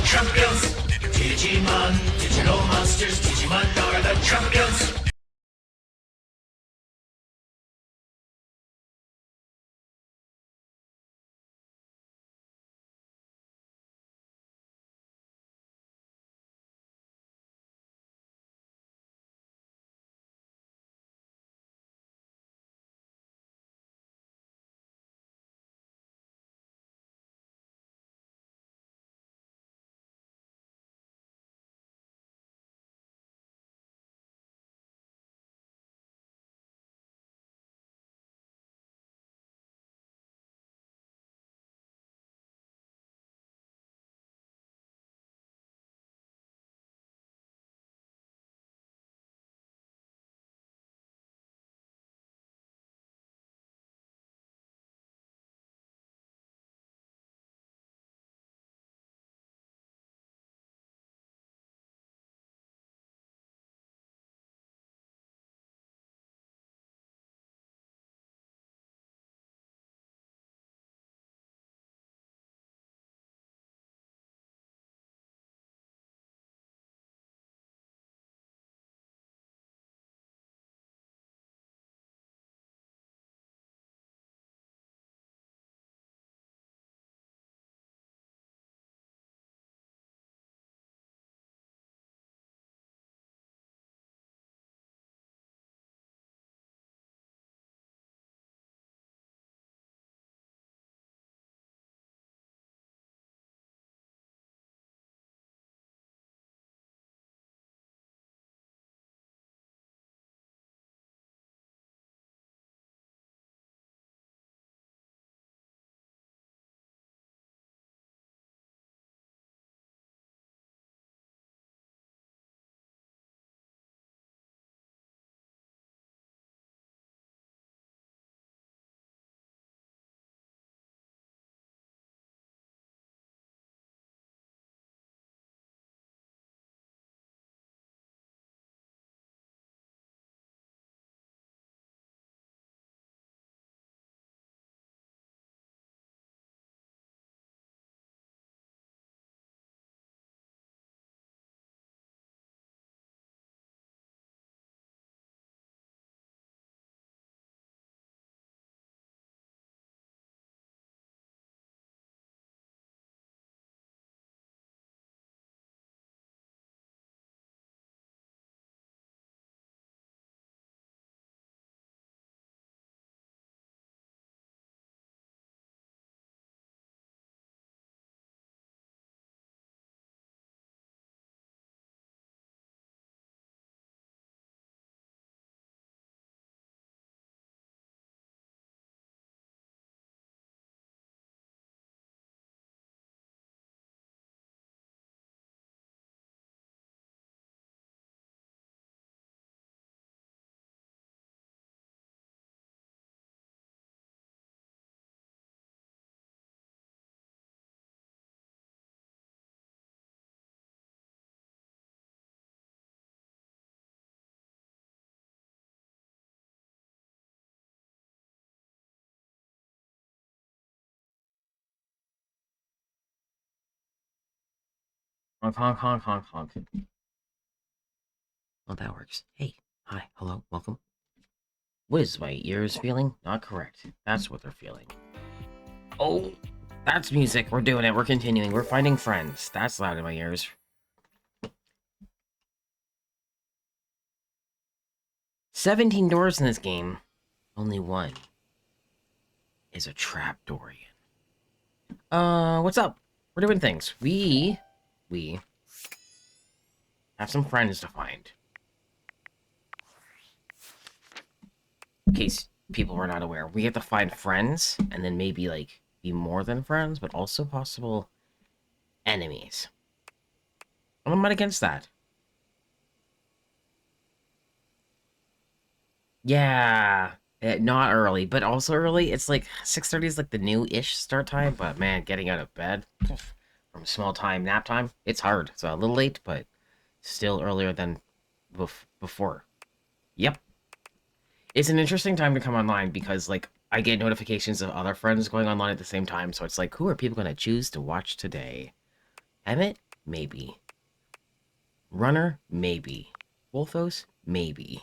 champions. Digimon, digital monsters, Digimon are the champions. Honk, honk, honk, honk, honk. Well, that works. Hey, hi, hello, welcome. What is my ears feeling? Not correct. That's what they're feeling. Oh, that's music. We're doing it. We're continuing. We're finding friends. That's loud in my ears. 17 doors in this game. Only one is a trapdoorian. What's up? We're doing things. We have some friends to find. In case people were not aware, we have to find friends and then maybe like be more than friends, but also possible enemies. I'm not against that. Yeah, not early, but also early. It's like 6:30 is like the new-ish start time, but man, getting out of bed from small time nap time, it's hard. So a little late, but still earlier than before. Yep. It's an interesting time to come online because like I get notifications of other friends going online at the same time, so it's like, who are people going to choose to watch today? Emmett? Maybe. Runner? Maybe. Wolfos? Maybe.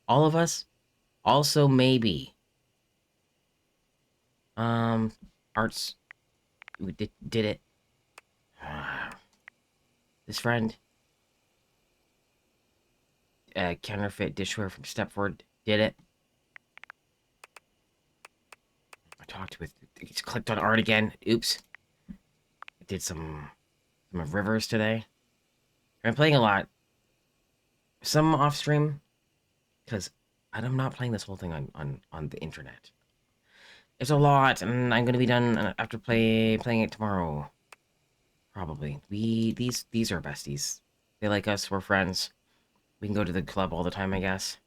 All of us? Also maybe. Arts. We did it. This friend. Counterfeit dishware from Stepford. Did it. I talked with... Just clicked on art again. Oops. I did some of Rivers today. I'm playing a lot. Some off stream. Because I'm not playing this whole thing on the internet. It's a lot, and I'm gonna be done after playing it tomorrow. Probably. These are besties. They like us. We're friends. We can go to the club all the time, I guess.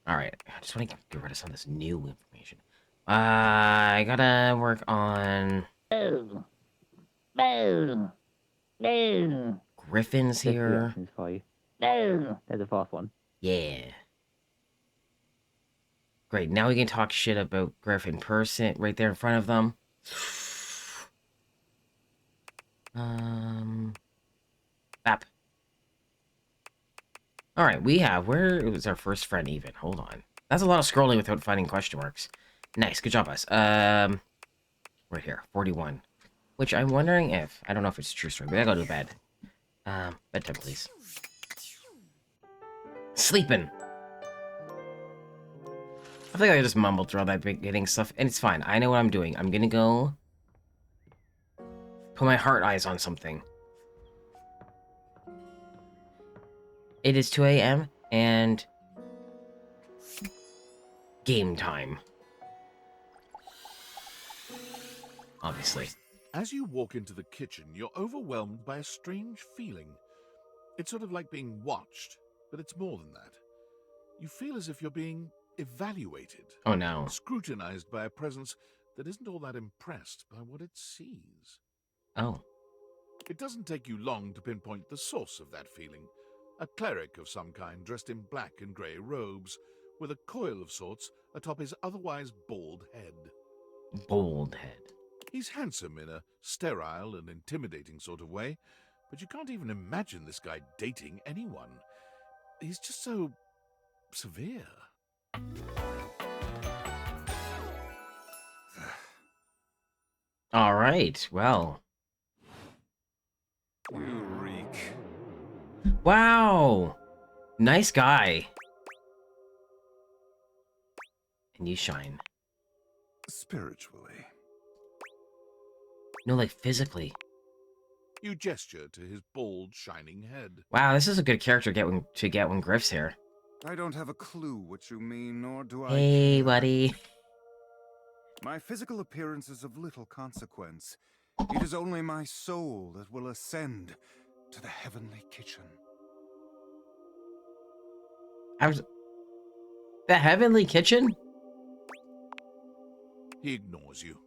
All right. I just want to get rid of some of this new information. I gotta work on No. No. No. Griffins here. For you. No. There's a fourth one. Yeah. Great. Now we can talk shit about Griffin person right there in front of them. Bap. All right, where was our first friend even? Hold on. That's a lot of scrolling without finding question marks. Nice, good job, us. Right here, 41. Which I'm wondering if, I don't know if it's a true story, but I gotta go to bed. Bedtime, please. Sleeping. I think I just mumbled through all that big hitting stuff, and it's fine. I know what I'm doing. I'm gonna go put my heart eyes on something. It is 2 a.m. and game time. Obviously. As you walk into the kitchen, you're overwhelmed by a strange feeling. It's sort of like being watched, but it's more than that. You feel as if you're being evaluated. Oh no. Scrutinized by a presence that isn't all that impressed by what it sees. Oh. It doesn't take you long to pinpoint the source of that feeling. A cleric of some kind dressed in black and grey robes, with a coil of sorts atop his otherwise bald head. Bald head. He's handsome in a sterile and intimidating sort of way, but you can't even imagine this guy dating anyone. He's just so severe. All right, well. You reek. Wow! Nice guy. And you shine. Spiritually. No, like physically. You gesture to his bald, shining head. Wow, this is a good character to get when Griff's here. I don't have a clue what you mean, nor do I Hey, care. buddy. My physical appearance is of little consequence. It is only my soul that will ascend to the heavenly kitchen. The heavenly kitchen? He ignores you.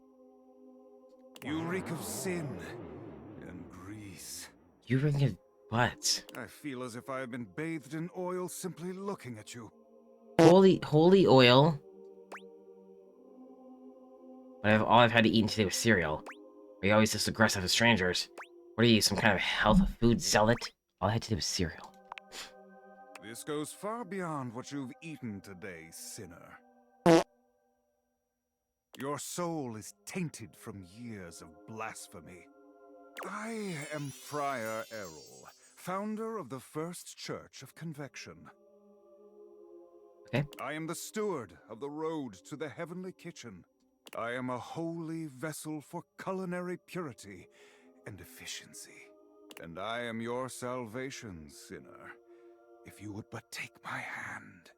You reek of sin and grease. You ring his butt. I feel as if I have been bathed in oil simply looking at you. Holy oil. But all I've had to eat today was cereal. Are you always this aggressive with strangers? What are you, some kind of health food zealot? All I had to do was cereal. This goes far beyond what you've eaten today, sinner. Your soul is tainted from years of blasphemy. I am Friar Errol, founder of the First Church of Convection. Okay. I am the steward of the road to the heavenly kitchen. I am a holy vessel for culinary purity and efficiency. And I am your salvation, sinner, if you would but take my hand.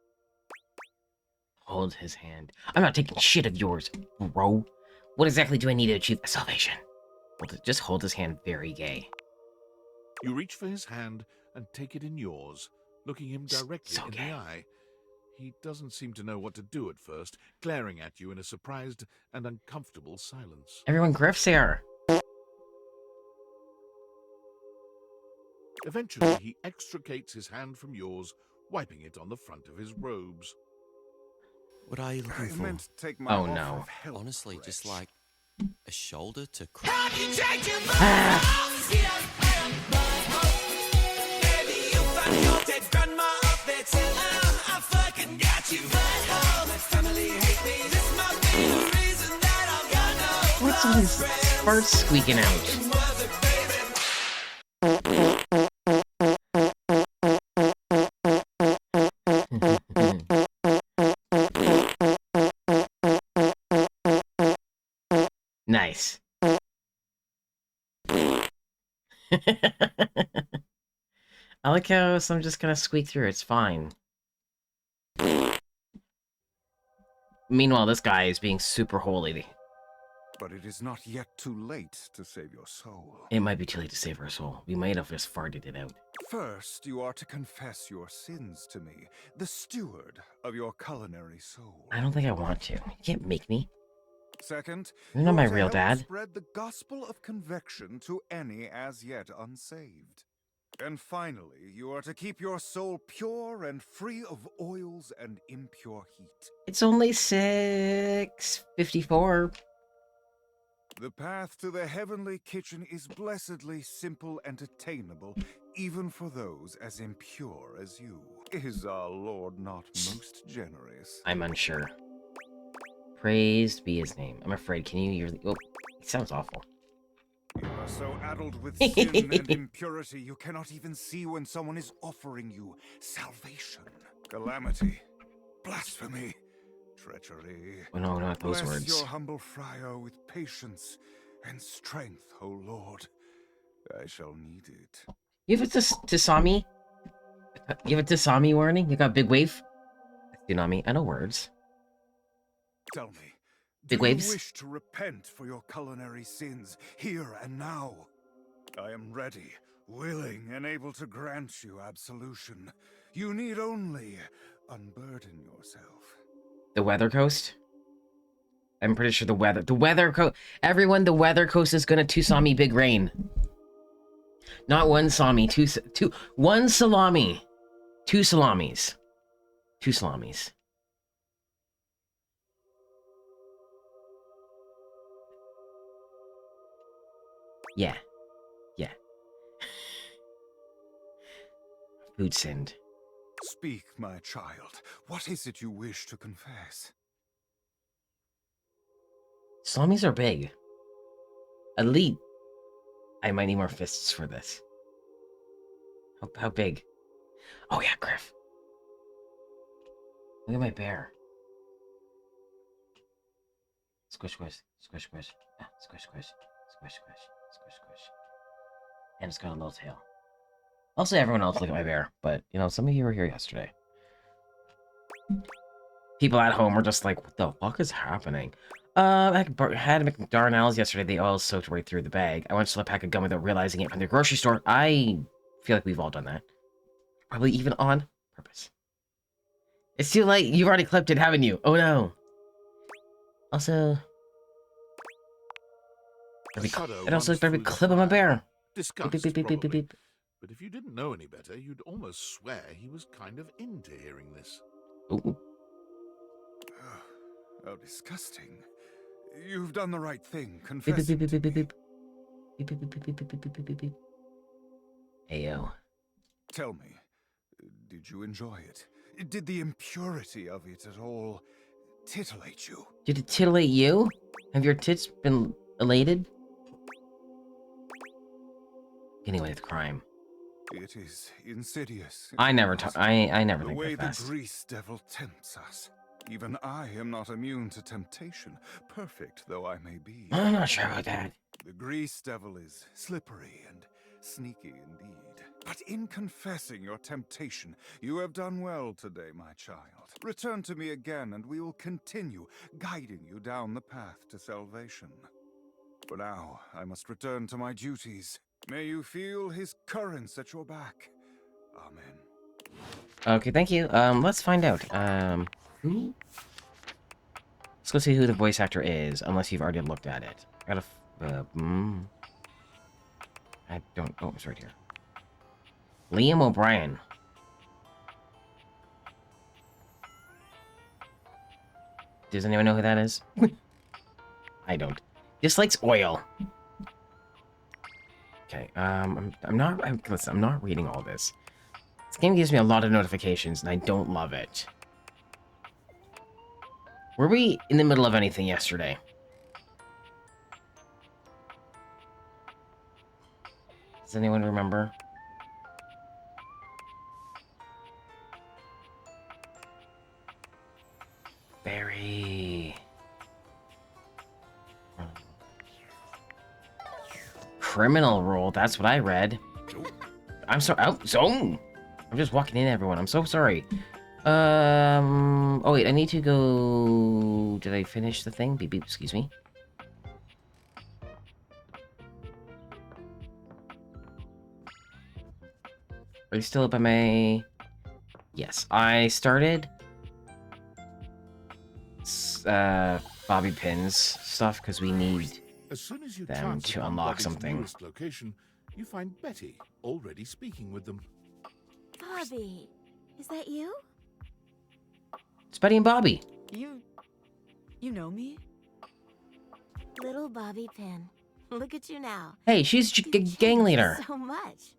Hold his hand. I'm not taking shit of yours, bro. What exactly do I need to achieve salvation? Just hold his hand very gay. You reach for his hand and take it in yours, looking him directly So in gay. the eye. He doesn't seem to know what to do at first, glaring at you in a surprised and uncomfortable silence. Everyone, Griff's here. Eventually, he extricates his hand from yours, wiping it on the front of his robes. What are you I looking for? meant to take my Oh, offer no. of help, Honestly, just wretch. like a shoulder to cry. What's all these farts squeaking out? Nice. I like how some just kind of squeak through. It's fine. Meanwhile, this guy is being super holy. But it is not yet too late to save your soul. It might be too late to save our soul. We might have just farted it out. First, you are to confess your sins to me, the steward of your culinary soul. I don't think I want to. You can't make me. Second, You're not my to real help dad. spread the gospel of convection to any as yet unsaved. And finally, you are to keep your soul pure and free of oils and impure heat. It's only 6:54. The path to the heavenly kitchen is blessedly simple and attainable, even for those as impure as you. Is our Lord not most generous? I'm unsure. Praised be his name. I'm afraid. Can you hear? Oh, it sounds awful. You are so addled with sin and impurity, you cannot even see when someone is offering you salvation. Calamity, blasphemy, treachery. Oh no, not those Bless words. your humble friar with patience and strength, O Lord. I shall need it. You have a tsunami? You have a tsunami warning? You got big wave? Tsunami. I know words. Tell me, Big do waves? you wish to repent for your culinary sins here and now? I am ready, willing, and able to grant you absolution. You need only unburden yourself. The Weather Coast? I'm pretty sure the weather coast. Everyone, the weather coast is gonna tsunami big rain. Not one salami, one salami. Two salamis. Two salamis. Yeah. Yeah. Food sinned. Speak, my child. What is it you wish to confess? Salamis are big. Elite. I might need more fists for this. How big? Oh yeah, Griff. Look at my bear. Squish, squish, squish, squish. Ah, squish, squish, squish, squish, squish, squish. And it's got a little tail. I'll say everyone else look at my bear, but, you know, some of you were here yesterday. People at home were just like, what the fuck is happening? I had McDonald's yesterday. They all soaked right through the bag. I went to the pack of gum without realizing it from the grocery store. I feel like we've all done that. Probably even on purpose. It's too late. You've already clipped it, haven't you? Oh no. Also, it also looked like a clip of my bear. Disgust, Beep, beep, beep, beep, beep, probably. beep. But if you didn't know any better, you'd almost swear he was kind of into hearing this. Ooh. How disgusting. You've done the right thing, Beep, beep, confessing beep, to beep, beep, me. beep. Beep, beep, beep, beep, beep, beep, beep, beep, beep, beep. Ayo. Tell me, did you enjoy it? Did the impurity of it at all titillate you? Did it titillate you? Have your tits been elated? Anyway, with crime. It is insidious. I never I never The think way that the fast. grease devil tempts us. Even I am not immune to temptation, perfect though I may be. I'm not sure about that. The grease devil is slippery and sneaky indeed. But in confessing your temptation, you have done well today, my child. Return to me again, and we will continue guiding you down the path to salvation. For now, I must return to my duties. May you feel his currents at your back. Amen. Okay, thank you. Let's find out. Who? Let's go see who the voice actor is, unless you've already looked at it. I don't. Oh, it's right here. Liam O'Brien. Does anyone know who that is? I don't. Dislikes oil. Okay, listen, I'm not reading all this. This game gives me a lot of notifications, and I don't love it. Were we in the middle of anything yesterday? Does anyone remember? Barry. Criminal role, that's what I read. I'm sorry. Oh, zone. I'm just walking in, everyone. I'm so sorry. Oh wait, I need to go. Did I finish the thing? Beep beep. Excuse me. Are you still up by my? Yes, I started. Bobby pins stuff because we need As soon as you them chance to upon unlock Bobby's something. newest location, you find Betty already speaking with them. Bobby, is that you? It's Betty and Bobby. You know me? Little Bobby Pin. Look at you now. Hey, she's You've gang changed leader. So much.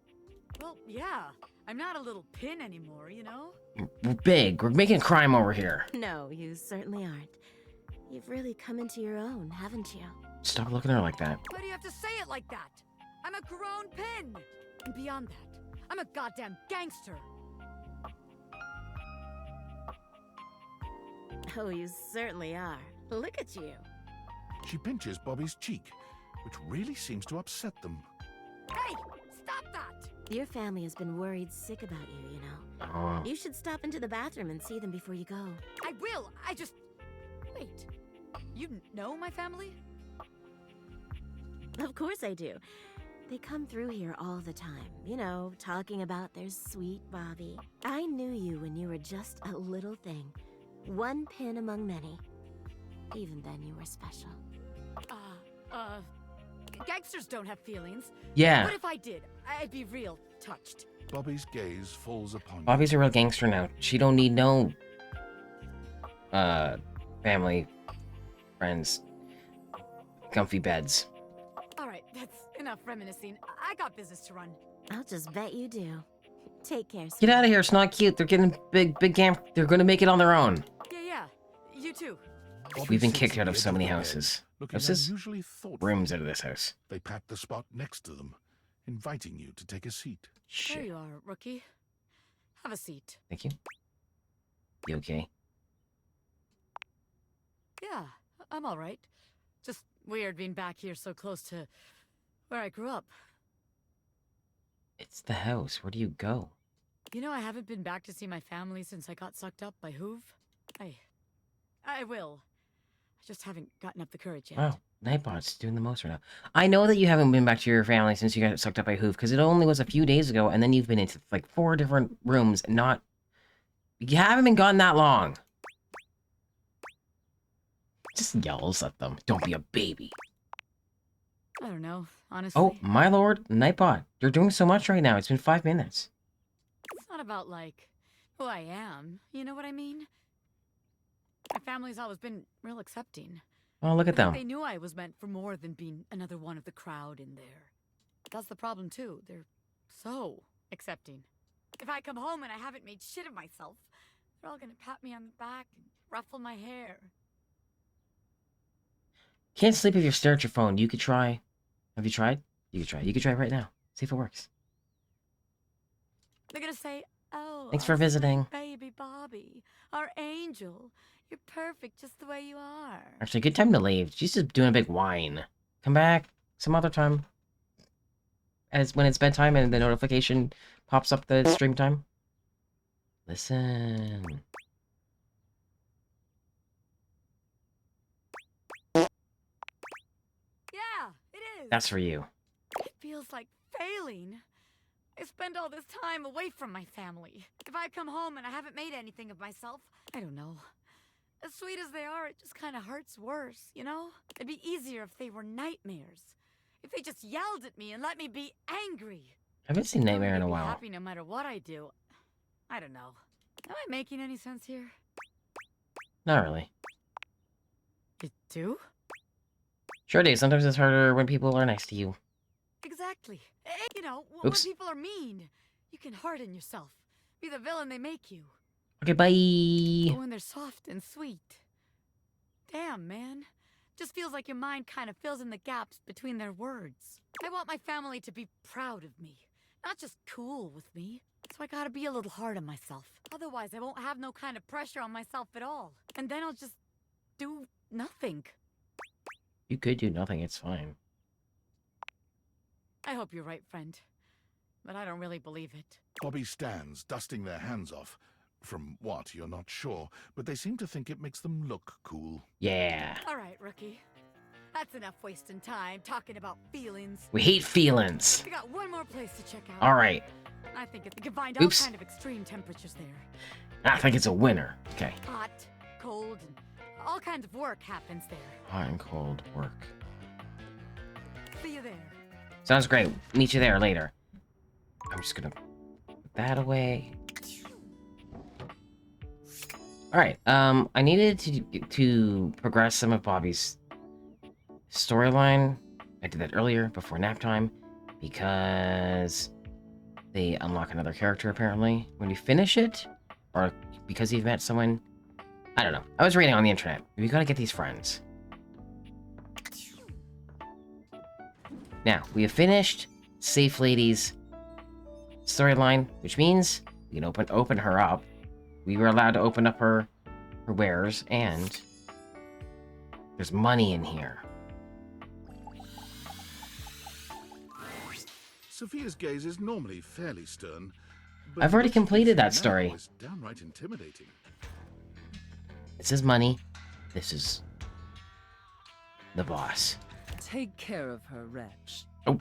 Well, yeah. I'm not a little pin anymore, you know? We're big. We're making crime over here. No, you certainly aren't. You've really come into your own, haven't you? Stop looking at her like that. Why do you have to say it like that? I'm a grown pin! And beyond that, I'm a goddamn gangster! Oh, you certainly are. Look at you. She pinches Bobby's cheek, which really seems to upset them. Hey! Stop that! Your family has been worried sick about you, you know. Oh. You should stop into the bathroom and see them before you go. I will! I just... Wait. You know my family? Of course I do. They come through here all the time, you know, talking about their sweet Bobby. I knew you when you were just a little thing. One pin among many. Even then, you were special. Gangsters don't have feelings. Yeah. What if I did? I'd be real touched. Bobby's gaze falls upon Bobby's a real gangster now. She don't need no family, friends, comfy beds. Alright, that's enough reminiscing. I got business to run. I'll just bet you do. Take care, Get sweetie. out of here. It's not cute. They're getting big game. They're gonna make it on their own. Yeah. You too. Bobby We've been sits kicked at out the of edge so many the bed, houses. looking Houses? unusually thoughtful. Rooms out of this house. They pat the spot next to them, inviting you to take a seat. There Shit. you are, rookie. Have a seat. Thank you. You okay? Yeah, I'm alright. Just weird being back here so close to where I grew up. It's the house. Where do you go? You know, I haven't been back to see my family since I got sucked up by Hoove. I will. I just haven't gotten up the courage yet. Wow, Nightbot's doing the most right now. I know that you haven't been back to your family since you got sucked up by Hoof, because it only was a few days ago, and then you've been into like 4 different rooms, and not... You haven't been gone that long. Just yells at them. Don't be a baby. I don't know, honestly. Oh, my lord, Nightbot. You're doing so much right now. It's been 5 minutes. It's not about, like, who I am. You know what I mean? My family's always been real accepting. Oh, look at I think them. they knew I was meant for more than being another one of the crowd in there. That's the problem, too. They're so accepting. If I come home and I haven't made shit of myself, they're all gonna pat me on the back and ruffle my hair. Can't sleep if you stare at your phone. You could try. Have you tried? You could try. You could try right now. See if it works. They're gonna say, oh, Thanks for our visiting. sweet baby Bobby, our angel. You're perfect just the way you are. Actually, good time to leave. She's just doing a big whine. Come back some other time. As when it's bedtime and the notification pops up the stream time. Listen. Yeah, it is. That's for you. It feels like failing. I spend all this time away from my family. If I come home and I haven't made anything of myself, I don't know. As sweet as they are, it just kind of hurts worse, you know? It'd be easier if they were nightmares. If they just yelled at me and let me be angry. I haven't seen Nightmare in a They'd be while. happy no matter what I do. I don't know. Am I making any sense here? Not really. You do? Sure do. Sometimes it's harder when people are nice to you. Exactly. You know, Oops. when people are mean, you can harden yourself. Be the villain they make you. Okay, bye. But when they're soft and sweet. Damn, man. Just feels like your mind kind of fills in the gaps between their words. I want my family to be proud of me, not just cool with me. So I gotta be a little hard on myself. Otherwise, I won't have no kind of pressure on myself at all. And then I'll just do nothing. You could do nothing. It's fine. I hope you're right, friend. But I don't really believe it. Bobby stands, dusting their hands off. From what, you're not sure, but they seem to think it makes them look cool. Yeah. All right, rookie. That's enough wasting time talking about feelings. We hate feelings. We got one more place to check out. All right. I think you can find Oops. all kind of extreme temperatures there. I think it's a winner. Okay. Hot, cold, and all kinds of work happens there. Hot and cold work. See you there. Sounds great. Meet you there later. I'm just gonna put that away. All right. I needed to progress some of Bobby's storyline. I did that earlier before nap time because they unlock another character apparently when you finish it, or because you've met someone. I don't know. I was reading on the internet. We gotta get these friends. Now we have finished Safe Lady's storyline, which means we can open her up. We were allowed to open up her wares, and there's money in here. Sophia's gaze is normally fairly stern. But I've already what she completed can that see story. now is downright intimidating. This is money. This is the boss. Take care of her, wretch. Oh.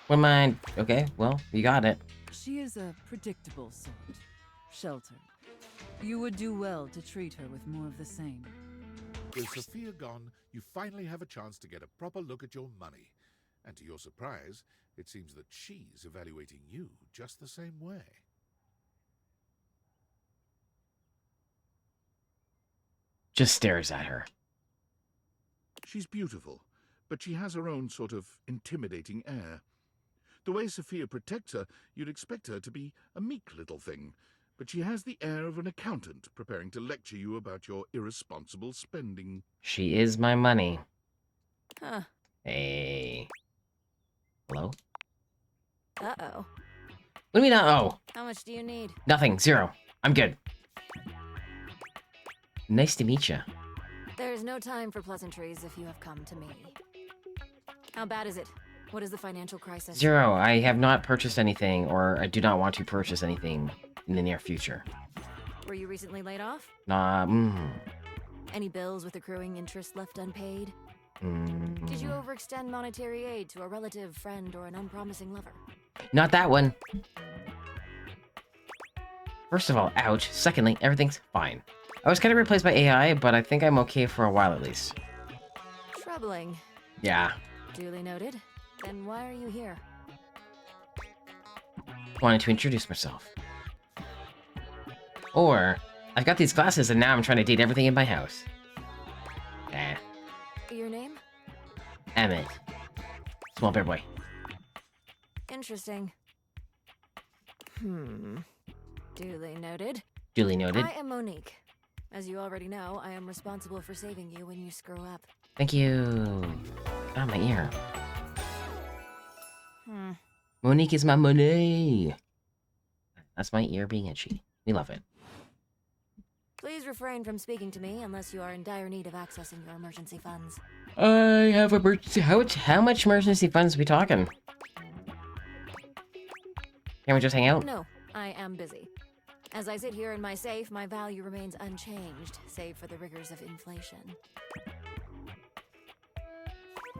What mind? Okay, well, you got it. She is a predictable sort. Sheltered. You would do well to treat her with more of the same. With Sophia gone, you finally have a chance to get a proper look at your money. And to your surprise, it seems that she's evaluating you just the same way. Just stares at her. She's beautiful, but she has her own sort of intimidating air. The way Sophia protects her, you'd expect her to be a meek little thing, but she has the air of an accountant preparing to lecture you about your irresponsible spending. She is my money. Huh. Hey. Hello? Uh-oh. What do you mean, oh? How much do you need? Nothing. 0. I'm good. Nice to meet you. There's no time for pleasantries if you have come to me. How bad is it? What is the financial crisis? 0. I have not purchased anything, or I do not want to purchase anything in the near future. Were you recently laid off? Nah, Any bills with accruing interest left unpaid? mm. Did you overextend monetary aid to a relative, friend, or an unpromising lover? Not that one. First of all, ouch. Secondly, everything's fine. I was kind of replaced by AI, but I think I'm okay for a while at least. Troubling. Yeah. Duly noted. Then why are you here? Wanted to introduce myself. Or, I've got these glasses and now I'm trying to date everything in my house. Eh. Your name? Emmett. Small bear boy. Interesting. Duly noted. Duly noted. I am Monique. As you already know, I am responsible for saving you when you screw up. Thank you. Ah, my ear. Monique is my money. That's my ear being itchy. We love it. Please refrain from speaking to me unless you are in dire need of accessing your emergency funds. I have emergency. How much emergency funds are we talking? Can we just hang out? No, I am busy. As I sit here in my safe, my value remains unchanged, save for the rigors of inflation.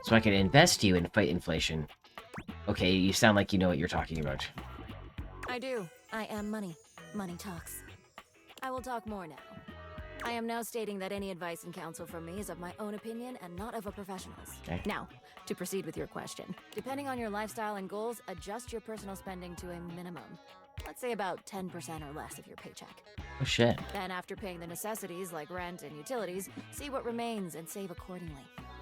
So I can invest you and fight inflation. Okay, you sound like you know what you're talking about. I do. I am money. Money talks. I will talk more now. I am now stating that any advice and counsel from me is of my own opinion and not of a professional's. Okay. Now, to proceed with your question. Depending on your lifestyle and goals, adjust your personal spending to a minimum. Let's say about 10% or less of your paycheck. Oh shit. Then after paying the necessities like rent and utilities, see what remains and save accordingly.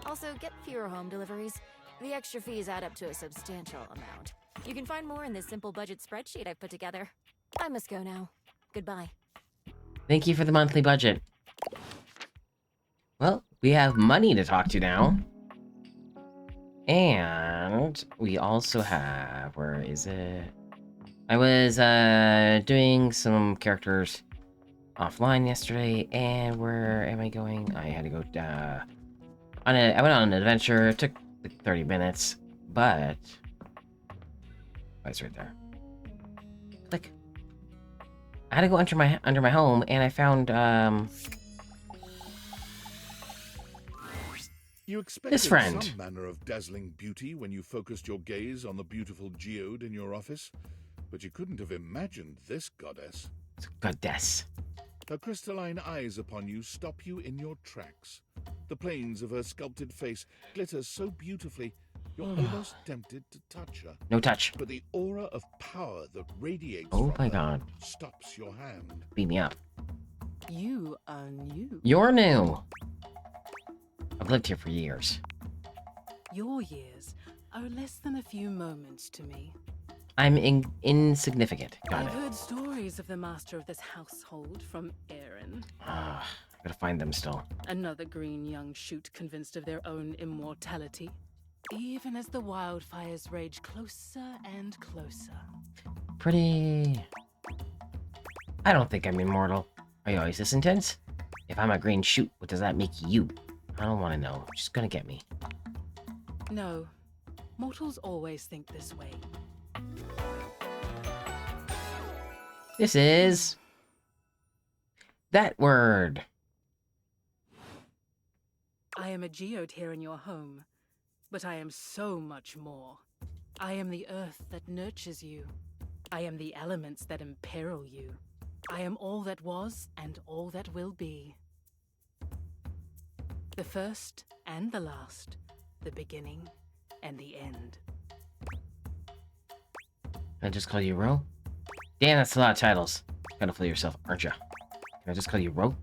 Also, get fewer home deliveries. The extra fees add up to a substantial amount. You can find more in this simple budget spreadsheet I've put together. I must go now. Goodbye. Thank you for the monthly budget. Well, we have money to talk to now. And we also have... Where is it? I was doing some characters offline yesterday, and where am I going? I had to go I went on an adventure. It took like 30 minutes, but oh, it's right there. Click. I had to go under my home, and I found You expected this friend. some manner of dazzling beauty when you focused your gaze on the beautiful geode in your office, but you couldn't have imagined this goddess. Goddess. Her crystalline eyes upon you stop you in your tracks. The planes of her sculpted face glitter so beautifully, you're almost tempted to touch her. No touch. But the aura of power that radiates Oh from my her god. stops your hand. Beat me up. You are new. You're new. I've lived here for years. Your years are less than a few moments to me. I'm insignificant. Got I've it. heard stories of the master of this household from Aaron. Gotta find them still. Another green young shoot convinced of their own immortality. Even as the wildfires rage closer and closer. Pretty... I don't think I'm immortal. Are you always this intense? If I'm a green shoot, what does that make you? I don't want to know. Just gonna get me. No. Mortals always think this way. This is... that word. I am a geode here in your home, but I am so much more. I am the earth that nurtures you. I am the elements that imperil you. I am all that was and all that will be. The first and the last, the beginning and the end. Can I just call you Ro? Damn, that's a lot of titles. Gotta fool yourself, aren't ya? Can I just call you Ro?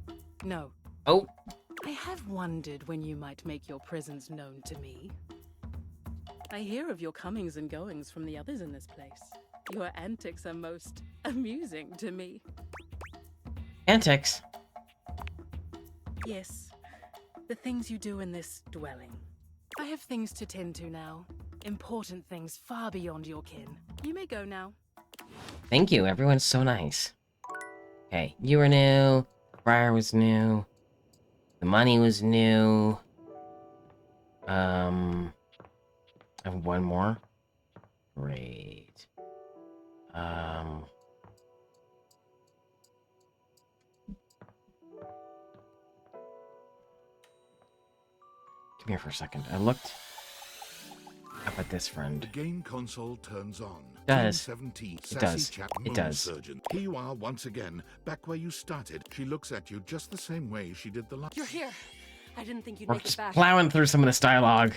No. Oh! I have wondered when you might make your presence known to me. I hear of your comings and goings from the others in this place. Your antics are most amusing to me. Antics? Yes. The things you do in this dwelling. I have things to tend to now. Important things far beyond your kin. You may go now. Thank you, everyone's so nice. Okay, you were new. Briar was new. The money was new. I have one more. Great. Come here for a second. I looked up at this The friend. game console turns on. Does. 17, It sassy does. chap It moon does. surgeon. Here you are once again, back where you started. She looks at you just the same way she did the last. You're here. I didn't think you'd We're make it just back. plowing through some of this dialogue.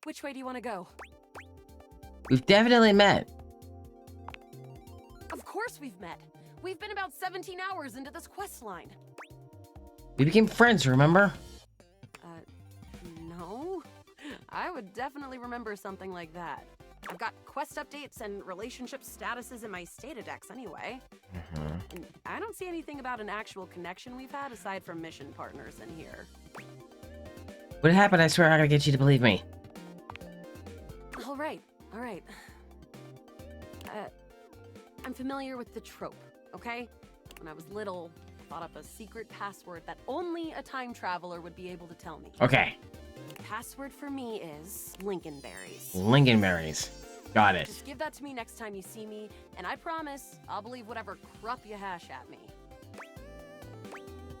Which way do you want to go? We've definitely met. Of course we've met. We've been about 17 hours into this quest line. We became friends, remember? No. I would definitely remember something like that. I've got quest updates and relationship statuses in my Stata decks anyway. And I don't see anything about an actual connection we've had aside from mission partners in here. What happened? I swear I gotta get you to believe me. All right. I'm familiar with the trope, okay? When I was little, I thought up a secret password that only a time traveler would be able to tell me. Okay. The password for me is Lincolnberries. Lincolnberries. Got it. Just give that to me next time you see me, and I promise I'll believe whatever crap you hash at me.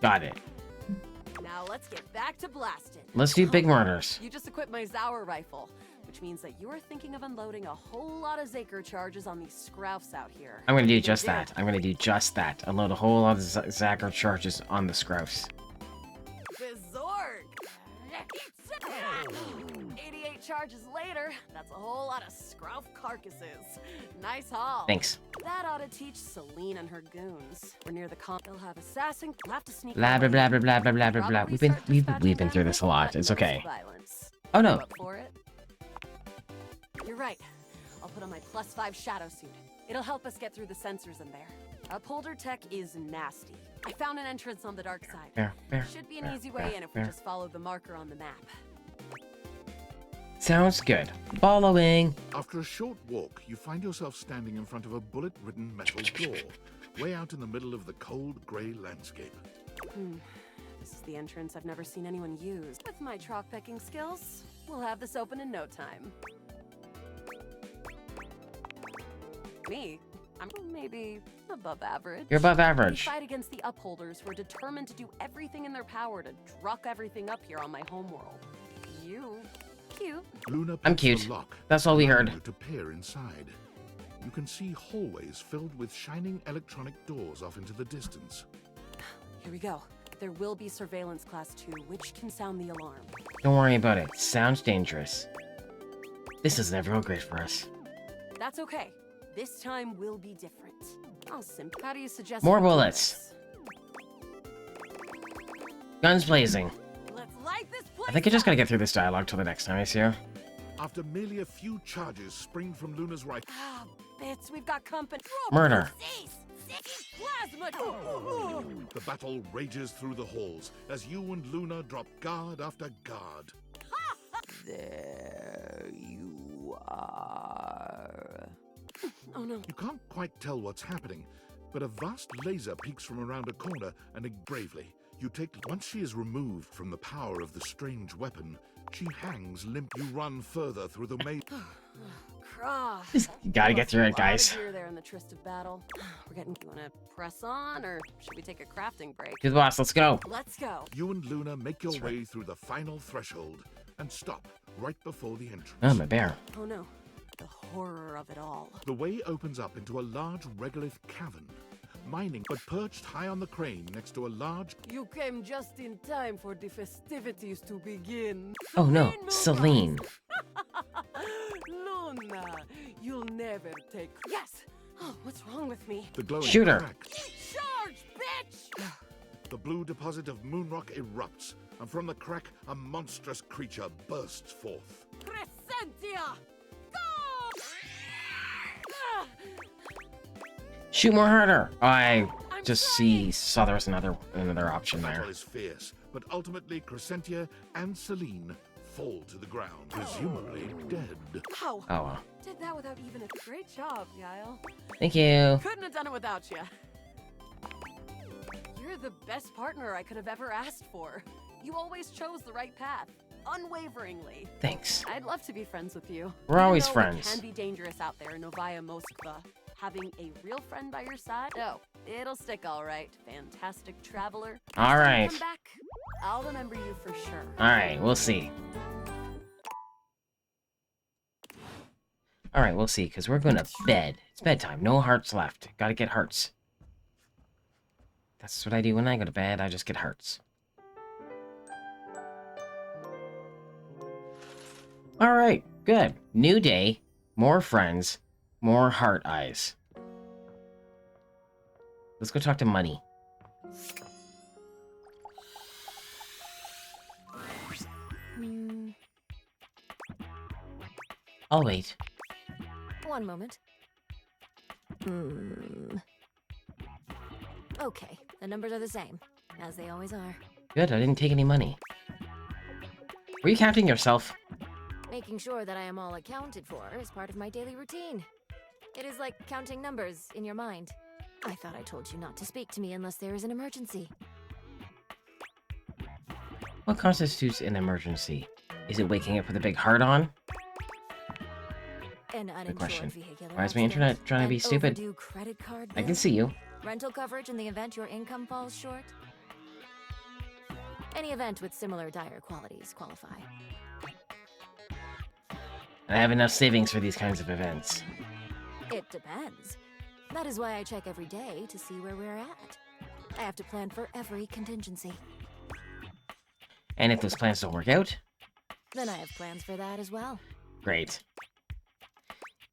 Got it. Now let's get back to blasting. Let's do big murders. You just equipped my Zauer rifle, which means that you're thinking of unloading a whole lot of Zaker charges on these scroufs out here. I'm gonna do You just did. that. I'm gonna do just that. Unload a whole lot of Zacker charges on the Scrouse. Bizorg! "88 charges later, that's a whole lot of scruff carcasses. Nice haul." Thanks. That ought to teach Celine and her goons. We're near the comp. They'll have assassin. We'll have to sneak. Blah blah away. blah blah blah blah blah blah blah. Probably We've been start we've dispatching been through them this a lot. with It's no okay. violence. Oh You no. up for it? You're right. I'll put on my +5 shadow suit. It'll help us get through the sensors in there. Upholder tech is nasty. I found an entrance on the dark side. Fair, fair, Should be an fair, easy way fair, in if we fair. just follow the marker on the map. Sounds good. Following. After a short walk, you find yourself standing in front of a bullet-ridden metal door, way out in the middle of the cold, grey landscape. This is the entrance I've never seen anyone use. With my chalk picking skills, we'll have this open in no time. Me? I'm maybe above average. You're above We average. fight against the upholders who are determined to do everything in their power to druck everything up here on my homeworld. You, cute. Luna I'm picks cute. the lock, That's all we allowing heard. you to peer inside. You can see hallways filled with shining electronic doors off into the distance. Here we go. There will be surveillance class 2, which can sound the alarm. Don't worry about it. Sounds dangerous. This isn't ever real great for us. That's okay. This time will be different. I'll How do you suggest More we do bullets. this? Guns blazing. Let's light this place I think I just up. gotta get through this dialogue till the next time I see her. After merely a few charges spring from Luna's rifle, Ah, bits, we've got company. Murder. Plasma. the battle rages through the halls as you and Luna drop guard after guard. There you are. Oh no. You can't quite tell what's happening, but a vast laser peeks from around a corner and bravely, you take. Once she is removed from the power of the strange weapon, she hangs limp. You run further through the maze. Cross. You gotta get through it, guys. Here, there in the tryst of battle. We're getting. You wanna press on, or should we take a crafting break? To the boss, let's go. Let's go. You and Luna make your That's way through the final threshold and stop right before the entrance. Oh, my bear. Oh no. The horror of it all. The way opens up into a large regolith cavern, mining, but perched high on the crane next to a large. You came just in time for the festivities to begin. Oh no, Celine. Luna, you'll never take. Yes. Oh, what's wrong with me? The glowing Shoot her. crack. Charge, bitch! The blue deposit of moonrock erupts, and from the crack, a monstrous creature bursts forth. Crescentia! Go! Shoot more harder. I just saw there was another option The battle there. is fierce, but ultimately Crescentia and Celine fall to the ground, presumably dead. How? Oh well. Did that without even a great job, Yael. Thank you. Couldn't have done it without you. You're the best partner I could have ever asked for. You always chose the right path, unwaveringly. Thanks. I'd love to be friends with you. We're Even always though friends. It can be dangerous out there in Novaya Moskva. Having a real friend by your side? No, it'll stick all right. Fantastic traveler. All Next time you right. Come back. I'll remember you for sure. All right, we'll see. All right, we'll see, because we're going to bed. It's bedtime. No hearts left. Gotta get hearts. That's what I do when I go to bed. I just get hearts. All right, good. New day, more friends, more heart eyes. Let's go talk to Money. I'll wait. One moment. Okay, the numbers are the same, as they always are. Good, I didn't take any money. Were you counting yourself? Making sure that I am all accounted for is part of my daily routine. It is like counting numbers in your mind. I thought I told you not to speak to me unless there is an emergency. What constitutes an emergency? Is it waking up with a big heart on? An Good uninsured question. vehicular Why is my accident, internet trying to an be stupid? overdue credit card I can bill, see you. rental coverage in the event your income falls short. Any event with similar dire qualities qualify. I have enough savings for these kinds of events. It depends. That is why I check every day to see where we're at. I have to plan for every contingency. And if those plans don't work out, Then I have plans for that as well. great.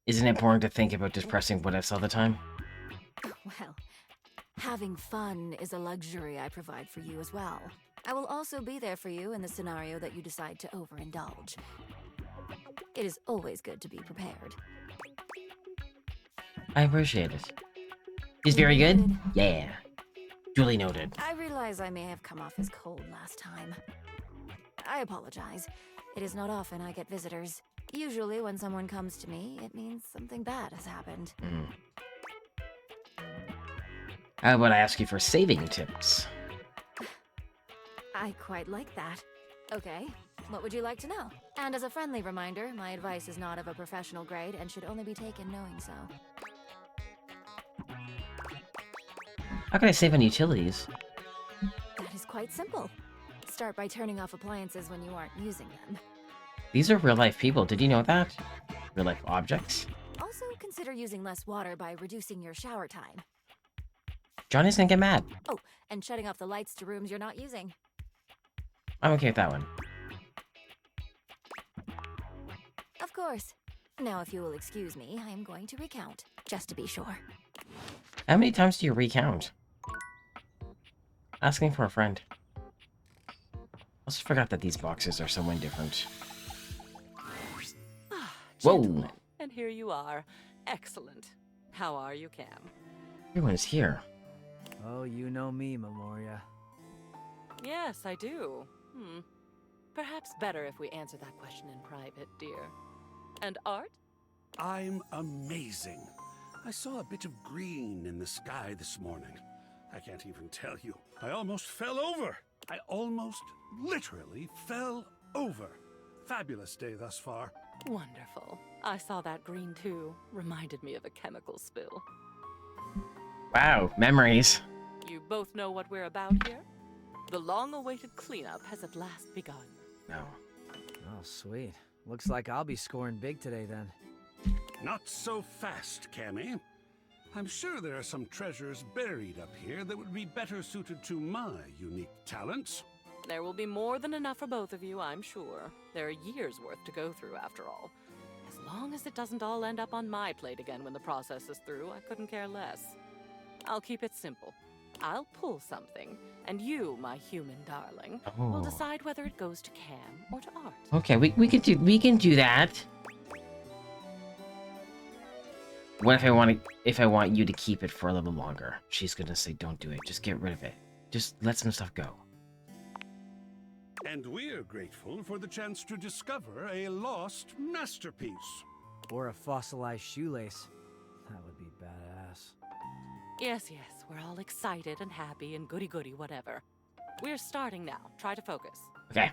Isn't it important to think about depressing what else all the time? Well, having fun is a luxury I provide for you as well. I will also be there for you in the scenario that you decide to overindulge. It is always good to be prepared. I appreciate it. He's very good? Yeah. Duly noted. I realize I may have come off as cold last time. I apologize. It is not often I get visitors. Usually when someone comes to me, it means something bad has happened. How about I ask you for saving tips? I quite like that. Okay, what would you like to know? And as a friendly reminder, my advice is not of a professional grade and should only be taken knowing so. How can I save on utilities? That is quite simple. Start by turning off appliances when you aren't using them. These are real-life people. Did you know that? Real-life objects? Also, consider using less water by reducing your shower time. Johnny's gonna get mad. Oh, and shutting off the lights to rooms you're not using. I'm okay with that one. Of course. Now, if you will excuse me, I am going to recount, just to be sure. How many times do you recount? Asking for a friend. I also forgot that these boxes are somewhat different. Whoa! Gentlemen, and here you are. Excellent. How are you, Cam? Everyone's here. Oh, you know me, Memoria. Yes, I do. Perhaps better if we answer that question in private, dear. And Art? I'm amazing. I saw a bit of green in the sky this morning. I can't even tell you. I almost fell over. I almost literally fell over. Fabulous day thus far. Wonderful. I saw that green too. Reminded me of a chemical spill. Wow, memories. You both know what we're about here? The long-awaited cleanup has at last begun. No. Oh, sweet. Looks like I'll be scoring big today then. Not so fast, Cammy. I'm sure there are some treasures buried up here that would be better suited to my unique talents. There will be more than enough for both of you, I'm sure. There are years' worth to go through, after all. As long as it doesn't all end up on my plate again when the process is through, I couldn't care less. I'll keep it simple. I'll pull something, and you, my human darling, will decide whether it goes to Cam or to Art. Okay, we can do that. What if I want you to keep it for a little longer? She's gonna say, don't do it. Just get rid of it. Just let some stuff go. And we're grateful for the chance to discover a lost masterpiece. Or a fossilized shoelace. That would be badass. Yes, we're all excited and happy and goody-goody whatever. We're starting now. Try to focus. Okay.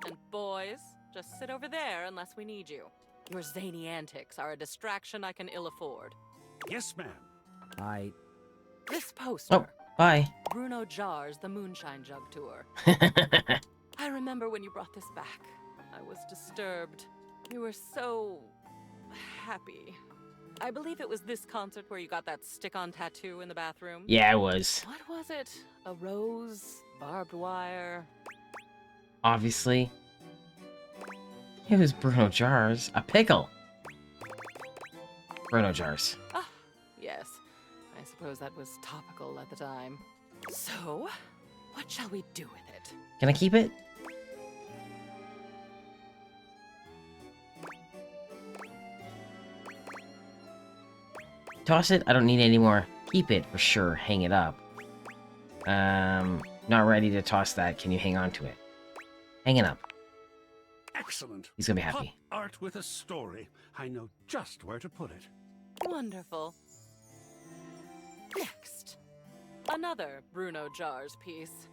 And boys, just sit over there unless we need you. Your zany antics are a distraction I can ill afford. Yes, ma'am. This poster. Oh, bye. Bruno Jar's The Moonshine Jug Tour. I remember when you brought this back. I was disturbed. You were so happy. I believe it was this concert where you got that stick-on tattoo in the bathroom. Yeah, it was. What was it? A rose? Barbed wire? Obviously. It was Bruno Jars. A pickle! Bruno Jars. Ah, yes. I suppose that was topical at the time. So, what shall we do with it? Can I keep it? Toss it? I don't need any more. Keep it for sure. Hang it up. Not ready to toss that. Can you hang on to it? Hang it up. Excellent. He's gonna be happy. Hot art with a story. I know just where to put it. Wonderful. Next. Another Bruno Jars piece.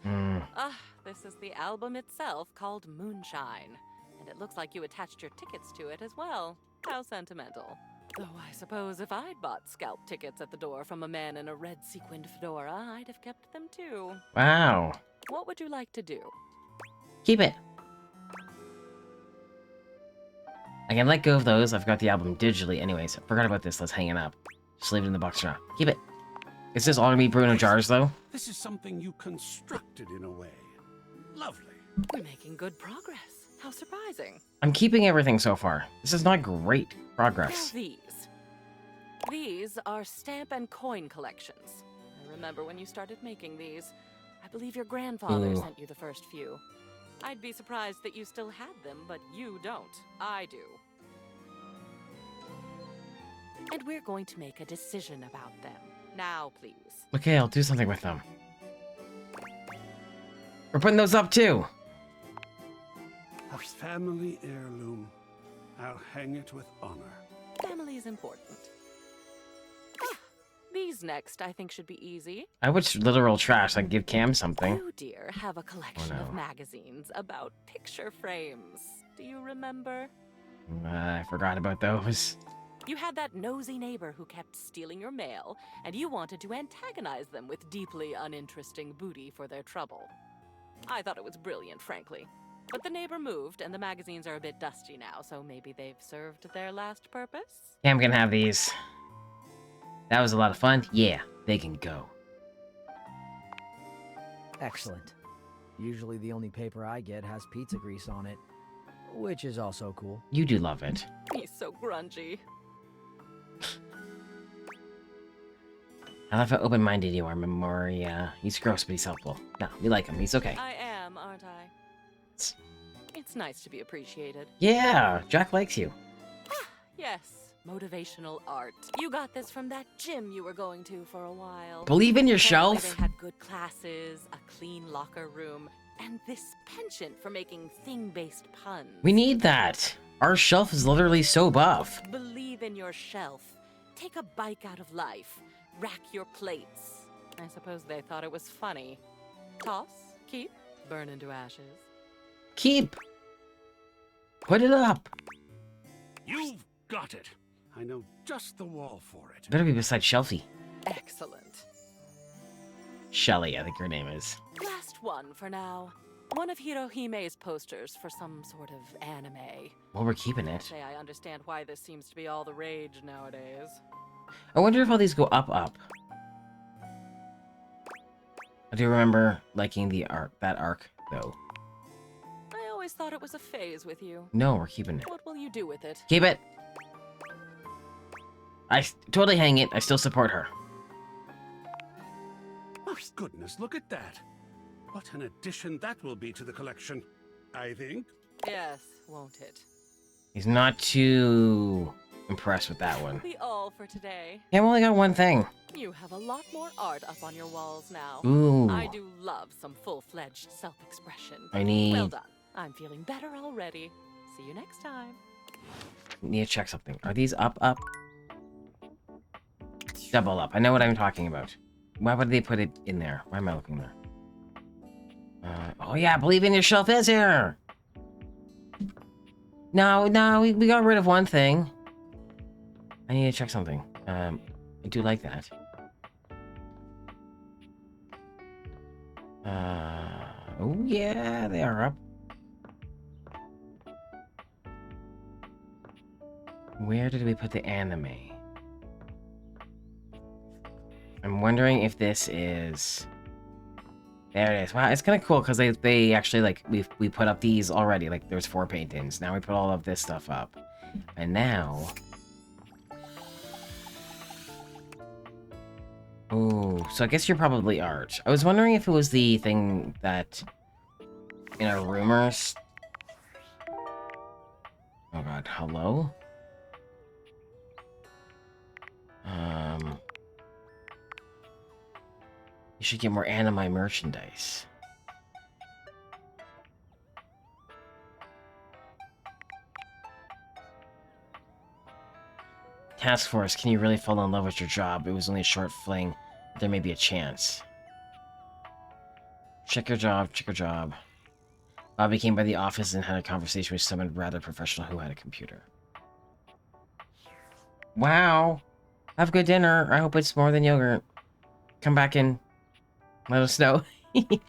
This is the album itself called Moonshine. And it looks like you attached your tickets to it as well. How sentimental. Though I suppose if I'd bought scalp tickets at the door from a man in a red sequined fedora, I'd have kept them too. Wow. What would you like to do? Keep it. I can let go of those. I've got the album digitally. Anyways, I forgot about this. Let's hang it up. Just leave it in the box for now. Keep it. Is this all gonna be Bruno Jars, though? This is something you constructed in a way. Lovely. We're making good progress. How surprising. I'm keeping everything so far. This is not great Now progress. these. These are stamp and coin collections. I remember when you started making these. I believe your grandfather Ooh. sent you the first few. I'd be surprised that you still had them, but you don't. I do. And we're going to make a decision about them. Now, please. Okay, I'll do something with them. We're putting those up too. A family heirloom. I'll hang it with honor. Family is important. These next, I think, should be easy. I wish literal trash. I'd give Cam something. You, dear, have a collection Oh, no. of magazines about picture frames. Do you remember? I forgot about those. You had that nosy neighbor who kept stealing your mail, and you wanted to antagonize them with deeply uninteresting booty for their trouble. I thought it was brilliant, frankly. But the neighbor moved, and the magazines are a bit dusty now, so maybe they've served their last purpose? Cam can have these. That was a lot of fun. Yeah, they can go. Excellent. Usually the only paper I get has pizza grease on it, which is also cool. You do love it. He's so grungy. I love how open-minded you are, Memoria. He's gross, but he's helpful. No, we like him. He's okay. I am, aren't I? It's nice to be appreciated. Yeah, Jack likes you. Yes, motivational art. You got this from that gym you were going to for a while. Believe in Apparently yourself. They had good classes, a clean locker room, and this penchant for making thing-based puns. We need that. Our shelf is literally so buff. Believe in your shelf. Take a bike out of life. Rack your plates. I suppose they thought it was funny. Toss, keep, burn into ashes. Keep. Put it up. You've got it. I know just the wall for it. Better be beside Shelfie. Excellent. Shelly, I think her name is. Last one for now. One of Hirohime's posters for some sort of anime. Well, we're keeping it. Say I understand why this seems to be all the rage nowadays. I wonder if all these go up. I do remember liking the that arc, though. I always thought it was a phase with you. No, we're keeping it. What will you do with it? Keep it. I totally hang it. I still support her. Oh, goodness, look at that. What an addition that will be to the collection, I think. Yes, won't it? He's not too impressed with that one. Be all for today. Yeah, I've only got one thing. You have a lot more art up on your walls now. Ooh. I do love some full-fledged self-expression. I need... Well done. I'm feeling better already. See you next time. Need to check something. Are these up? Double up. I know what I'm talking about. Why would they put it in there? Why am I looking there? Oh yeah, believe in your shelf is here! No, we got rid of one thing. I need to check something. I do like that. Oh yeah, they are up. Where did we put the anime? I'm wondering if this is... There it is. Wow, it's kind of cool because they actually, like, we put up these already. Like, there's 4 paintings. Now we put all of this stuff up. And now... Oh, so I guess you're probably art. I was wondering if it was the thing that... in our rumors... Oh god, hello? You should get more anime merchandise. Task Force, can you really fall in love with your job? It was only a short fling. There may be a chance. Check your job. Bobby came by the office and had a conversation with someone rather professional who had a computer. Wow. Have good dinner. I hope it's more than yogurt. Come back in. Let us know. Wait.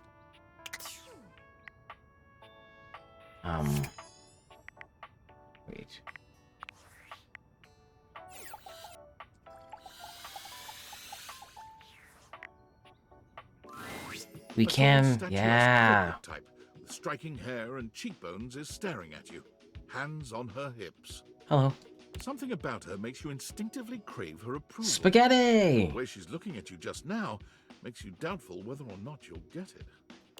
We can, yeah. Type with striking hair and cheekbones is staring at you, hands on her hips. Hello. Something about her makes you instinctively crave her approval. Spaghetti! The way she's looking at you just now makes you doubtful whether or not you'll get it.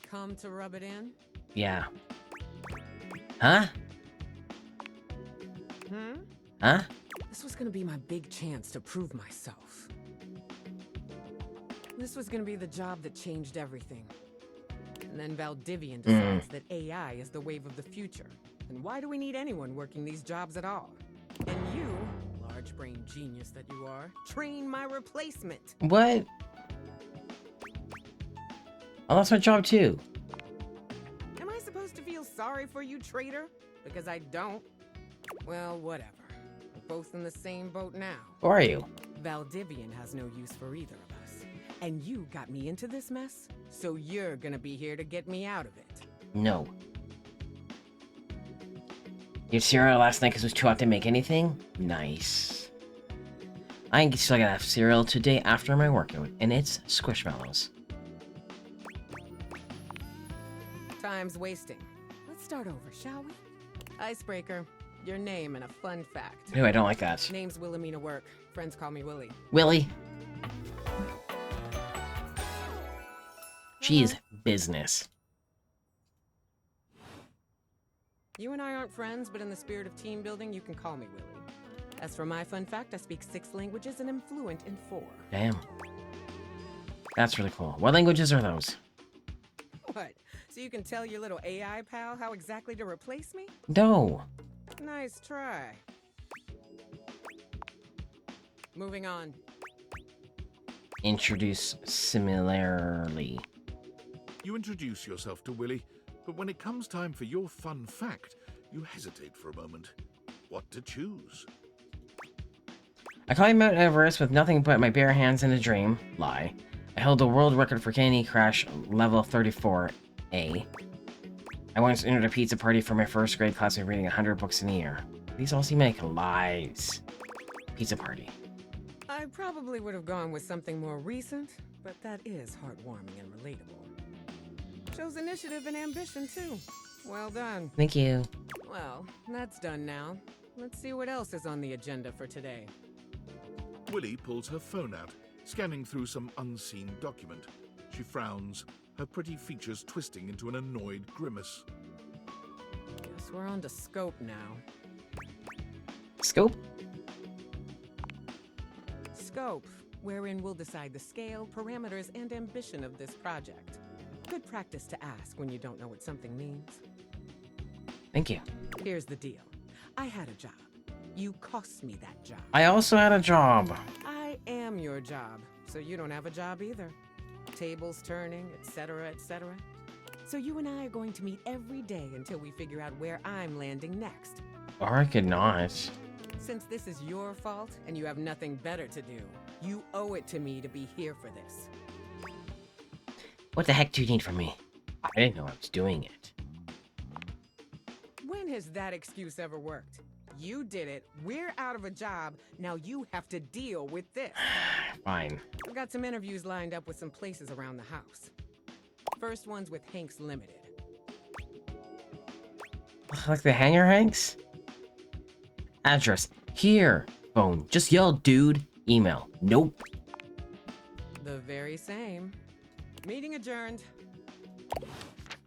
Come to rub it in? Yeah. Huh? Huh? This was gonna be my big chance to prove myself. This was gonna be the job that changed everything. And then Valdivian decides that AI is the wave of the future. And why do we need anyone working these jobs at all? And you, large-brained genius that you are, train my replacement. What? Oh, that's my job too. Am I supposed to feel sorry for you, traitor? Because I don't. Well, whatever. We're both in the same boat now. Who are you? Valdivian has no use for either of us. And you got me into this mess, so you're gonna be here to get me out of it. No. You had cereal last night because it was too hot to make anything? Nice. I still gotta have cereal today after my workout, and it's Squishmallows. Time's wasting. Let's start over, shall we? Icebreaker. Your name and a fun fact. Ew, I don't like that. Name's Wilhelmina Work. Friends call me Willie. Willie. She is business. You and I aren't friends, but in the spirit of team building, you can call me Willie. As for my fun fact, I speak 6 languages and am fluent in 4. Damn. That's really cool. What languages are those? What? So you can tell your little AI pal how exactly to replace me? No. Nice try. Moving on. Introduce similarly. You introduce yourself to Willie, but when it comes time for your fun fact, you hesitate for a moment. What to choose? I climbed Mount Everest with nothing but my bare hands in a dream. Lie. I held the world record for Candy Crush level 34A. I once entered a pizza party for my first grade class of reading 100 books in a year. These all seem like lies. Pizza party. I probably would have gone with something more recent, but that is heartwarming and relatable. Shows initiative and ambition, too. Well done. Thank you. Well, that's done now. Let's see what else is on the agenda for today. Willie pulls her phone out, scanning through some unseen document. She frowns, her pretty features twisting into an annoyed grimace. Guess we're on to scope now. Scope? Scope, wherein we'll decide the scale, parameters, and ambition of this project. Good practice to ask when you don't know what something means. Thank you. Here's the deal. I had a job. You cost me that job. I also had a job. I am your job, so you don't have a job either. Tables turning, etc., etc. So you and I are going to meet every day until we figure out where I'm landing next. Or I could not. Since this is your fault and you have nothing better to do, you owe it to me to be here for this. What the heck do you need from me? I didn't know I was doing it. When has that excuse ever worked? You did it, we're out of a job, now you have to deal with this. Fine. I've got some interviews lined up with some places around the house. First one's with Hanks Limited. Like the Hanger Hanks? Address. Here. Phone. Just yell, dude. Email. Nope. The very same. Meeting adjourned.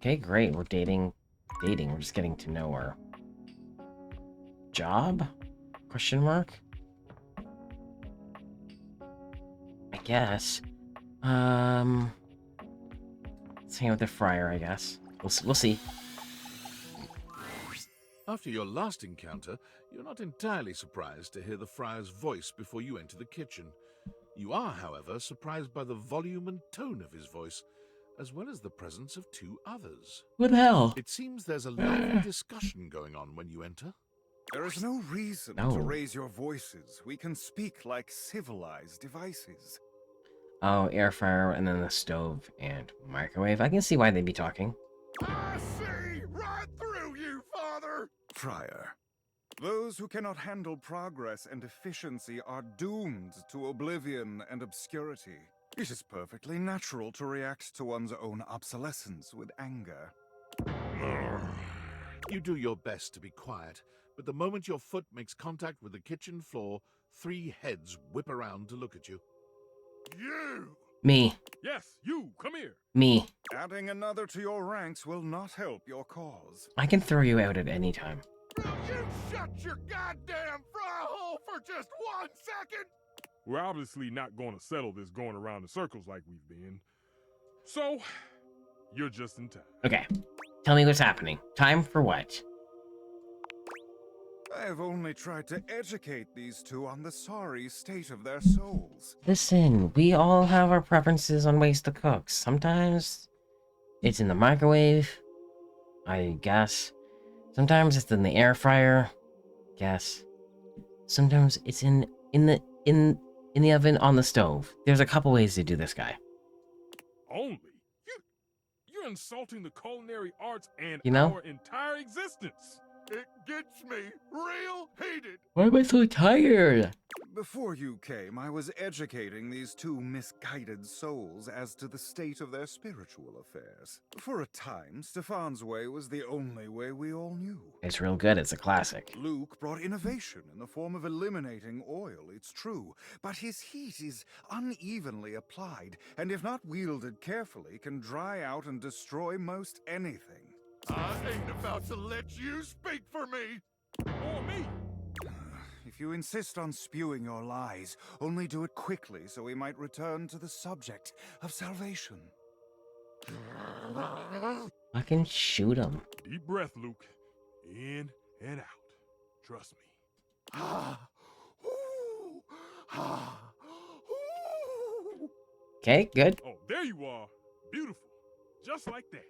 Okay, great. We're dating. We're just getting to know her. Job? Question mark? I guess. Let's hang out with the friar, I guess. We'll see. After your last encounter, you're not entirely surprised to hear the friar's voice before you enter the kitchen. You are, however, surprised by the volume and tone of his voice, as well as the presence of 2 others. What the hell? It seems there's a lively discussion going on when you enter. There is no reason No. to raise your voices. We can speak like civilized devices. Oh, air fryer, and then the stove and microwave. I can see why they'd be talking. I see right through you, Father! Friar, those who cannot handle progress and efficiency are doomed to oblivion and obscurity. It is perfectly natural to react to one's own obsolescence with anger. You do your best to be quiet, but the moment your foot makes contact with the kitchen floor, 3 heads whip around to look at you. You! Me. Yes, you! Come here! Me. Adding another to your ranks will not help your cause. I can throw you out at any time. Will you shut your goddamn fry hole for just 1 second? We're obviously not going to settle this going around in circles like we've been. So, you're just in time. Okay. Tell me what's happening. Time for what? I have only tried to educate these two on the sorry state of their souls. Listen, we all have our preferences on ways to cook. Sometimes it's in the microwave, I guess. Sometimes it's in the air fryer, guess. Sometimes it's in the oven on the stove. There's a couple ways to do this, guy. Only? You're insulting the culinary arts and You know? our entire existence. It gets me real heated. Why am I so tired? Before you came, I was educating these two misguided souls as to the state of their spiritual affairs. For a time, Stefan's way was the only way we all knew. It's real good. It's a classic. Luke brought innovation in the form of eliminating oil, it's true, but his heat is unevenly applied, and if not wielded carefully, can dry out and destroy most anything. I ain't about to let you speak for me. Or me. If you insist on spewing your lies, only do it quickly so we might return to the subject of salvation. I can shoot him. Deep breath, Luke. In and out. Trust me. Okay, good. Oh, there you are. Beautiful. Just like that.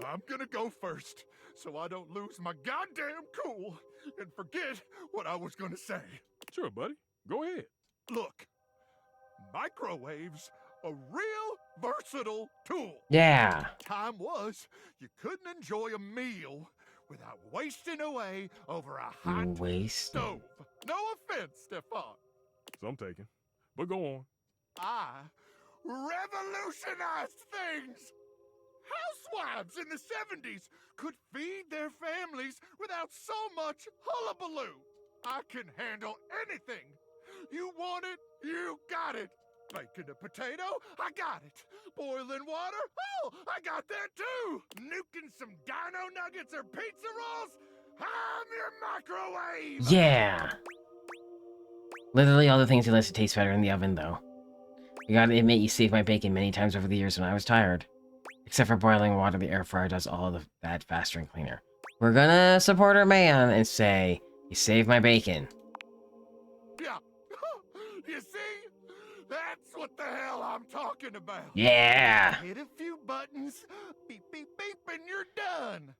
I'm gonna go first, so I don't lose my goddamn cool and forget what I was gonna say. Sure, buddy. Go ahead. Look, microwaves a real versatile tool. Yeah. Time was you couldn't enjoy a meal without wasting away over a hot stove. No offense, Stefan. Some taken. But go on. I revolutionized things. Housewives in the 70s could feed their families without so much hullabaloo. I can handle anything. You want it, you got it. Baking a potato, I got it. Boiling water, oh, I got that too. Nuking some dino nuggets or pizza rolls, I'm your microwave. Yeah. Literally all the things you listed taste better in the oven, though. You gotta admit, you saved my bacon many times over the years when I was tired. Except for boiling water, the air fryer does all of that faster and cleaner. We're gonna support our man and say, you saved my bacon. Yeah. You see? That's what the hell I'm talking about. Yeah. Hit a few buttons, beep, beep, beep, and you're done.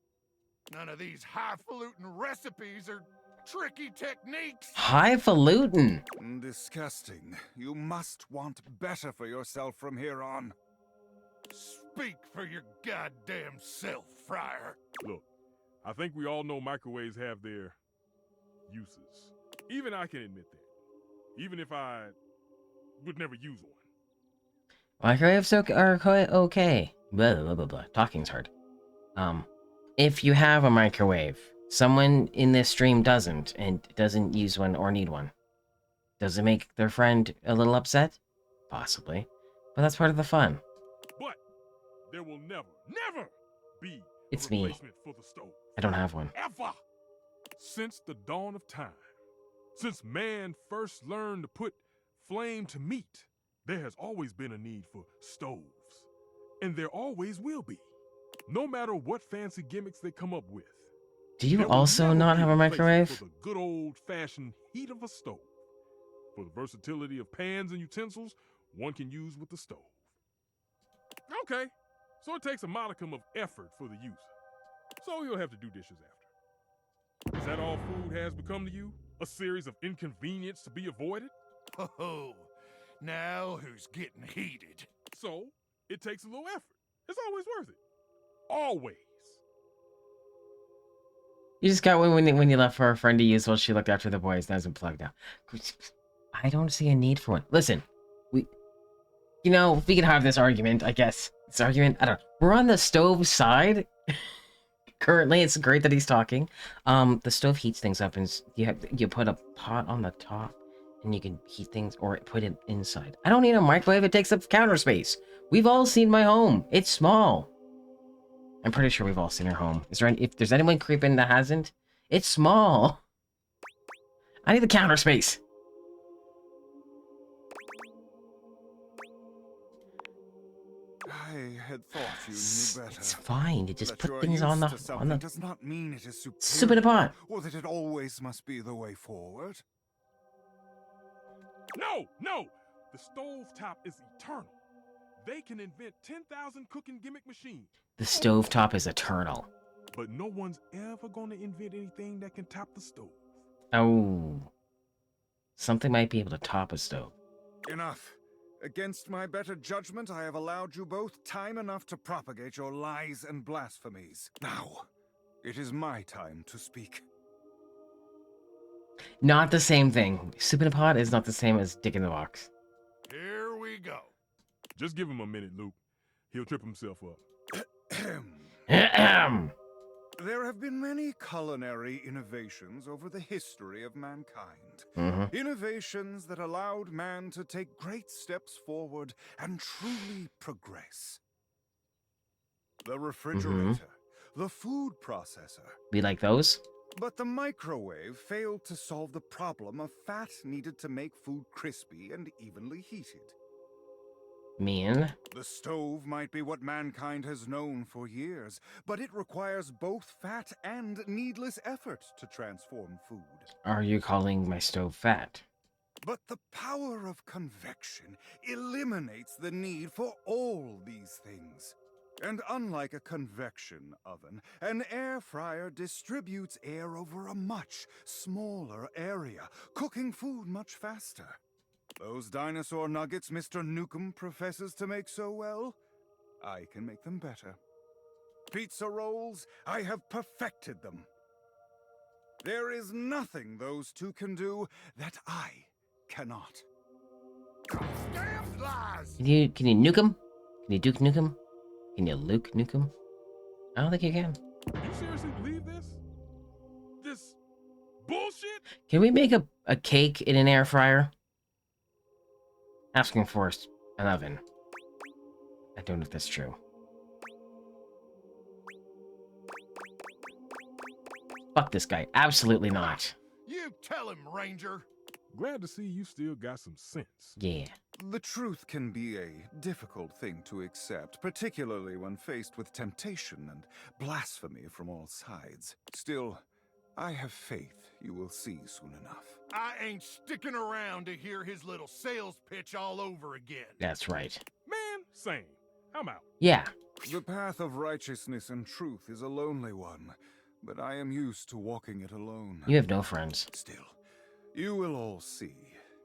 None of these highfalutin recipes or tricky techniques. Highfalutin. Disgusting. You must want better for yourself from here on. Speak for your goddamn self, Friar. Look, I think we all know microwaves have their uses. Even I can admit that. Even if I would never use one. Microwaves are quite okay. Blah, blah, blah, blah. Talking's hard. If you have a microwave, someone in this stream doesn't, and doesn't use one or need one, does it make their friend a little upset? Possibly. But that's part of the fun. But there will never be It's a me. replacement for the stove. I don't have one. Ever! Since the dawn of time, since man first learned to put flame to meat, there has always been a need for stoves. And there always will be. No matter what fancy gimmicks they come up with. Do you there will also never not be have a replacement microwave? For the good old-fashioned heat of a stove. For the versatility of pans and utensils one can use with the stove. Okay, so it takes a modicum of effort for the user. So you'll have to do dishes after. Is that all food has become to you? A series of inconvenience to be avoided? Oh, now who's getting heated? So, it takes a little effort. It's always worth it. Always. You just got one when you left for a friend to use while she looked after the boys. That's plugged out. I don't see a need for one. Listen, we can have this argument, I guess. This argument, I don't know. We're on the stove side. Currently, it's great that he's talking. The stove heats things up, and you put a pot on the top, and you can heat things or put it inside. I don't need a microwave. It takes up counter space. We've all seen my home. It's small. I'm pretty sure we've all seen our home. Is there if there's anyone creeping that hasn't? It's small. I need the counter space. I had thought you knew better. It's fine. You just That put you're things used on the to something does not mean it is superior, soup in a pot. or that it always must be the way forward. No! The stovetop is eternal. They can invent 10,000 cooking gimmick machines. The stovetop is eternal. But no one's ever gonna invent anything that can top the stove. Oh. Something might be able to top a stove. Enough. Against my better judgment, I have allowed you both time enough to propagate your lies and blasphemies. Now, it is my time to speak. Not the same thing. Soup in a pot is not the same as dick in the box. Here we go. Just give him a minute, Luke. He'll trip himself up. There have been many culinary innovations over the history of mankind. Innovations that allowed man to take great steps forward and truly progress. The refrigerator, the food processor. We like those? But the microwave failed to solve the problem of fat needed to make food crispy and evenly heated. Mean? The stove might be what mankind has known for years, but it requires both fat and needless effort to transform food. Are you calling my stove fat? But the power of convection eliminates the need for all these things. And unlike a convection oven, an air fryer distributes air over a much smaller area, cooking food much faster. Those dinosaur nuggets Mr. Nukem professes to make so well, I can make them better. Pizza rolls, I have perfected them. There is nothing those two can do that I cannot. Damn lies! Can you nuke him? Can you Duke Nukem? Can you Luke Nukem? I don't think you can. You seriously believe this? This bullshit? Can we make a cake in an air fryer? Asking for an oven. I don't know if that's true. Fuck this guy. Absolutely not. You tell him, Ranger. Glad to see you still got some sense. Yeah. The truth can be a difficult thing to accept, particularly when faced with temptation and blasphemy from all sides. Still, I have faith you will see soon enough. I ain't sticking around to hear his little sales pitch all over again. That's right. Man, same. I'm out. Yeah. The path of righteousness and truth is a lonely one, but I am used to walking it alone. You have no friends. Still, you will all see.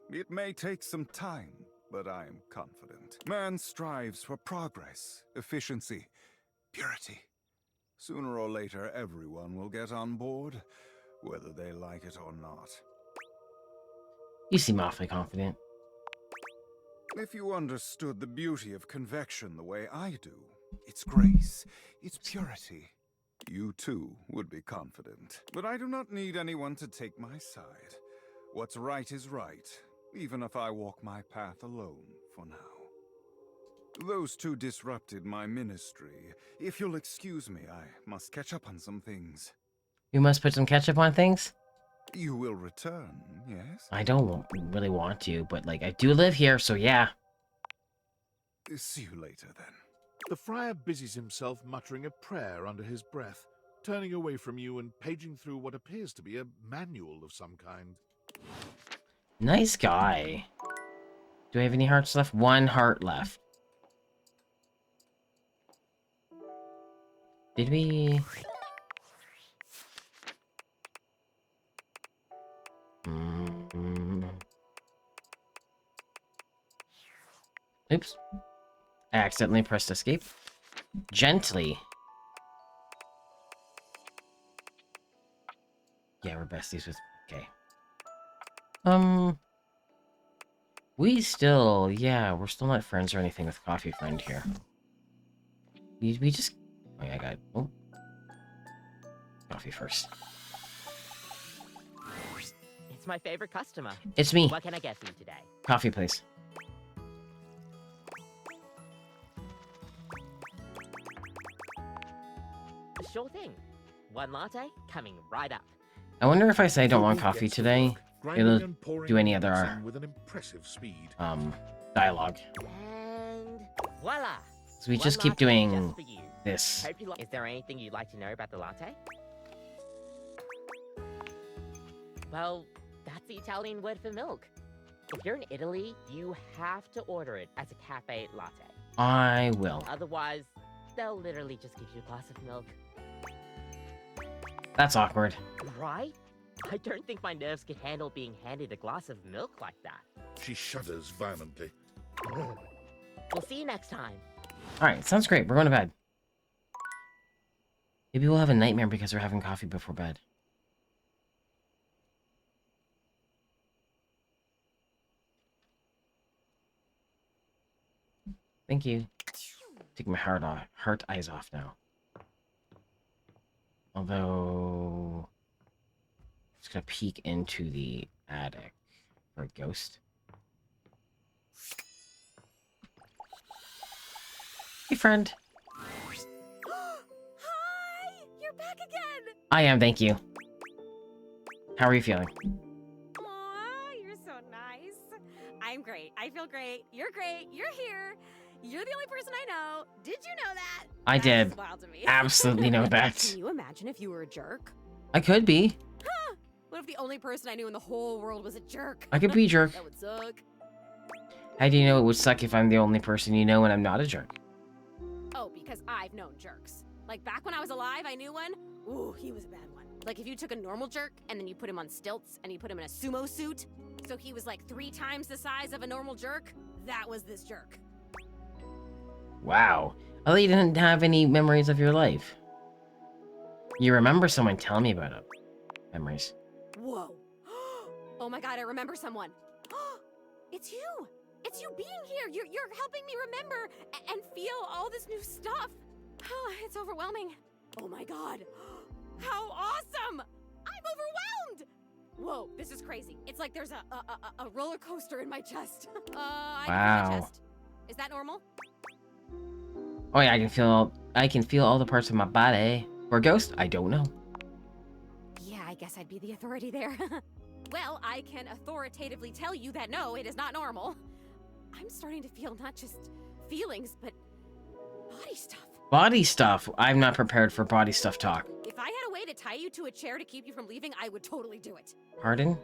It may take some time, but I am confident. Man strives for progress, efficiency, purity. Sooner or later, everyone will get on board, whether they like it or not. You seem awfully confident. If you understood the beauty of convection the way I do, its grace, its purity, you too would be confident. But I do not need anyone to take my side. What's right is right, even if I walk my path alone for now. Those two disrupted my ministry. If you'll excuse me, I must catch up on some things. You must put some ketchup on things? You will return, yes? I don't really want to, but like, I do live here, so yeah. See you later, then. The friar busies himself muttering a prayer under his breath, turning away from you and paging through what appears to be a manual of some kind. Nice guy. Do I have any hearts left? 1 heart left. Did we... Oops. I accidentally pressed escape. Gently. Yeah, we're besties with... Okay. We still... Yeah, we're still not friends or anything with Coffee Friend here. We just... Oh, yeah, I got... Oh. coffee first. It's my favorite customer. It's me. What can I get for you today? Coffee, please. Sure thing. One latte coming right up. I wonder if I say I don't want coffee Gets to today, work, grinding it'll and pouring do any and other mixing with an impressive speed. dialogue. And voila. So we One just keep latte doing just for you. this. Hope you Is there anything you'd like to know about the latte? Well, that's the Italian word for milk. If you're in Italy, you have to order it as a cafe latte. I will. Otherwise, they'll literally just give you a glass of milk. That's awkward. Right? I don't think my nerves could handle being handed a glass of milk like that. She shudders violently. We'll see you next time. Alright, sounds great. We're going to bed. Maybe we'll have a nightmare because we're having coffee before bed. Thank you. Take my heart eyes off now. Although, just gonna peek into the attic for a ghost. Hey, friend. Hi! You're back again! I am, thank you. How are you feeling? Aw, you're so nice. I'm great. I feel great. You're great. You're here. You're the only person I know. Did you know that? I That's did. wild to me. Absolutely know that. Can you imagine if you were a jerk? I could be. Huh. What if the only person I knew in the whole world was a jerk? I could be a jerk. That would suck. How do you know it would suck if I'm the only person you know and I'm not a jerk? Oh, because I've known jerks. Like back when I was alive, I knew one. Ooh, he was a bad one. Like if you took a normal jerk and then you put him on stilts and you put him in a sumo suit, so he was like 3 times the size of a normal jerk, that was this jerk. Wow. I thought you didn't have any memories of your life. You remember someone telling me about it. Memories. Whoa. Oh my god, I remember someone. It's you. It's you being here. You're helping me remember and feel all this new stuff. It's overwhelming. Oh my god. How awesome! I'm overwhelmed! Whoa, this is crazy. It's like there's a roller coaster in my chest. I can feel my chest. Is that normal? Oh yeah, I can feel all the parts of my body. For a ghost? I don't know. Yeah, I guess I'd be the authority there. Well, I can authoritatively tell you that no, it is not normal. I'm starting to feel not just feelings, but body stuff. Body stuff? I'm not prepared for body stuff talk. If I had a way to tie you to a chair to keep you from leaving, I would totally do it. Pardon?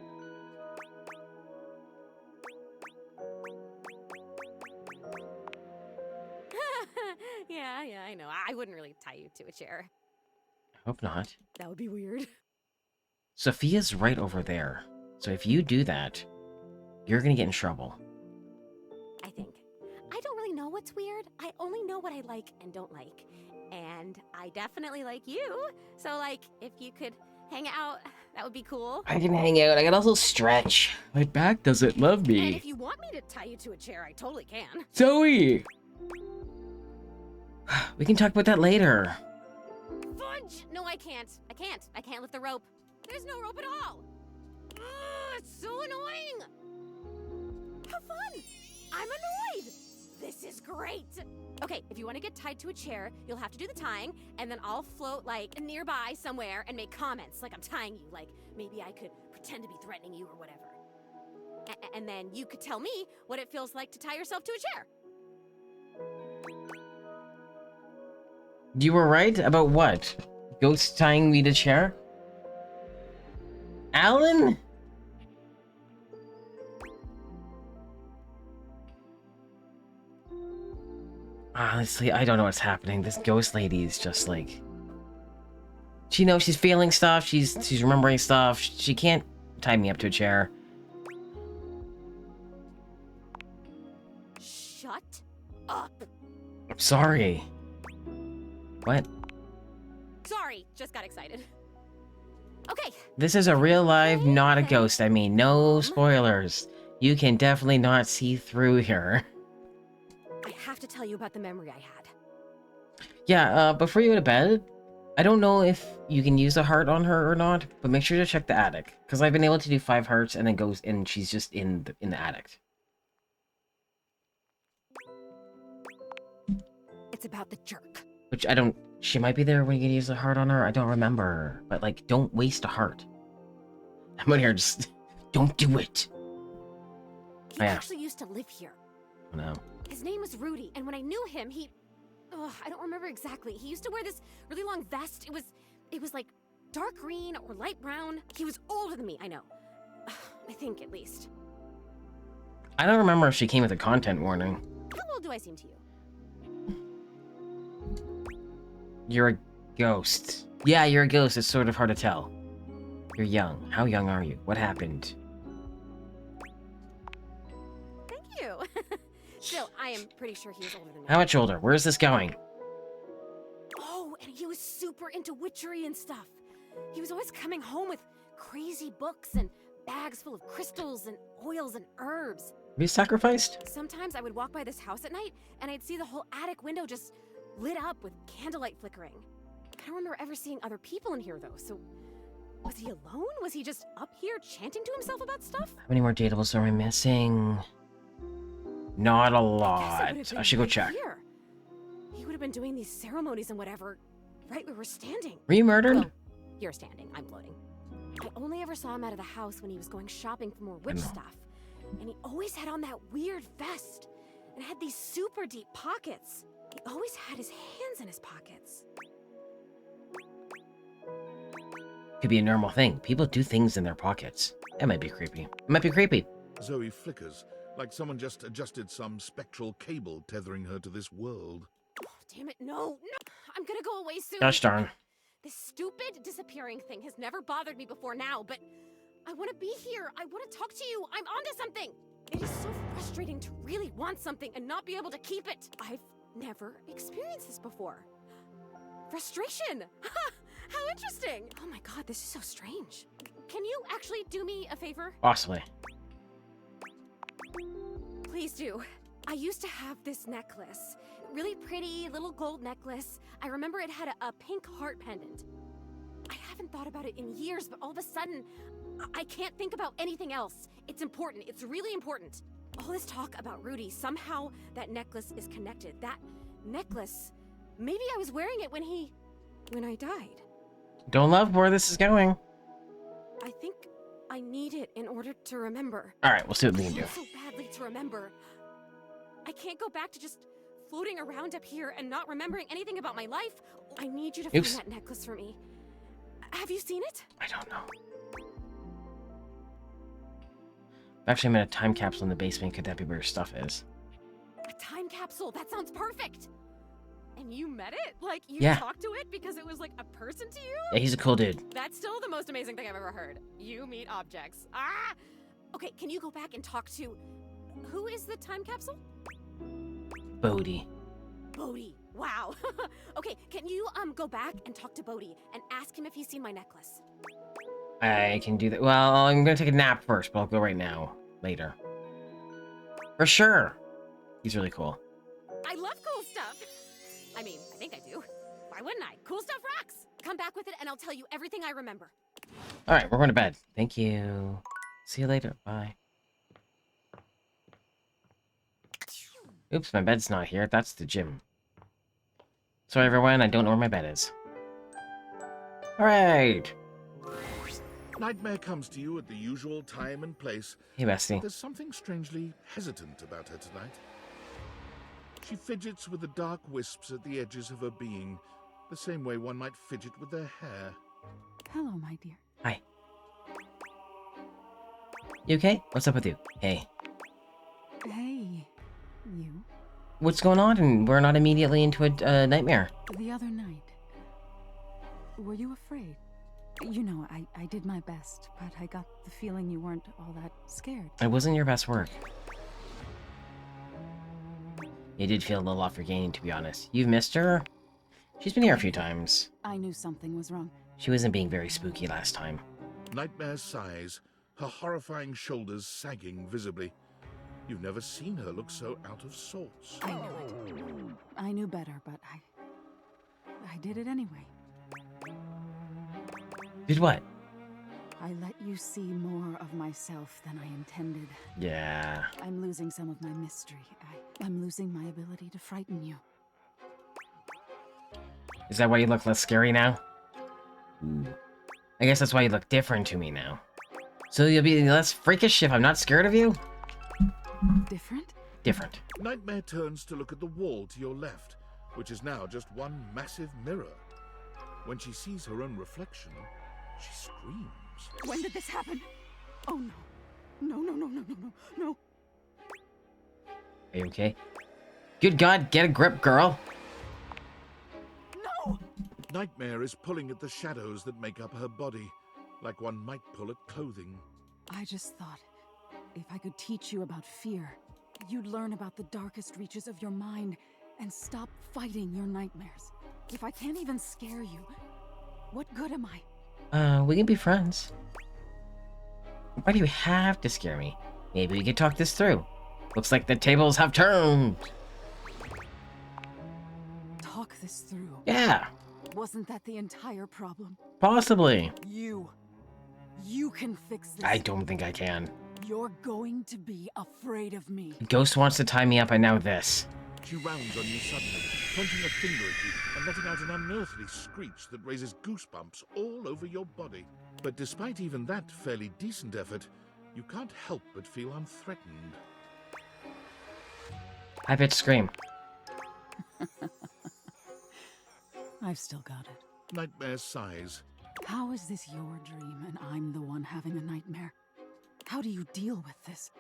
Yeah, I know. I wouldn't really tie you to a chair. I hope not. That would be weird. Sophia's right over there. So if you do that, you're gonna get in trouble. I think. I don't really know what's weird. I only know what I like and don't like. And I definitely like you. So, like, if you could hang out, that would be cool. I can hang out. I can also stretch. My back doesn't love And me. if you want me to tie you to a chair, I totally can. Zoe! We can talk about that later. Fudge! No, I can't. I can't lift the rope. There's no rope at all. Ugh, it's so annoying. Have fun. I'm annoyed. This is great. Okay, if you want to get tied to a chair, you'll have to do the tying, and then I'll float, like, nearby somewhere and make comments like I'm tying you. Like, maybe I could pretend to be threatening you or whatever. And then you could tell me what it feels like to tie yourself to a chair. You were right about what? Ghost tying me to chair? Alan? Honestly, I don't know what's happening. This ghost lady is just like... She knows she's feeling stuff, she's remembering stuff. She can't tie me up to a chair. Shut up. I'm sorry. What? Sorry, just got excited. Okay. This is a real life, not a ghost. I mean, no spoilers. You can definitely not see through here. I have to tell you about the memory I had. Yeah, before you go to bed, I don't know if you can use a heart on her or not, but make sure to check the attic, because I've been able to do 5 hearts and then goes and she's just in the attic. It's about the jerk. Which I don't. She might be there when you can use a heart on her. I don't remember, but like, don't waste a heart. I'm in here just don't do it. He actually used to live here. Oh, no. His name was Rudy, and when I knew him, he... Ugh, I don't remember exactly. He used to wear this really long vest. It was like dark green or light brown. He was older than me, I know. I think, at least. I don't remember if she came with a content warning. How old do I seem to you? You're a ghost. Yeah, you're a ghost. It's sort of hard to tell. You're young. How young are you? What happened? Thank you. Still, I am pretty sure he was older than me. How much older? Where's this going? Oh, and he was super into witchery and stuff. He was always coming home with crazy books and bags full of crystals and oils and herbs. Have you sacrificed? Sometimes I would walk by this house at night, and I'd see the whole attic window just lit up with candlelight flickering. I don't remember ever seeing other people in here, though, so... Was he alone? Was he just up here chanting to himself about stuff? How many more datables are we missing? Not a lot. I should go check. Here. He would have been doing these ceremonies and whatever, right where we're standing. Were you murdered? Well, you're standing. I'm floating. I only ever saw him out of the house when he was going shopping for more witch stuff. And he always had on that weird vest. And had these super deep pockets. He always had his hands in his pockets. Could be a normal thing. People do things in their pockets. That might be creepy. It might be creepy. Zoe flickers, like someone just adjusted some spectral cable tethering her to this world. Oh, damn it, no. I'm gonna go away soon. Gosh darn. This stupid disappearing thing has never bothered me before now, but I want to be here. I want to talk to you. I'm onto something. It is so frustrating to really want something and not be able to keep it. I've never experienced this before. Frustration. How interesting. Oh my god, this is so strange. Can you actually do me a favor? Possibly. Please do. I used to have this necklace. Really pretty little gold necklace. I remember it had a pink heart pendant. I haven't thought about it in years, but all of a sudden, I can't think about anything else. It's important. It's really important. All this talk about Rudy, somehow that necklace is connected. That necklace, maybe I was wearing it when I died. Don't love where this is going. I think I need it in order to remember. Alright, we'll see what we can do. I want so badly to remember. I can't go back to just floating around up here and not remembering anything about my life. I need you to find that necklace for me. Have you seen it? I don't know. Actually, I'm in a time capsule in the basement. Could that be where your stuff is? A time capsule? That sounds perfect! And you met it? Like, you talked to it because it was like a person to you? Yeah, he's a cool dude. That's still the most amazing thing I've ever heard. You meet objects. Ah! Okay, can you go back and talk to... Who is the time capsule? Bodhi. Bodhi. Wow. Okay, can you go back and talk to Bodhi and ask him if he's seen my necklace? I can do that. Well, I'm gonna take a nap first, but I'll go right now. Later. For sure. He's really cool. I love cool stuff. I mean, I think I do. Why wouldn't I? Cool stuff rocks. Come back with it and I'll tell you everything I remember. Alright, we're going to bed. Thank you. See you later. Bye. Oops, my bed's not here. That's the gym. Sorry, everyone. I don't know where my bed is. Alright. Nightmare comes to you at the usual time and place. Hey, bestie. There's something strangely hesitant about her tonight. She fidgets with the dark wisps at the edges of her being, the same way one might fidget with their hair. Hello, my dear. Hi. You okay? What's up with you? Hey. Hey, you. What's going on? And we're not immediately into a nightmare. The other night, were you afraid? You know, I did my best, but I got the feeling you weren't all that scared. It wasn't your best work. You did feel a little off your game, to be honest. You've missed her? She's been here a few times. I knew something was wrong. She wasn't being very spooky last time. Nightmare sighs, her horrifying shoulders sagging visibly. You've never seen her look so out of sorts. I knew it. I knew better, but I did it anyway. Did what? I let you see more of myself than I intended. Yeah. I'm losing some of my mystery. I'm losing my ability to frighten you. Is that why you look less scary now? Ooh. I guess that's why you look different to me now. So you'll be less freakish if I'm not scared of you? Different? Different. Nightmare turns to look at the wall to your left, which is now just one massive mirror. When she sees her own reflection, she screams. When did this happen? Oh no. No. Are you okay? Good God, get a grip, girl! No! Nightmare is pulling at the shadows that make up her body, like one might pull at clothing. I just thought, if I could teach you about fear, you'd learn about the darkest reaches of your mind and stop fighting your nightmares. If I can't even scare you, what good am I? We can be friends. Why do you have to scare me? Maybe we can talk this through. Looks like the tables have turned. Talk this through. Yeah. Wasn't that the entire problem? Possibly. You can fix this. I don't think I can. You're going to be afraid of me. Ghost wants to tie me up, and now this. She rounds on you suddenly, pointing a finger at you and letting out an unearthly screech that raises goosebumps all over your body. But despite even that fairly decent effort, you can't help but feel unthreatened. I bet scream. I've still got it. Nightmare sighs. How is this your dream and I'm the one having a nightmare? How do you deal with this?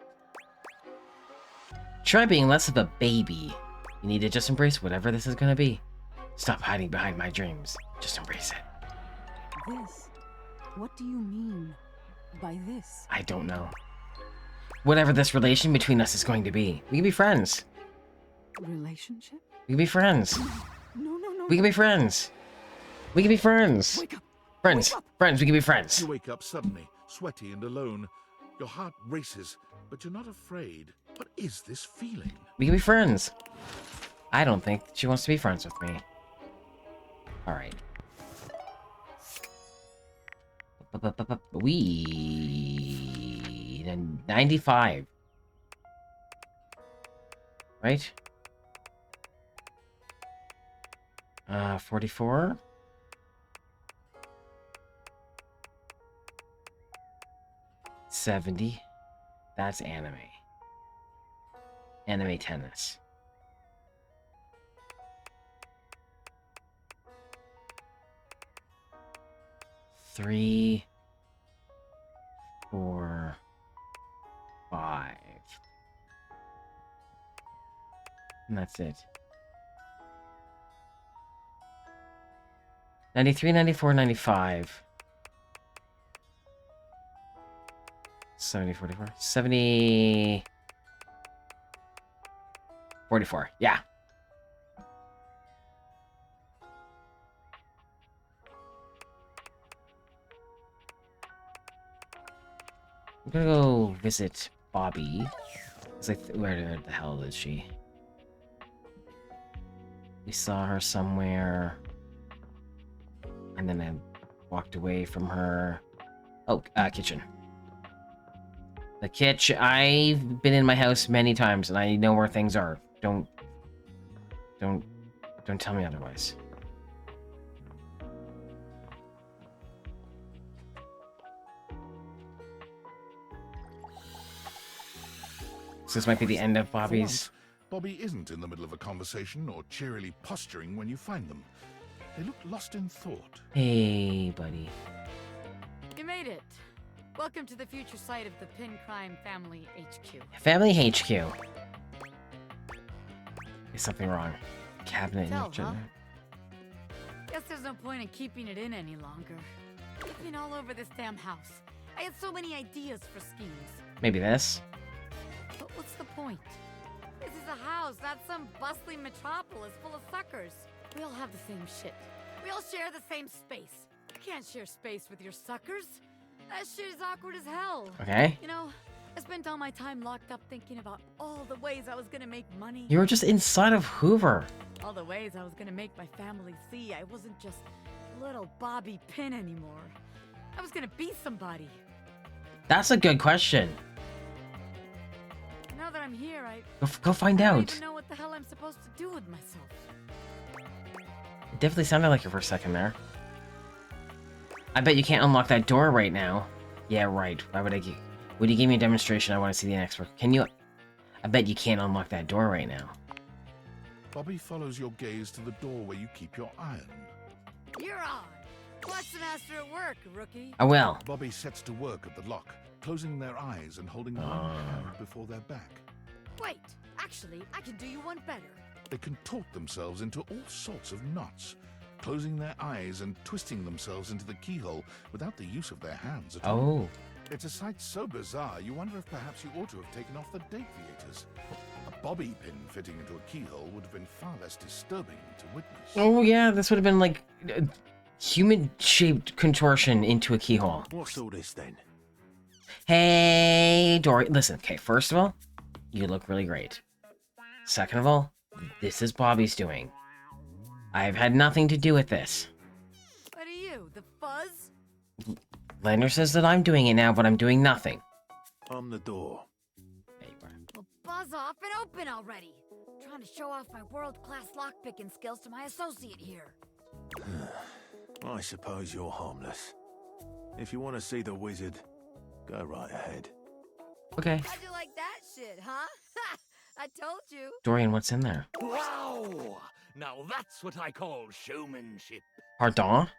Try being less of a baby. You need to just embrace whatever this is gonna be. Stop hiding behind my dreams. Just embrace it. This? What do you mean by this? I don't know. Whatever this relation between us is going to be, we can be friends. Relationship? We can be friends. No. We can be friends. We can be friends. Wake up. Friends. Wake up. Friends, we can be friends. You wake up suddenly, sweaty and alone. Your heart races, but you're not afraid. What is this feeling? We can be friends. I don't think she wants to be friends with me. Alright. We... 95. Right? 44? $70. That's anime. Anime tennis. Three, 4, 5. And that's it. 93, 94, 95. 70, 44. 70... 44. Yeah. I'm gonna go visit Bobby. Where the hell is she? We saw her somewhere. And then I walked away from her. Oh, kitchen. The kitchen. I've been in my house many times and I know where things are. Don't tell me otherwise. So this might be the end of Bobby's. Bobby isn't in the middle of a conversation or cheerily posturing when you find them. They look lost in thought. Hey, buddy. You made it. Welcome to the future site of the Pin Crime Family HQ. Family HQ. Is something wrong? Cabinet. Tell, huh? Guess there's no point in keeping it in any longer. It's been all over this damn house. I had so many ideas for schemes. Maybe this. But what's the point? This is a house, not some bustling metropolis full of suckers. We all have the same shit. We all share the same space. You can't share space with your suckers. That shit is awkward as hell. Okay. You know, I spent all my time locked up thinking about all the ways I was gonna make money. You were just inside of Hoover. All the ways I was gonna make my family see I wasn't just little Bobby Pin anymore. I was gonna be somebody. That's a good question. Now that I'm here, I Go find I don't out. even know what the hell I'm supposed to do with myself. It definitely sounded like you for a second there. I bet you can't unlock that door right now. Yeah, right. Why would I give... Would you give me a demonstration? I want to see the next one. Can you... I bet you can't unlock that door right now. Bobby follows your gaze to the door where you keep your iron. You're on. Watch the master at work, rookie. I will. Bobby sets to work at the lock, closing their eyes and holding one hand before their back. Wait, actually, I can do you one better. They contort themselves into all sorts of knots, closing their eyes and twisting themselves into the keyhole without the use of their hands at all. Oh. It's a sight so bizarre, you wonder if perhaps you ought to have taken off the deviators. A bobby pin fitting into a keyhole would have been far less disturbing to witness. Oh, yeah. This would have been like human-shaped contortion into a keyhole. What's all this then? Hey, Dory. Listen, okay, first of all, you look really great. Second of all, this is Bobby's doing. I've had nothing to do with this. What are you, the fuzz? Lander says that I'm doing it now, but I'm doing nothing. I'm the door. Well, buzz off and open already. Trying to show off my world-class lockpicking skills to my associate here. I suppose you're harmless. If you want to see the wizard, go right ahead. Okay. How'd you like that shit, huh? I told you. Dorian, what's in there? Wow! Now that's what I call showmanship. Pardon? Ah!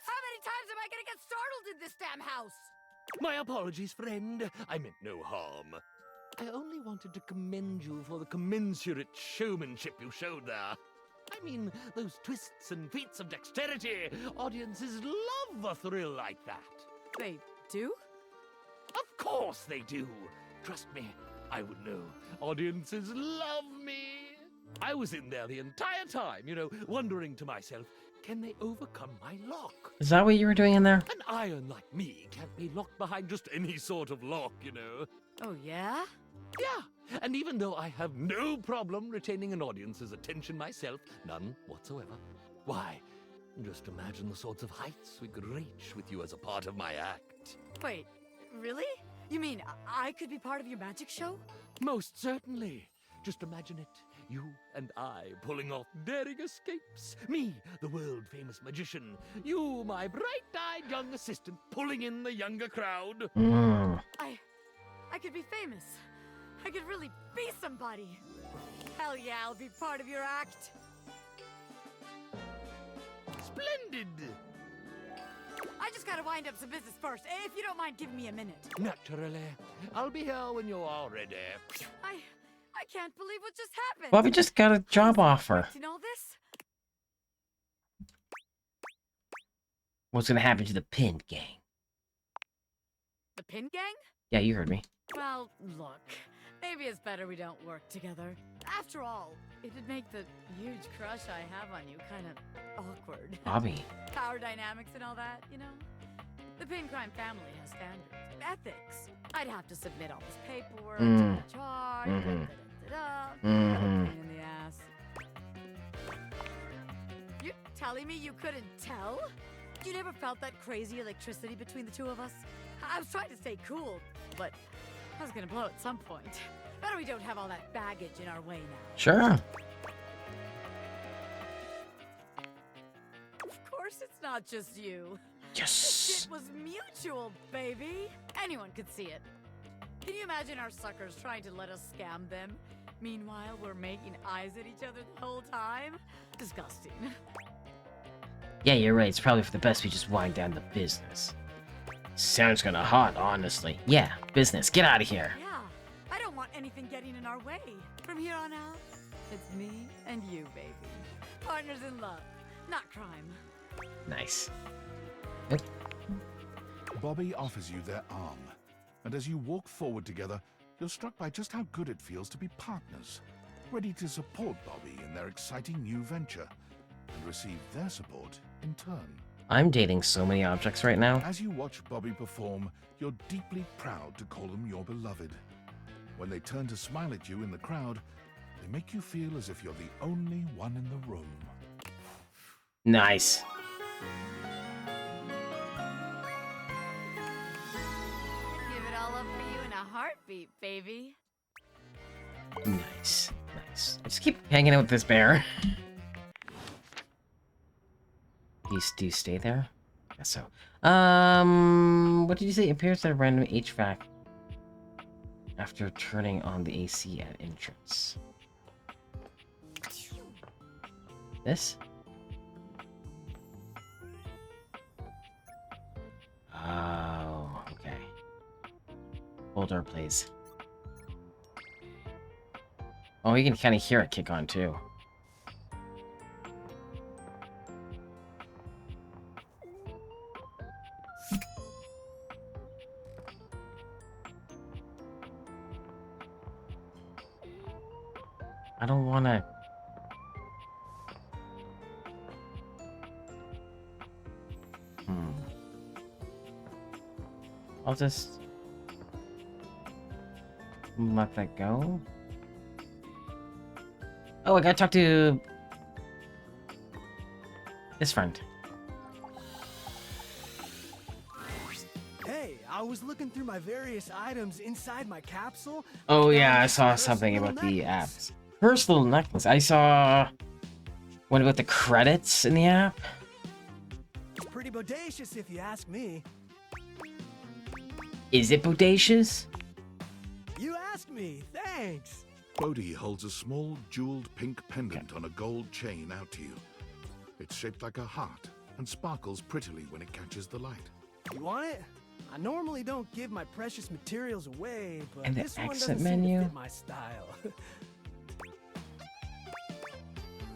How many times am I gonna get startled in this damn house? My apologies, friend. I meant no harm. I only wanted to commend you for the commensurate showmanship you showed there. I mean, those twists and feats of dexterity. Audiences love a thrill like that. They do? Of course they do. Trust me, I would know. Audiences love me. I was in there the entire time, wondering to myself, can they overcome my lock? Is that what you were doing in there? An iron like me can't be locked behind just any sort of lock, Oh, yeah? Yeah, and even though I have no problem retaining an audience's attention myself, none whatsoever, why, just imagine the sorts of heights we could reach with you as a part of my act. Wait, really? You mean I could be part of your magic show? Most certainly. Just imagine it. You and I pulling off daring escapes. Me, the world-famous magician. You, my bright-eyed young assistant, pulling in the younger crowd. I could be famous. I could really be somebody. Hell yeah, I'll be part of your act. Splendid! I just gotta wind up some business first, if you don't mind giving me a minute. Naturally. I'll be here when you're all ready. I can't believe what just happened. Bobby just got a job offer. You know this? What's gonna happen to the Pin Gang? The Pin Gang? Yeah, you heard me. Well, look. Maybe it's better we don't work together. After all, it'd make the huge crush I have on you kind of awkward. Bobby. Power dynamics and all that, The Pin Crime family has standards, ethics. I'd have to submit all this paperwork to the charge, pain in the ass. You're telling me you couldn't tell? You never felt that crazy electricity between the two of us? I was trying to stay cool, but I was gonna blow at some point. Better we don't have all that baggage in our way now. Sure. Of course it's not just you. Yes. This shit was mutual, baby. Anyone could see it. Can you imagine our suckers trying to let us scam them? Meanwhile, we're making eyes at each other the whole time? Disgusting. Yeah, you're right. It's probably for the best we just wind down the business. Sounds kinda hot, honestly. Yeah, business. Get out of here. Yeah, I don't want anything getting in our way. From here on out, it's me and you, baby. Partners in love, not crime. Nice. Bobby offers you their arm, and as you walk forward together, you're struck by just how good it feels to be partners, ready to support Bobby in their exciting new venture, and receive their support in turn. I'm dating so many objects right now. As you watch Bobby perform, you're deeply proud to call them your beloved. When they turn to smile at you in the crowd, they make you feel as if you're the only one in the room. Nice. all up for you in a heartbeat, baby. Nice, nice. Just keep hanging out with this bear. Do you stay there? I guess so. What did you say? It appears at a random HVAC after turning on the AC at entrance. This? Oh, okay. Hold door, please. Oh, you can kind of hear it kick on, too. I don't want to... I'll just... let that go. Oh, I gotta talk to... this friend. Hey, I was looking through my various items inside my capsule. Oh yeah, I saw something about the apps. First little necklace. I saw one about the credits in the app. It's pretty bodacious if you ask me. Is it bodacious? You asked me, thanks. Bodhi holds a small jeweled pink pendant on a gold chain out to you. It's shaped like a heart and sparkles prettily when it catches the light. You want it? I normally don't give my precious materials away, but And the this one exit doesn't menu? seem to fit my style.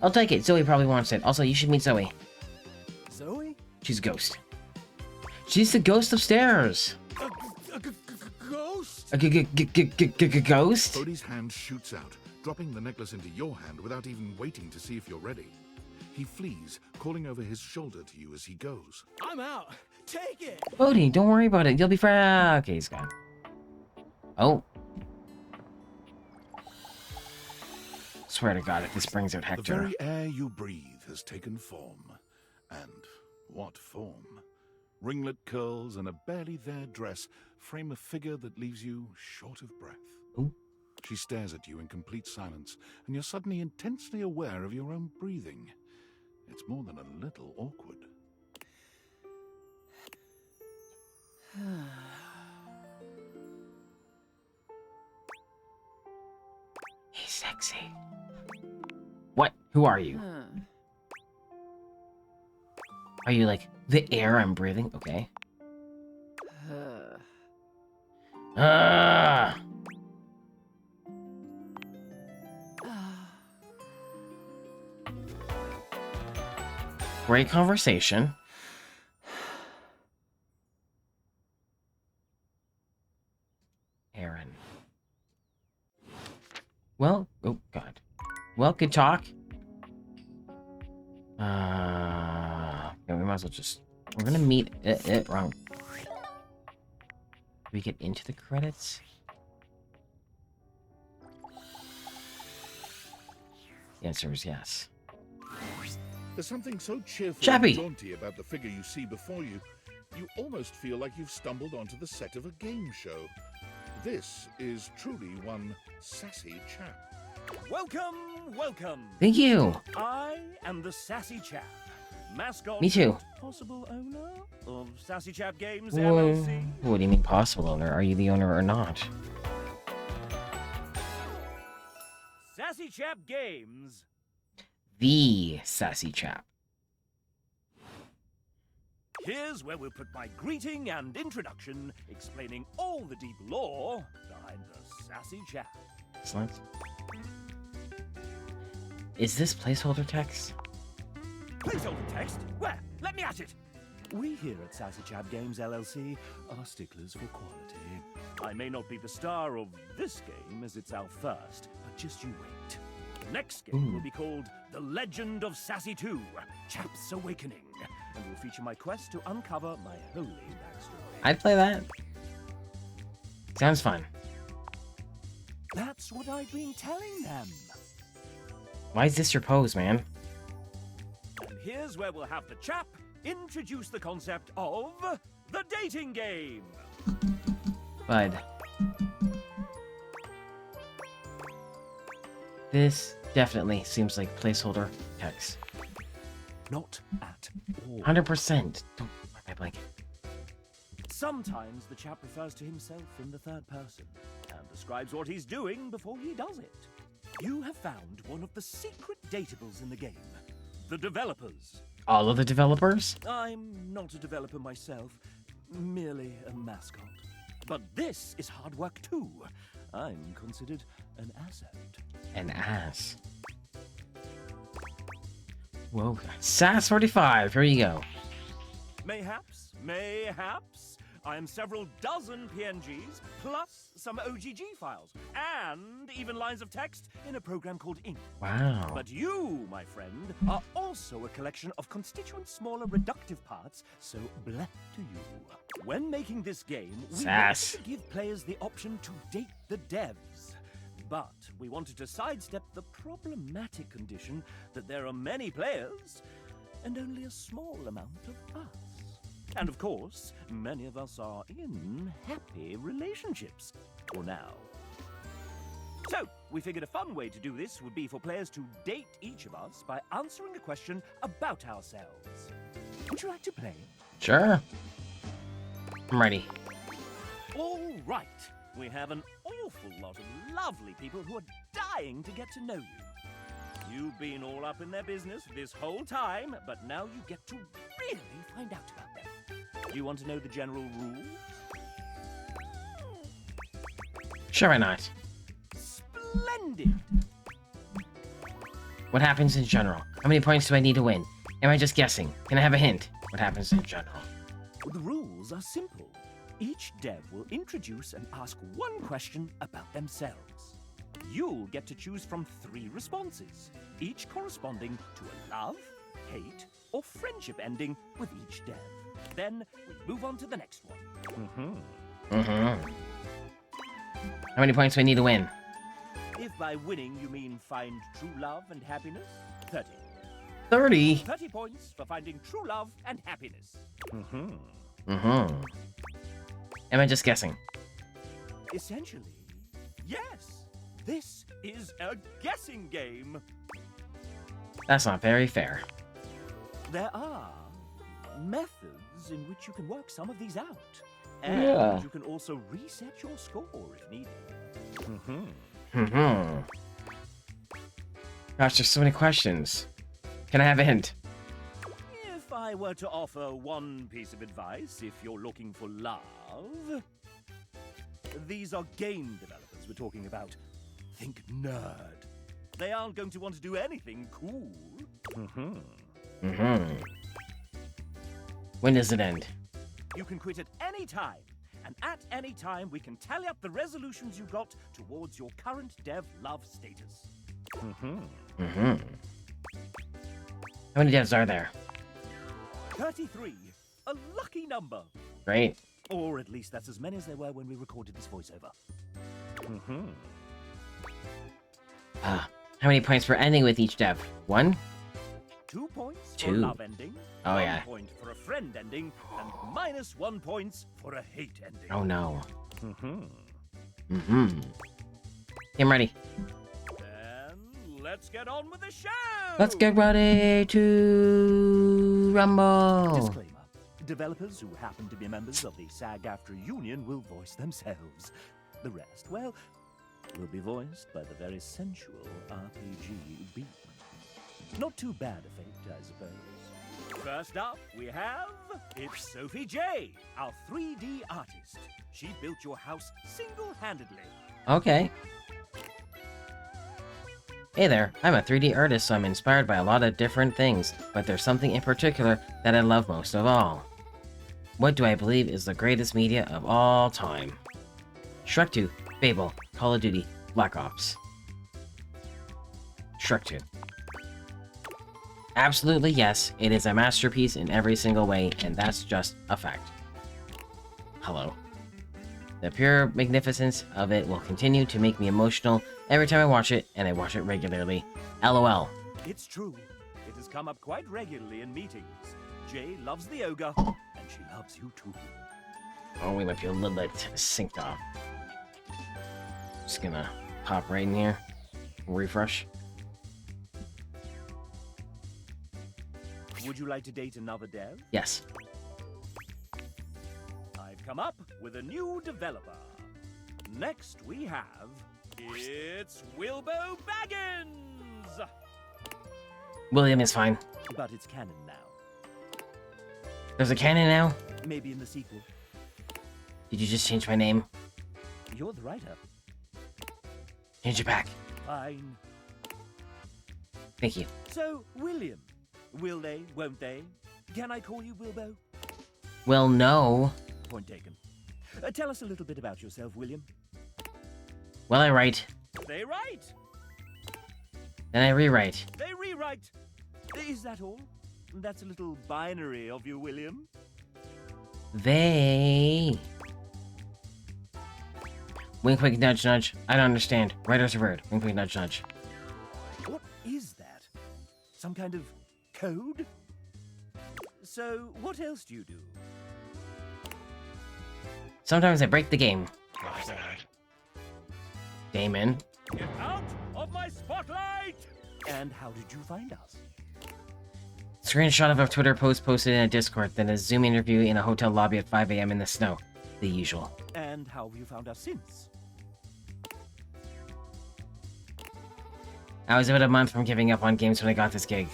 I'll take it. Zoe probably wants it. Also, you should meet Zoe. Zoe? She's a ghost. She's the ghost upstairs. Ghost? A ghost? Bodhi's hand shoots out, dropping the necklace into your hand without even waiting to see if you're ready. He flees, calling over his shoulder to you as he goes. I'm out. Take it. Bodhi, don't worry about it. You'll be fine. Okay, he's gone. Oh. Swear to God, if this brings out Hector. The very air you breathe has taken form. And what form? Ringlet curls and a barely there dress frame a figure that leaves you short of breath. Ooh. She stares at you in complete silence, and you're suddenly intensely aware of your own breathing. It's more than a little awkward. He's sexy. What? Who are you? Are you like the air I'm breathing? Okay. Great conversation. Aaron. Well, oh god. Well, good talk. Yeah, we might as well just... We're gonna meet it wrong. Can we get into the credits? The answer is yes. There's something so cheerful Chappie! and jaunty about the figure you see before you, you almost feel like you've stumbled onto the set of a game show. This is truly one sassy chap. Welcome, welcome. Thank you. I am the Sassy Chap, mascot. Me too. Possible owner of Sassy Chap Games Whoa. LLC. What do you mean possible owner? Are you the owner or not? Sassy Chap Games. The sassy chap. Here's where we'll put my greeting and introduction, explaining all the deep lore behind the Sassy Chap. Excellent. Is this placeholder text? Placeholder text? Where? Let me at it! We here at Sassy Chap Games LLC are sticklers for quality. I may not be the star of this game as it's our first, but just you wait. The next game will be called The Legend of Sassy 2, Chap's Awakening, and will feature my quest to uncover my holy backstory. I'd play that. Sounds fun. That's what I've been telling them. Why is this your pose, man? And here's where we'll have the chap introduce the concept of the dating game. Bud. This definitely seems like placeholder text. Not at all. 100%. Don't wear my blanket. Sometimes the chap refers to himself in the third person and describes what he's doing before he does it. You have found one of the secret datables in the game. The developers. All of the developers? I'm not a developer myself, merely a mascot. But this is hard work too. I'm considered an asset. An ass. Whoa. SAS 45. Here you go. Mayhaps, I am several dozen PNGs, plus some OGG files, and even lines of text in a program called Ink. Wow. But you, my friend, are also a collection of constituent smaller reductive parts, so bleh to you. When making this game, we wanted to give players the option to date the devs. But we wanted to sidestep the problematic condition that there are many players and only a small amount of us. And of course, many of us are in happy relationships. For now. So, we figured a fun way to do this would be for players to date each of us by answering a question about ourselves. Would you like to play? Sure. I'm ready. All right. We have an awful lot of lovely people who are dying to get to know you. You've been all up in their business this whole time, but now you get to really find out about them. Do you want to know the general rules? Sure, why not? Splendid! What happens in general? How many points do I need to win? Am I just guessing? Can I have a hint? What happens in general? The rules are simple. Each dev will introduce and ask one question about themselves. You'll get to choose from 3 responses, each corresponding to a love, hate, or friendship ending with each dev. Then we move on to the next one. How many points do I need to win? If by winning you mean find true love and happiness, 30. 30? 30 points for finding true love and happiness. Am I just guessing? Essentially, yes. This is a guessing game. That's not very fair. There are methods in which you can work some of these out. And Yeah. you can also reset your score if needed. Gosh, there's so many questions. Can I have a hint? If I were to offer one piece of advice, if you're looking for love, these are game developers we're talking about. Think nerd. They aren't going to want to do anything cool. When does it end? You can quit at any time, and at any time we can tally up the resolutions you got towards your current dev love status. How many devs are there? 33. A lucky number. Great. Or at least that's as many as there were when we recorded this voiceover. How many points for ending with each dev? 1? 2 points for 2. love ending. Oh, 1 yeah. point for a friend ending, and -1 points for a hate ending. Oh no. I'm ready. Then let's get on with the show. Let's get ready to rumble. Disclaimer. Developers who happen to be members of the SAG-AFTRA union will voice themselves. The rest, well, will be voiced by the very sensual RPG B. Not too bad a fate, I suppose. First up, we have... It's Sophie J, our 3D artist. She built your house single-handedly. Okay. Hey there, I'm a 3D artist, so I'm inspired by a lot of different things, but there's something in particular that I love most of all. What do I believe is the greatest media of all time? Shrek 2, Fable, Call of Duty, Black Ops. Shrek 2. Absolutely yes, it is a masterpiece in every single way, and that's just a fact. Hello. The pure magnificence of it will continue to make me emotional every time I watch it, and I watch it regularly. LOL. It's true. It has come up quite regularly in meetings. Jay loves the ogre, and she loves you too. Oh, we might be a little bit synced off. Just gonna pop right in here. Refresh. Would you like to date another dev? Yes. I've come up with a new developer. Next we have... It's Wilbo Baggins! William is fine. But it's canon now. There's a canon now? Maybe in the sequel. Did you just change my name? You're the writer. Change it back. Fine. Thank you. So, William. Will they, won't they? Can I call you Wilbo? Well, no. Point taken. Tell us a little bit about yourself, William. Well, I write. They write! Then I rewrite. They rewrite! Is that all? That's a little binary of you, William. They... Wink, wink, nudge, nudge. I don't understand. Writer's a word. Wink, wink, nudge, nudge. What is that? Some kind of code? So, what else do you do? Sometimes I break the game. Damon. Get out of my spotlight! And how did you find us? Screenshot of a Twitter post posted in a Discord, then a Zoom interview in a hotel lobby at 5 a.m. in the snow. The usual. And how have you found us since? I was about a month from giving up on games when I got this gig.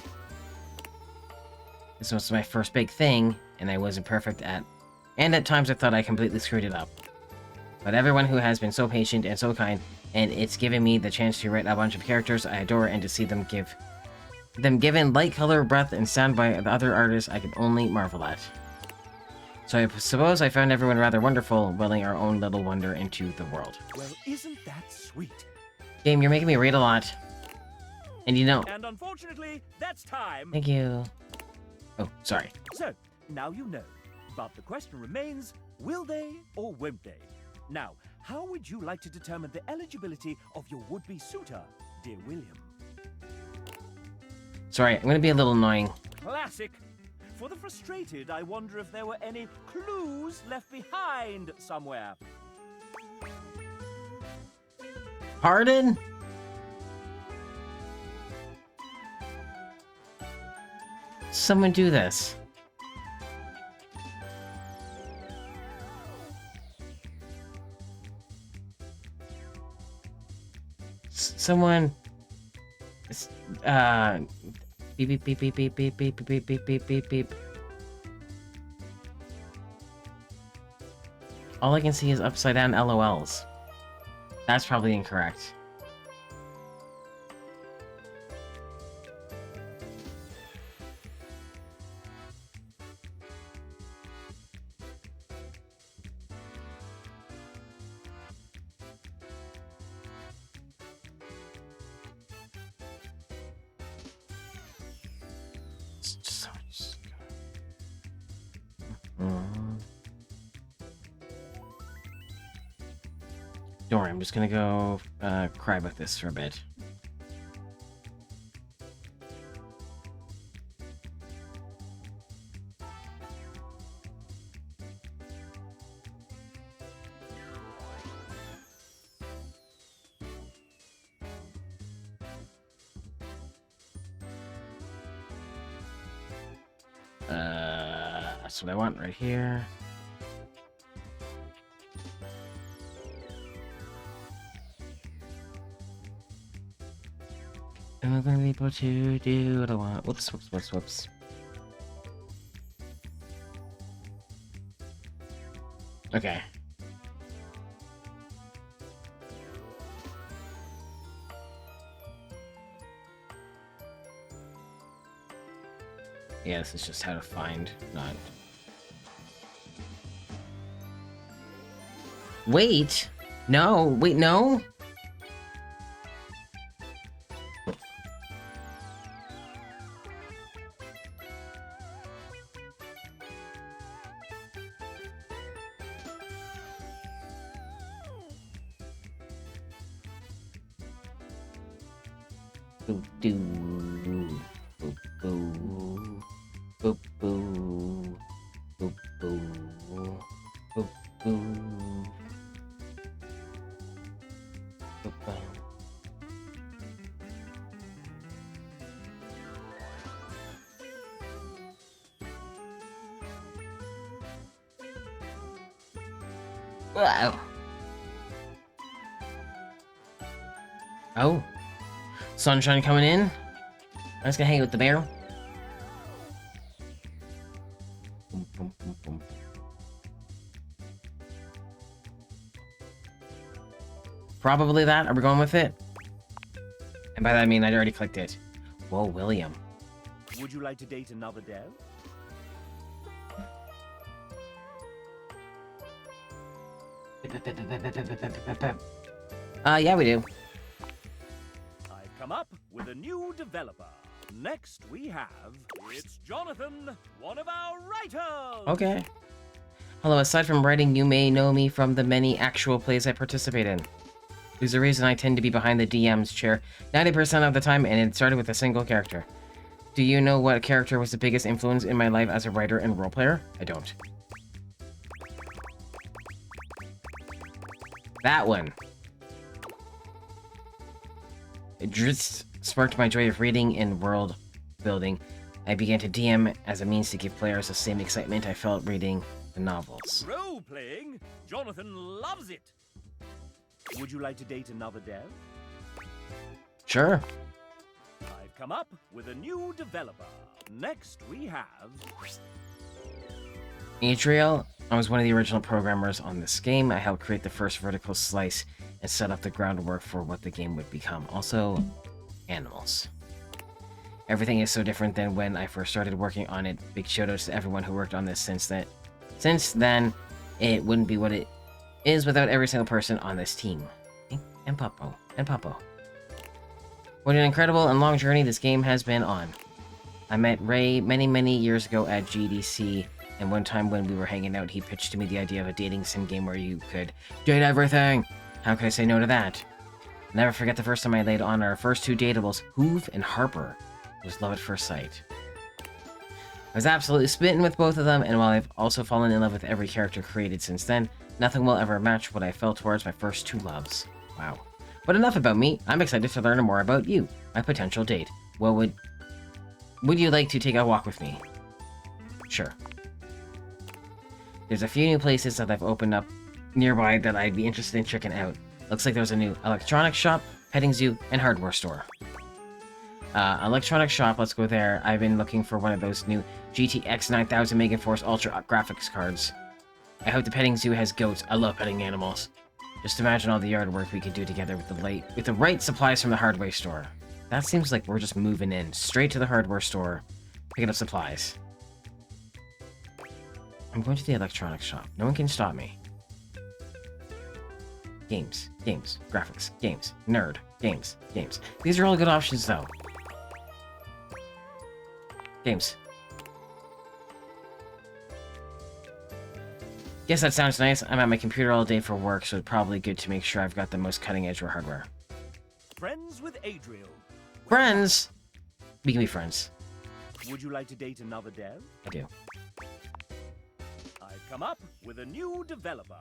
This was my first big thing, and I wasn't perfect at... And at times I thought I completely screwed it up. But everyone who has been so patient and so kind, and it's given me the chance to write a bunch of characters I adore and to see them given light, color, breath, and sound by the other artists, I can only marvel at. So I suppose I found everyone rather wonderful, willing our own little wonder into the world. Well, isn't that sweet? Game, you're making me read a lot. And you know... And unfortunately, that's time! Thank you. Oh, sorry. So, now you know. But the question remains, will they or won't they? Now, how would you like to determine the eligibility of your would-be suitor, dear William? Sorry, I'm gonna be a little annoying. Classic! For the frustrated, I wonder if there were any clues left behind somewhere. Pardon? Someone do this. Someone... Beep, beep, beep, beep, beep, beep, beep, beep, beep, beep, beep, beep. All I can see is upside down LOLs. That's probably incorrect. Don't worry, I'm just gonna go cry about this for a bit. That's what I want right here. And I'm gonna be able to do what I want. Whoops, whoops, whoops, whoops. Okay. Yeah, this is just how to find, not... Wait! No! Wait, no? Boop doo. Boop boo. Boop boo. Boop boo. Boop Ooh. Wow. Oh. Sunshine coming in. I'm just gonna hang out with the bear. Boom, boom, boom, boom. Probably that. Are we going with it? And by that I mean I already clicked it. Whoa, William. Would you like to date another dev? Yeah, we do. I've come up with a new developer. Next we have... It's Jonathan, one of our writers! Okay. Hello, aside from writing, you may know me from the many actual plays I participate in. There's a reason I tend to be behind the DM's chair 90% of the time, and it started with a single character. Do you know what character was the biggest influence in my life as a writer and role player? I don't. That one. It just sparked my joy of reading and world building. I began to DM as a means to give players the same excitement I felt reading the novels. Role-playing? Jonathan loves it! Would you like to date another dev? Sure. I've come up with a new developer. Next we have... Adriel, I was one of the original programmers on this game. I helped create the first vertical slice and set up the groundwork for what the game would become. Also, animals. Everything is so different than when I first started working on it. Big shoutouts to everyone who worked on this since then. Since then, it wouldn't be what it is without every single person on this team. And Papo. And Papo. What an incredible and long journey this game has been on. I met Ray many years ago at GDC, and one time when we were hanging out, he pitched to me the idea of a dating sim game where you could date everything. How could I say no to that? I'll never forget the first time I laid on our first two datables, Hoove and Harper. It was love at first sight. I was absolutely smitten with both of them, and while I've also fallen in love with every character created since then, nothing will ever match what I felt towards my first two loves. Wow. But enough about me. I'm excited to learn more about you, my potential date. Well, would you like to take a walk with me? Sure. There's a few new places that I've opened up nearby that I'd be interested in checking out. Looks like there's a new electronics shop, petting zoo, and hardware store. Electronics shop, let's go there. I've been looking for one of those new GTX 9000 Megaforce Ultra graphics cards. I hope the petting zoo has goats. I love petting animals. Just imagine all the yard work we could do together with the right supplies from the hardware store. That seems like we're just moving in, straight to the hardware store, picking up supplies. I'm going to the electronics shop. No one can stop me. Games, graphics, games, nerd, games. These are all good options, though. Games. Guess that sounds nice. I'm at my computer all day for work, so it's probably good to make sure I've got the most cutting-edge hardware. Friends with Adriel. Friends? We can be friends. Would you like to date another dev? I do. I've come up with a new developer.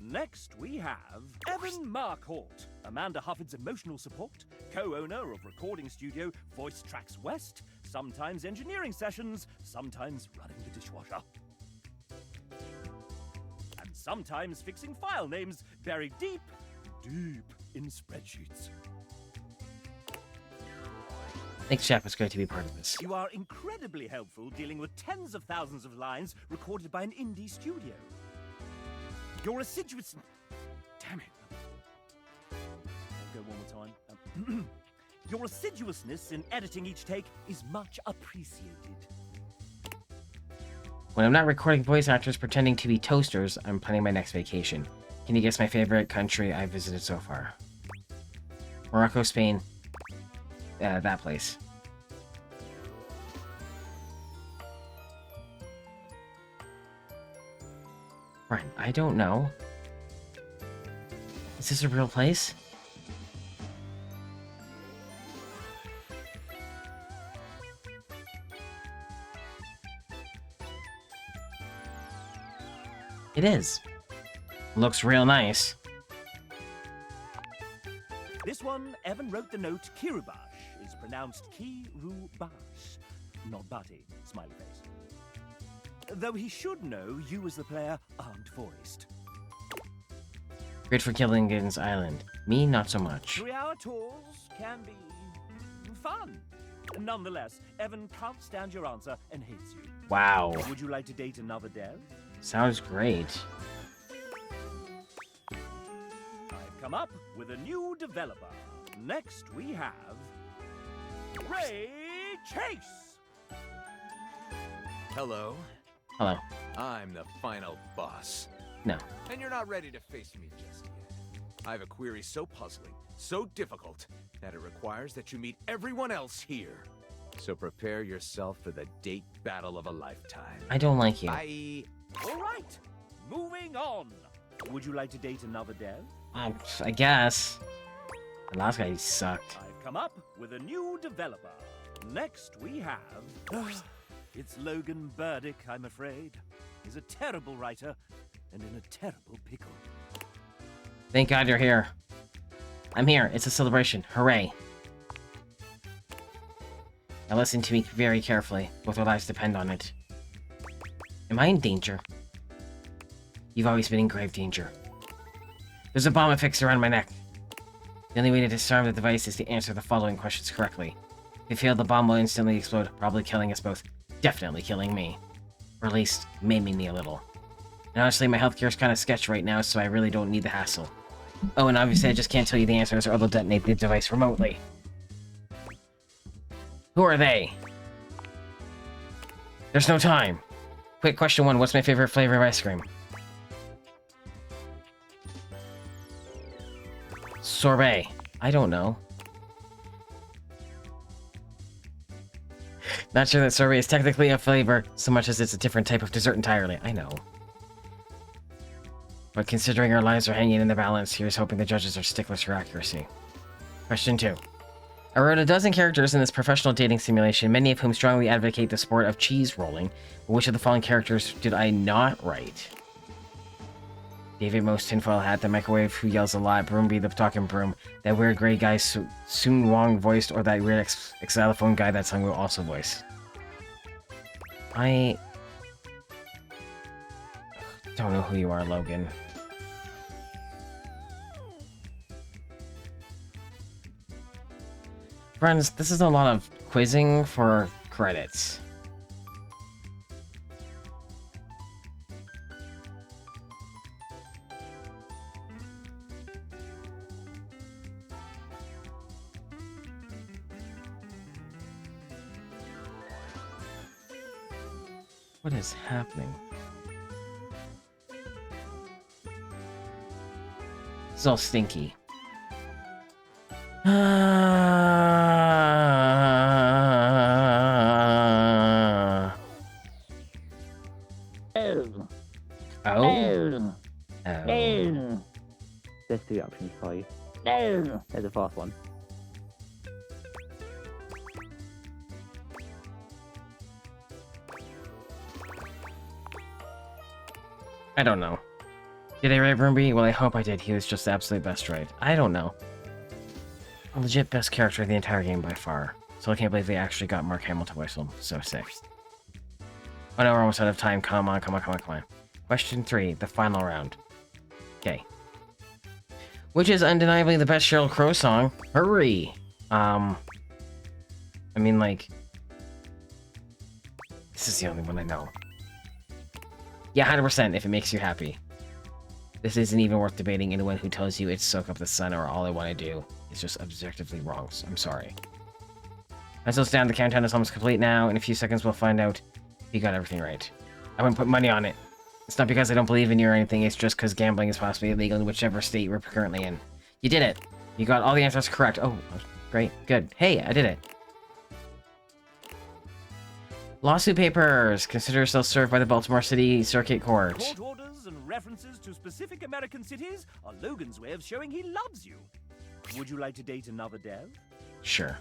Next we have Evan Markhort, Amanda Hufford's emotional support, co-owner of recording studio Voice Tracks West, sometimes engineering sessions, sometimes running the dishwasher. And sometimes fixing file names buried deep in spreadsheets. Thanks, Chap. It's great to be part of this. You are incredibly helpful dealing with tens of thousands of lines recorded by an indie studio. Your assiduous... Damn it. I'll go one more time. Your assiduousness in editing each take is much appreciated. When I'm not recording voice actors pretending to be toasters, I'm planning my next vacation. Can you guess my favorite country I've visited so far? Morocco, Spain. That place. Right, I don't know. Is this a real place? It is. Looks real nice. This one, Evan wrote the note Kirubash is pronounced Ki-ru-bash, not Bati, smiley face. Though he should know you as the player aren't voiced. Great for Gilligan's Island. Me, not so much. 3-hour tours can be fun. Nonetheless, Evan can't stand your answer and hates you. Wow. Would you like to date another dev? Sounds great. I've come up with a new developer. Next we have... Ray Chase! Hello. Hello. I'm the final boss. No. And you're not ready to face me just yet. I have a query so puzzling, so difficult, that it requires that you meet everyone else here. So prepare yourself for the date battle of a lifetime. I don't like you. All right, moving on. Would you like to date another dev? I guess. The last guy sucked. I've come up with a new developer. Next we have... It's Logan Burdick, I'm afraid. He's a terrible writer and in a terrible pickle. Thank God you're here. I'm here. It's a celebration. Hooray. Now listen to me very carefully. Both our lives depend on it. Am I in danger? You've always been in grave danger. There's a bomb affixed around my neck. The only way to disarm the device is to answer the following questions correctly. If you fail, the bomb will instantly explode, probably killing us both. Definitely killing me. Or at least, maiming me a little. And honestly, my healthcare is kind of sketch right now, so I really don't need the hassle. Oh, and obviously I just can't tell you the answers or they'll detonate the device remotely. Who are they? There's no time. Quick, question 1. What's my favorite flavor of ice cream? Sorbet. I don't know. Not sure that sorbet is technically a flavor, so much as it's a different type of dessert entirely. I know. But considering our lives are hanging in the balance, here's hoping the judges are sticklers for accuracy. Question 2. I wrote a dozen characters in this professional dating simulation, many of whom strongly advocate the sport of cheese rolling. But which of the following characters did I not write? David Most Tinfoil Hat, the microwave who yells a lot, Broomby the talking broom, that weird gray guy Soon Wong voiced, or that weird xylophone guy that Sung Woo also voiced. I don't know who you are, Logan. Friends, this is a lot of quizzing for credits. What is happening? It's all stinky. No. Oh. No. There's 3 options for you. No. There's a 4th one. I don't know. Did I write Broomby? Well, I hope I did. He was just the absolute best right. I don't know. A legit best character of the entire game by far. So I can't believe they actually got Mark Hamill to voice him. So sick. Oh no, we're almost out of time. Come on, come on, come on, come on. Question 3, the final round. Okay. Which is undeniably the best Sheryl Crow song? Hurry! I mean, like... This is the only one I know. Yeah, 100% if it makes you happy. This isn't even worth debating. Anyone who tells you it's Soak Up the Sun or All I Want to Do is just objectively wrong. So I'm sorry. Pencils down, the countdown is almost complete now. In a few seconds we'll find out if you got everything right. I wouldn't put money on it. It's not because I don't believe in you or anything, it's just because gambling is possibly illegal in whichever state we're currently in. You did it! You got all the answers correct. Oh, great. Good. Hey, I did it. Lawsuit papers. Consider yourself served by the Baltimore City Circuit Court. Court orders and references to specific American cities are Logan's way of showing he loves you. Would you like to date another dev? Sure.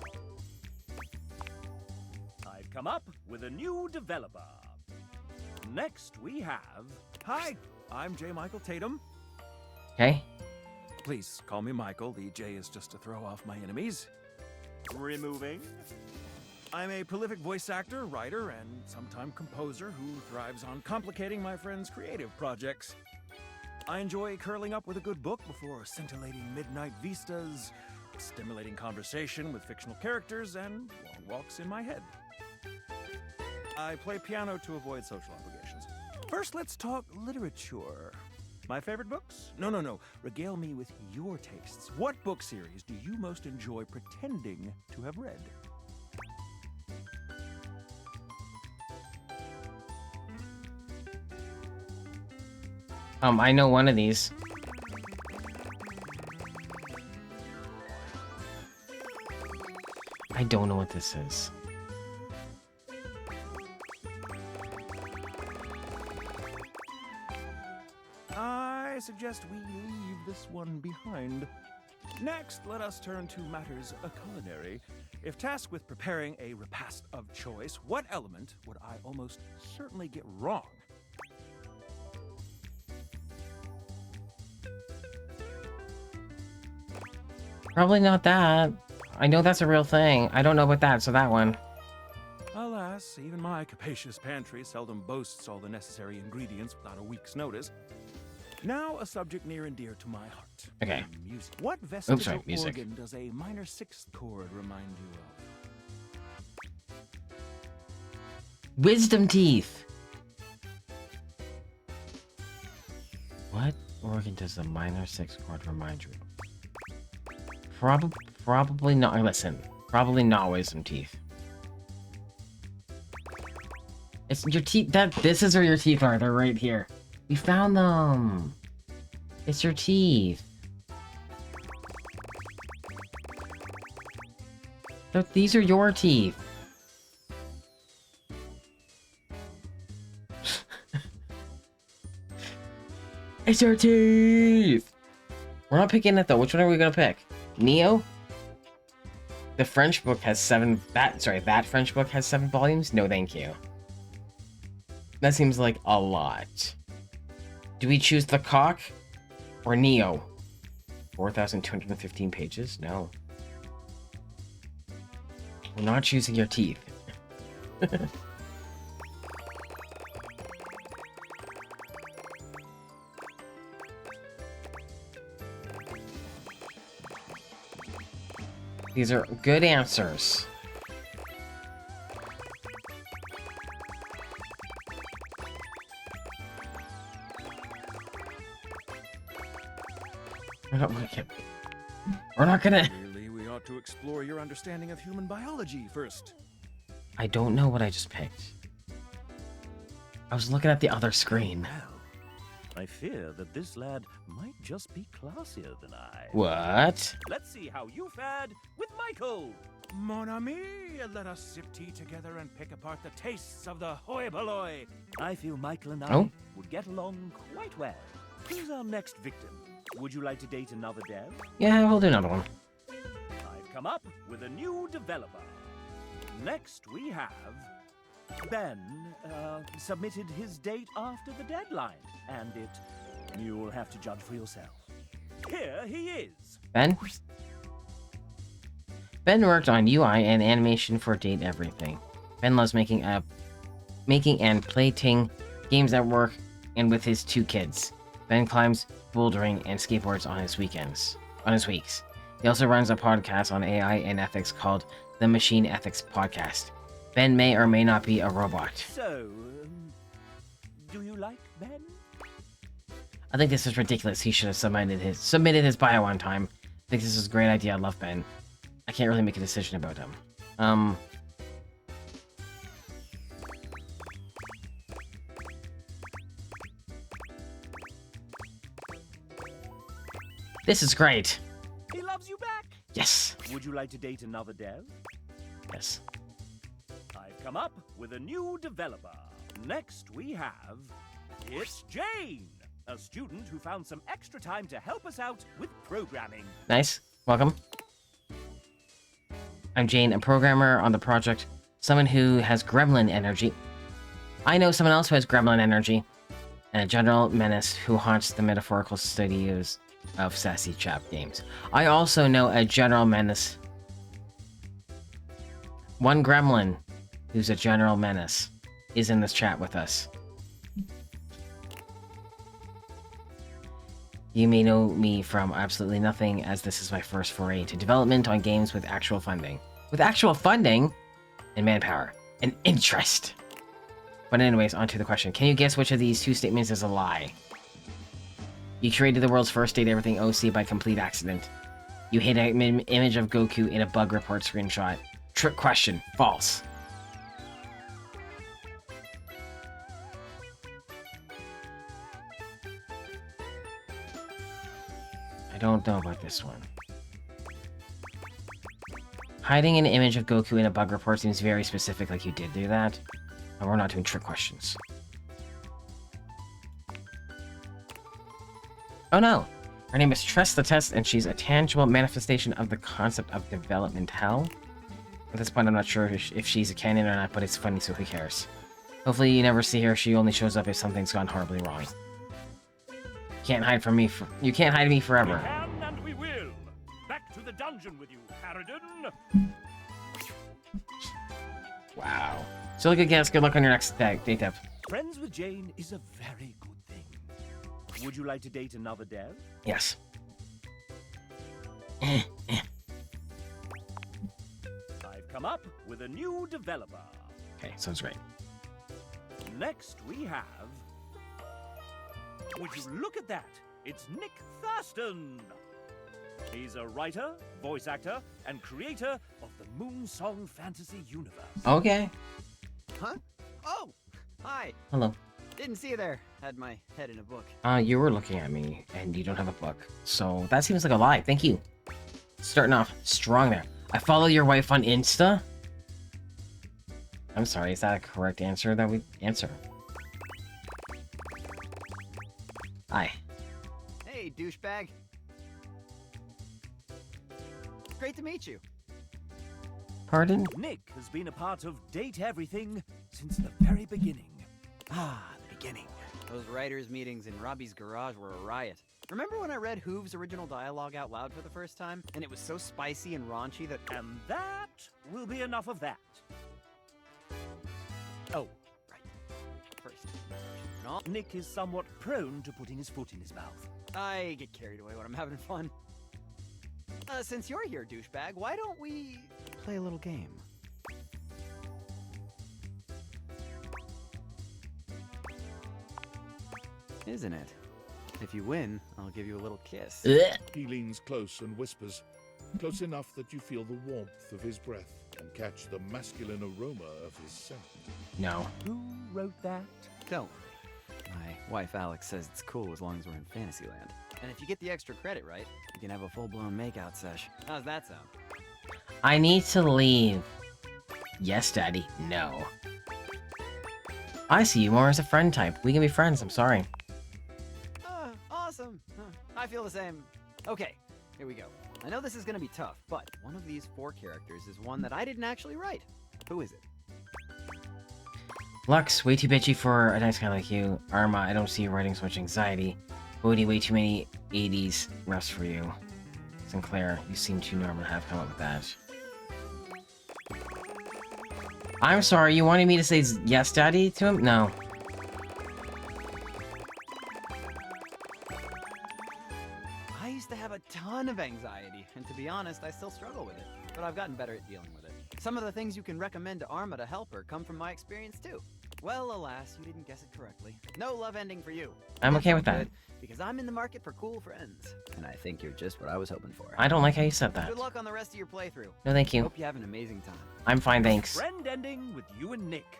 I've come up with a new developer. Next we have... Hi, I'm J. Michael Tatum. Okay. Please call me Michael. The J is just to throw off my enemies. Removing. I'm a prolific voice actor, writer, and sometime composer who thrives on complicating my friends' creative projects. I enjoy curling up with a good book before scintillating midnight vistas, stimulating conversation with fictional characters, and long walks in my head. I play piano to avoid social obligations. First, let's talk literature. My favorite books? No. Regale me with your tastes. What book series do you most enjoy pretending to have read? I know one of these. I don't know what this is. I suggest we leave this one behind. Next, let us turn to matters culinary. If tasked with preparing a repast of choice, what element would I almost certainly get wrong? Probably not that. I know that's a real thing. I don't know about that, so that one. Alas, even my capacious pantry seldom boasts all the necessary ingredients without a week's notice. Now, a subject near and dear to my heart. Okay. Music. What vestigial music. organ does a minor sixth chord remind you of? Wisdom teeth. What organ does the minor sixth chord remind you of? Probably not. Listen, probably not wisdom teeth. It's your teeth. This is where your teeth are. They're right here. We found them. It's your teeth. These are your teeth. It's your teeth. We're not picking it though. Which one are we gonna pick? Neo? The French book has 7. That French book has 7 volumes? No, thank you. That seems like a lot. Do we choose the cock or Neo? 4,215 pages? No. We're not choosing your teeth. These are good answers. We're not gonna. Really, we ought to explore your understanding of human biology first. I don't know what I just picked. I was looking at the other screen. I fear that this lad might just be classier than I. What? Let's see how you fared with Michael. Mon ami, let us sip tea together and pick apart the tastes of the hoi polloi. I feel Michael and I would get along quite well. Who's our next victim? Would you like to date another dev? Yeah, we'll do another one. I've come up with a new developer. Next we have... Ben submitted his date after the deadline, and you'll have to judge for yourself. Here he is. Ben? Ben worked on UI and animation for Date Everything. Ben loves making and playing games at work and with his 2 kids. Ben climbs bouldering and skateboards on his weeks. He also runs a podcast on AI and ethics called the Machine Ethics Podcast. Ben may or may not be a robot. So, do you like Ben? I think this is ridiculous. He should have submitted his bio on time. I think this is a great idea. I love Ben. I can't really make a decision about him. This is great. He loves you back. Yes. Would you like to date another dev? Yes. I've come up with a new developer. Next we have... It's Jane, a student who found some extra time to help us out with programming. Nice. Welcome. I'm Jane, a programmer on the project. Someone who has gremlin energy. I know someone else who has gremlin energy. And a general menace who haunts the metaphorical studios of Sassy Chap Games. I also know a General Menace. One gremlin who's a General Menace is in this chat with us. You may know me from absolutely nothing, as this is my first foray into development on games with actual funding. With actual funding and manpower and interest. But anyways, on to the question. Can you guess which of these two statements is a lie? You created the world's first date everything OC by complete accident. You hid an image of Goku in a bug report screenshot. Trick question. False. I don't know about this one. Hiding an image of Goku in a bug report seems very specific, like you did do that. And we're not doing trick questions. Oh no! Her name is Tress the Test, and she's a tangible manifestation of the concept of development hell. At this point, I'm not sure if she's a canon or not, but it's funny, so who cares? Hopefully you never see her, she only shows up if something's gone horribly wrong. Can't hide from me you can't hide me forever. We can and we will. Back to the dungeon with you, Harridan. Wow. So look again, good luck on your next date, Dev. Friends with Jane is a very good thing. Would you like to date another dev? Yes. I've come up with a new developer. Okay, sounds great. Next we have... Would you look at that? It's Nick Thurston. He's a writer, voice actor, and creator of the Moonsong Fantasy universe. Okay. Huh? Oh! Hi. Hello. Didn't see you there. Had my head in a book. You were looking at me, and you don't have a book. So that seems like a lie. Thank you. Starting off strong there. I follow your wife on Insta? I'm sorry, is that a correct answer that we answer? Hi. Hey, douchebag. Great to meet you. Pardon? Nick has been a part of Date Everything since the very beginning. Ah, the beginning. Those writers' meetings in Robbie's garage were a riot. Remember when I read Hoove's original dialogue out loud for the first time? And it was so spicy and raunchy that... And that will be enough of that. Oh, right. First. No. Nick is somewhat prone to putting his foot in his mouth. I get carried away when I'm having fun. Since you're here, douchebag, why don't we play a little game? Isn't it? If you win, I'll give you a little kiss. He leans close and whispers, close enough that you feel the warmth of his breath and catch the masculine aroma of his scent. No. Who wrote that? Don't worry. My wife Alex says it's cool as long as we're in Fantasyland. And if you get the extra credit right, you can have a full-blown makeout sesh. How's that sound? I need to leave. Yes, Daddy. No. I see you more as a friend type. We can be friends, I'm sorry. Awesome. I feel the same. Okay, here we go. I know this is gonna be tough, but one of these 4 characters is one that I didn't actually write. Who is it? Lux, way too bitchy for a nice guy like you. Arma, I don't see you writing so much anxiety. Bodhi, way too many 80s refs for you. Sinclair, you seem too normal to have come up with that. I'm sorry, you wanted me to say yes, Daddy, to him? No. I used to have a ton of anxiety, and to be honest, I still struggle with it. But I've gotten better at dealing with it. Some of the things you can recommend to Arma to help her come from my experience too. Well, alas, you didn't guess it correctly. No love ending for you. I'm okay with that. Because I'm in the market for cool friends. And I think you're just what I was hoping for. I don't like how you said that. Good luck on the rest of your playthrough. No, thank you. Hope you have an amazing time. I'm fine, thanks. Friend ending with you and Nick.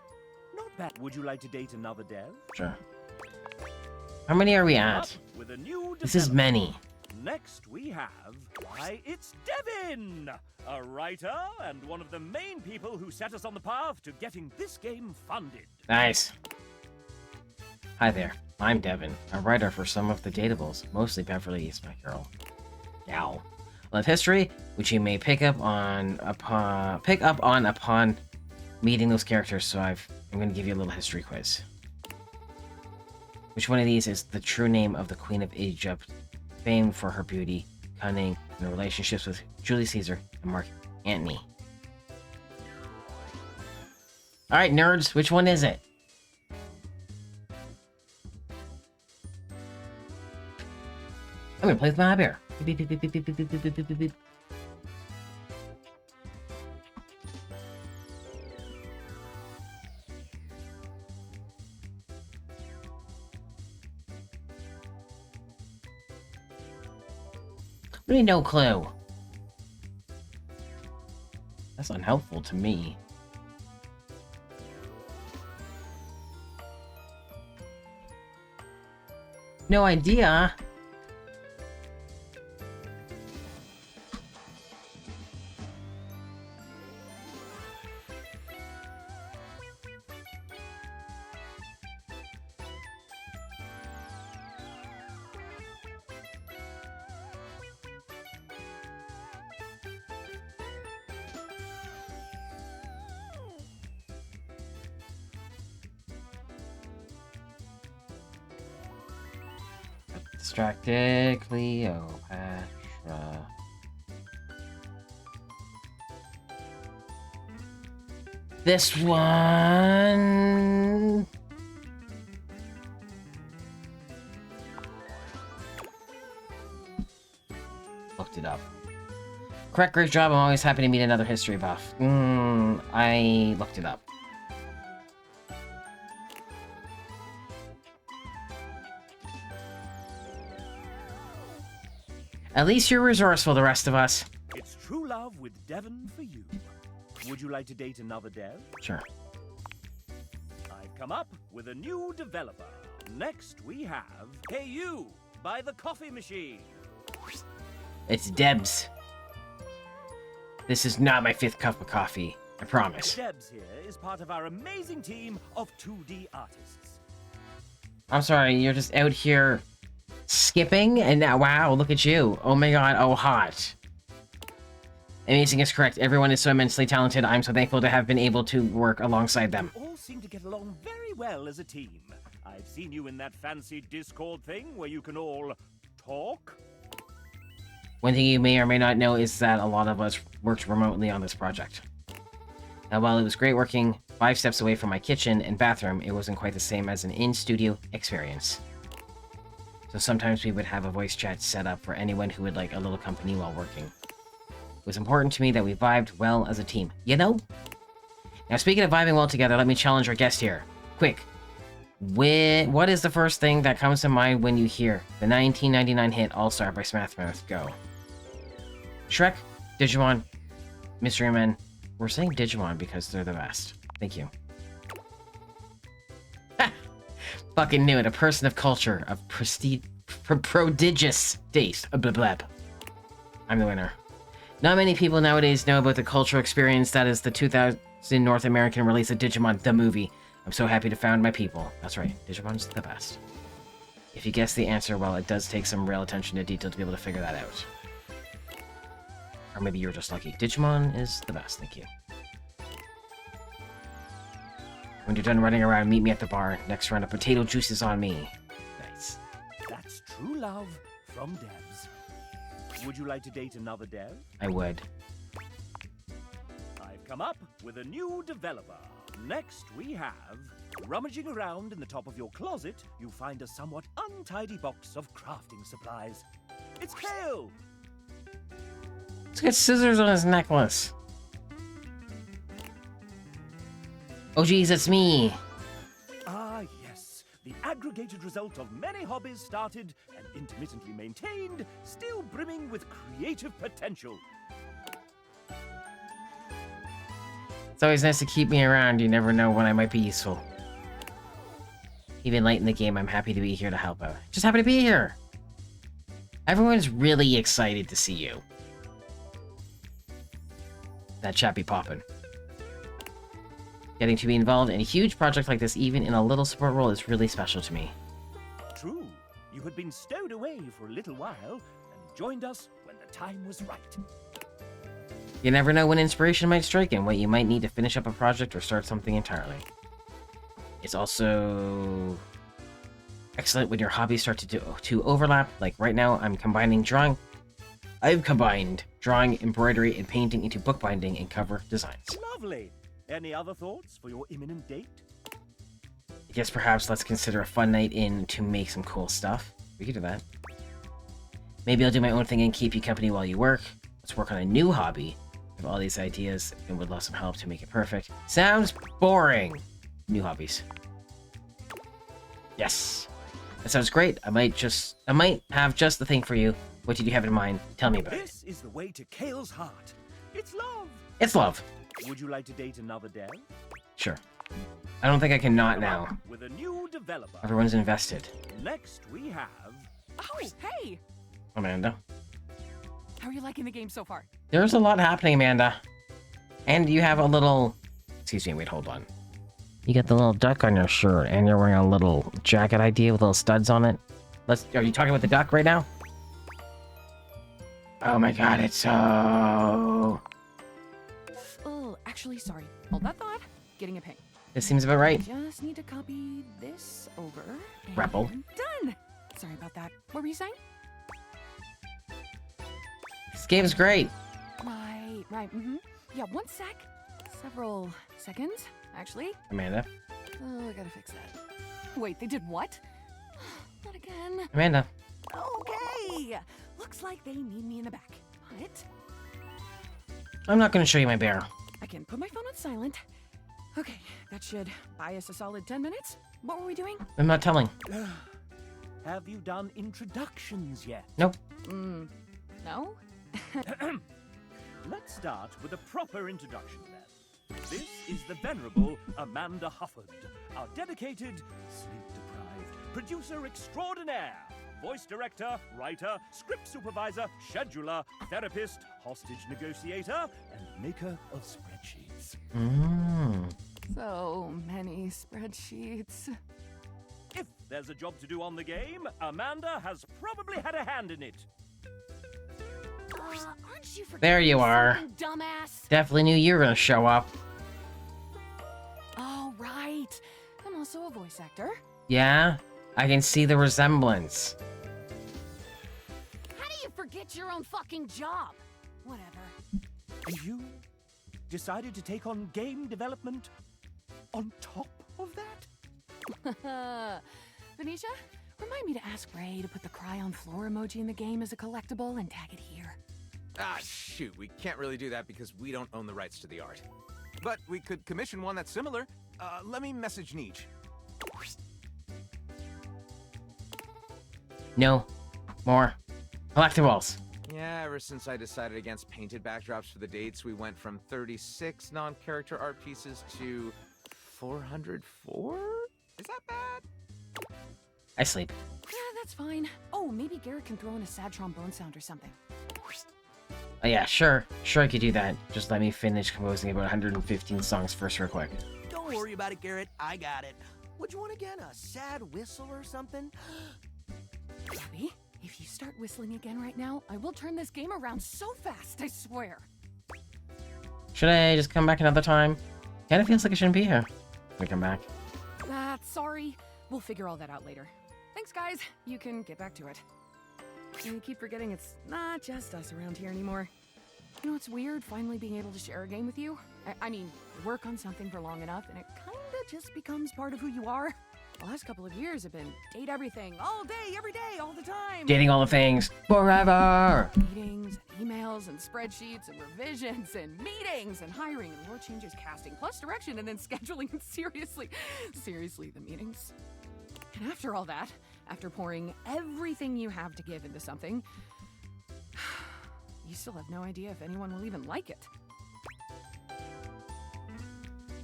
Not bad. Would you like to date another dev? Sure. How many are we Up at? with a new This is many. Next we have... Why, it's Devin! A writer and one of the main people who set us on the path to getting this game funded. Nice. Hi there. I'm Devin, a writer for some of the datables, mostly Beverly East My Girl. Gal. Love history, which you may pick up on upon meeting those characters, so I'm going to give you a little history quiz. Which one of these is the true name of the Queen of Egypt famed for her beauty, cunning, and her relationships with Julius Caesar and Mark Antony. Alright, nerds, which one is it? I'm gonna play with my bear. Beep, beep, beep, beep, beep, beep, beep, beep, beep, beep, beep. Really no clue. That's unhelpful to me. No idea. Distracted Cleopatra. This one. Looked it up. Correct, great job. I'm always happy to meet another history buff. I looked it up. At least you're resourceful, the rest of us. It's True Love with Devon for you. Would you like to date another dev? Sure. I've come up with a new developer. Next we have Hey You by the Coffee Machine. It's Debs. This is not my 5th cup of coffee. I promise. Debs here is part of our amazing team of 2D artists. I'm sorry, you're just out here skipping, and now, wow, look at you. Oh my god, oh hot. Amazing is correct. Everyone is so immensely talented. I'm so thankful to have been able to work alongside them. You all seem to get along very well as a team. I've seen you in that fancy Discord thing where you can all talk. One thing you may or may not know is that a lot of us worked remotely on this project. Now, while it was great working 5 steps away from my kitchen and bathroom, it wasn't quite the same as an in-studio experience. So sometimes we would have a voice chat set up for anyone who would like a little company while working. It was important to me that we vibed well as a team, you know? Now, speaking of vibing well together, let me challenge our guest here. Quick. What is the first thing that comes to mind when you hear the 1999 hit All-Star by Smash Mouth go? Shrek, Digimon, Mystery Men. We're saying Digimon because they're the best. Thank you. Fucking knew it. A person of culture, of prodigious taste. Blah, blah. I'm the winner. Not many people nowadays know about the cultural experience that is the 2000 North American release of Digimon, the movie. I'm so happy to found my people. That's right, Digimon's the best. If you guess the answer, well, it does take some real attention to detail to be able to figure that out. Or maybe you're just lucky. Digimon is the best, thank you. When you're done running around, meet me at the bar. Next round of potato juice is on me. Nice. That's True Love from Devs. Would you like to date another dev? I would. I've come up with a new developer. Next we have... Rummaging around in the top of your closet, you find a somewhat untidy box of crafting supplies. It's Kale! He's got scissors on his necklace. Oh geez, it's me. Ah, yes. The aggregated result of many hobbies started and intermittently maintained, still brimming with creative potential. It's always nice to keep me around. You never know when I might be useful. Even late in the game, I'm happy to be here to help out. Just happy to be here. Everyone's really excited to see you. That chat be poppin'. Getting to be involved in a huge project like this, even in a little support role, is really special to me. True. You had been stowed away for a little while and joined us when the time was right. You never know when inspiration might strike and what you might need to finish up a project or start something entirely. It's also excellent when your hobbies start to overlap. Like right now, I'm combining drawing. I've combined drawing, embroidery, and painting into bookbinding and cover designs. Lovely. Any other thoughts for your imminent date? I guess perhaps let's consider a fun night in to make some cool stuff. We could do that. Maybe I'll do my own thing and keep you company while you work. Let's work on a new hobby. I have all these ideas and would love some help to make it perfect. Sounds boring. New hobbies. Yes. That sounds great. I might have just the thing for you. What did you have in mind? Tell me about it. This is the way to Kale's heart. It's love. It's love. Would you like to date another dev? Sure. I don't think I can not now. With a new developer. Everyone's invested. Next we have... Oh, hey! Amanda. How are you liking the game so far? There's a lot happening, Amanda. And you have a little... Excuse me, wait, hold on. You got the little duck on your shirt, and you're wearing a little jacket idea with little studs on it. Are you talking about the duck right now? Oh my god, it's so... Oh, actually, sorry. Hold that thought. Getting a ping. This seems about right. Just need to copy this over. And Rebel. Done! Sorry about that. What were you saying? This game's great. Right, Yeah, one sec. Several seconds, actually. Amanda. Oh, I gotta fix that. Wait, they did what? Not again. Amanda. Okay! Looks like they need me in the back. But I'm not going to show you my bear. I can put my phone on silent. Okay, that should buy us a solid 10 minutes. What were we doing? I'm not telling. Have you done introductions yet? Nope. No? Let's start with a proper introduction then. This is the venerable Amanda Hufford, our dedicated, sleep-deprived producer extraordinaire, voice director, writer, script supervisor, scheduler, therapist, hostage negotiator, and maker of spreadsheets. So many spreadsheets. If there's a job to do on the game, Amanda has probably had a hand in it. Aren't you forgetting There you are. something, dumbass? Definitely knew you were going to show up. Oh, right. I'm also a voice actor. Yeah? I can see the resemblance. How do you forget your own fucking job? Whatever. And you decided to take on game development on top of that? Venetia, remind me to ask Ray to put the cry on floor emoji in the game as a collectible and tag it here. Ah, shoot, we can't really do that because we don't own the rights to the art. But we could commission one that's similar. Let me message Neej. No. More. Collectibles. Yeah, ever since I decided against painted backdrops for the dates, we went from 36 non-character art pieces to 404? Is that bad? I sleep. Yeah, that's fine. Oh, maybe Garrett can throw in a sad trombone sound or something. Oh yeah, sure. Sure I could do that. Just let me finish composing about 115 songs first real quick. Don't worry about it, Garrett. I got it. Would you want again a sad whistle or something? Bobby, if you start whistling again right now, I will turn this game around so fast, I swear. Should I just come back another time? Kinda feels like I shouldn't be here. Can I come back? Sorry. We'll figure all that out later. Thanks, guys. You can get back to it. I keep forgetting it's not just us around here anymore. You know, it's weird finally being able to share a game with you. I mean, work on something for long enough and it kinda just becomes part of who you are. The last couple of years have been date everything, all day, every day, all the time. Dating all the things. Forever! Meetings, and emails, and spreadsheets, and revisions, and meetings, and hiring, and lore changes, casting, plus direction, and then scheduling, and seriously, the meetings. And after all that, after pouring everything you have to give into something, you still have no idea if anyone will even like it.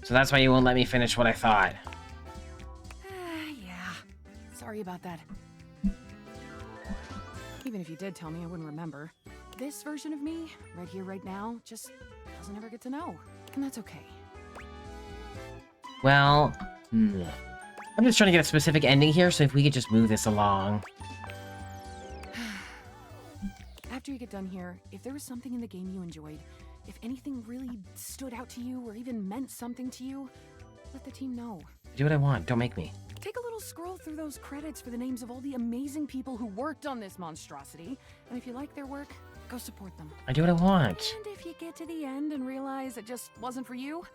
So that's why you won't let me finish what I thought. Yeah. Sorry about that. Even if you did tell me, I wouldn't remember. This version of me, right here, right now, just doesn't ever get to know. And that's okay. Well, I'm just trying to get a specific ending here, so if we could just move this along. After you get done here, if there was something in the game you enjoyed, if anything really stood out to you or even meant something to you, let the team know. Do what I want, don't make me. Take a little little scroll through those credits for the names of all the amazing people who worked on this monstrosity. And if you like their work, go support them. I do what I want. And if you get to the end and realize it just wasn't for you,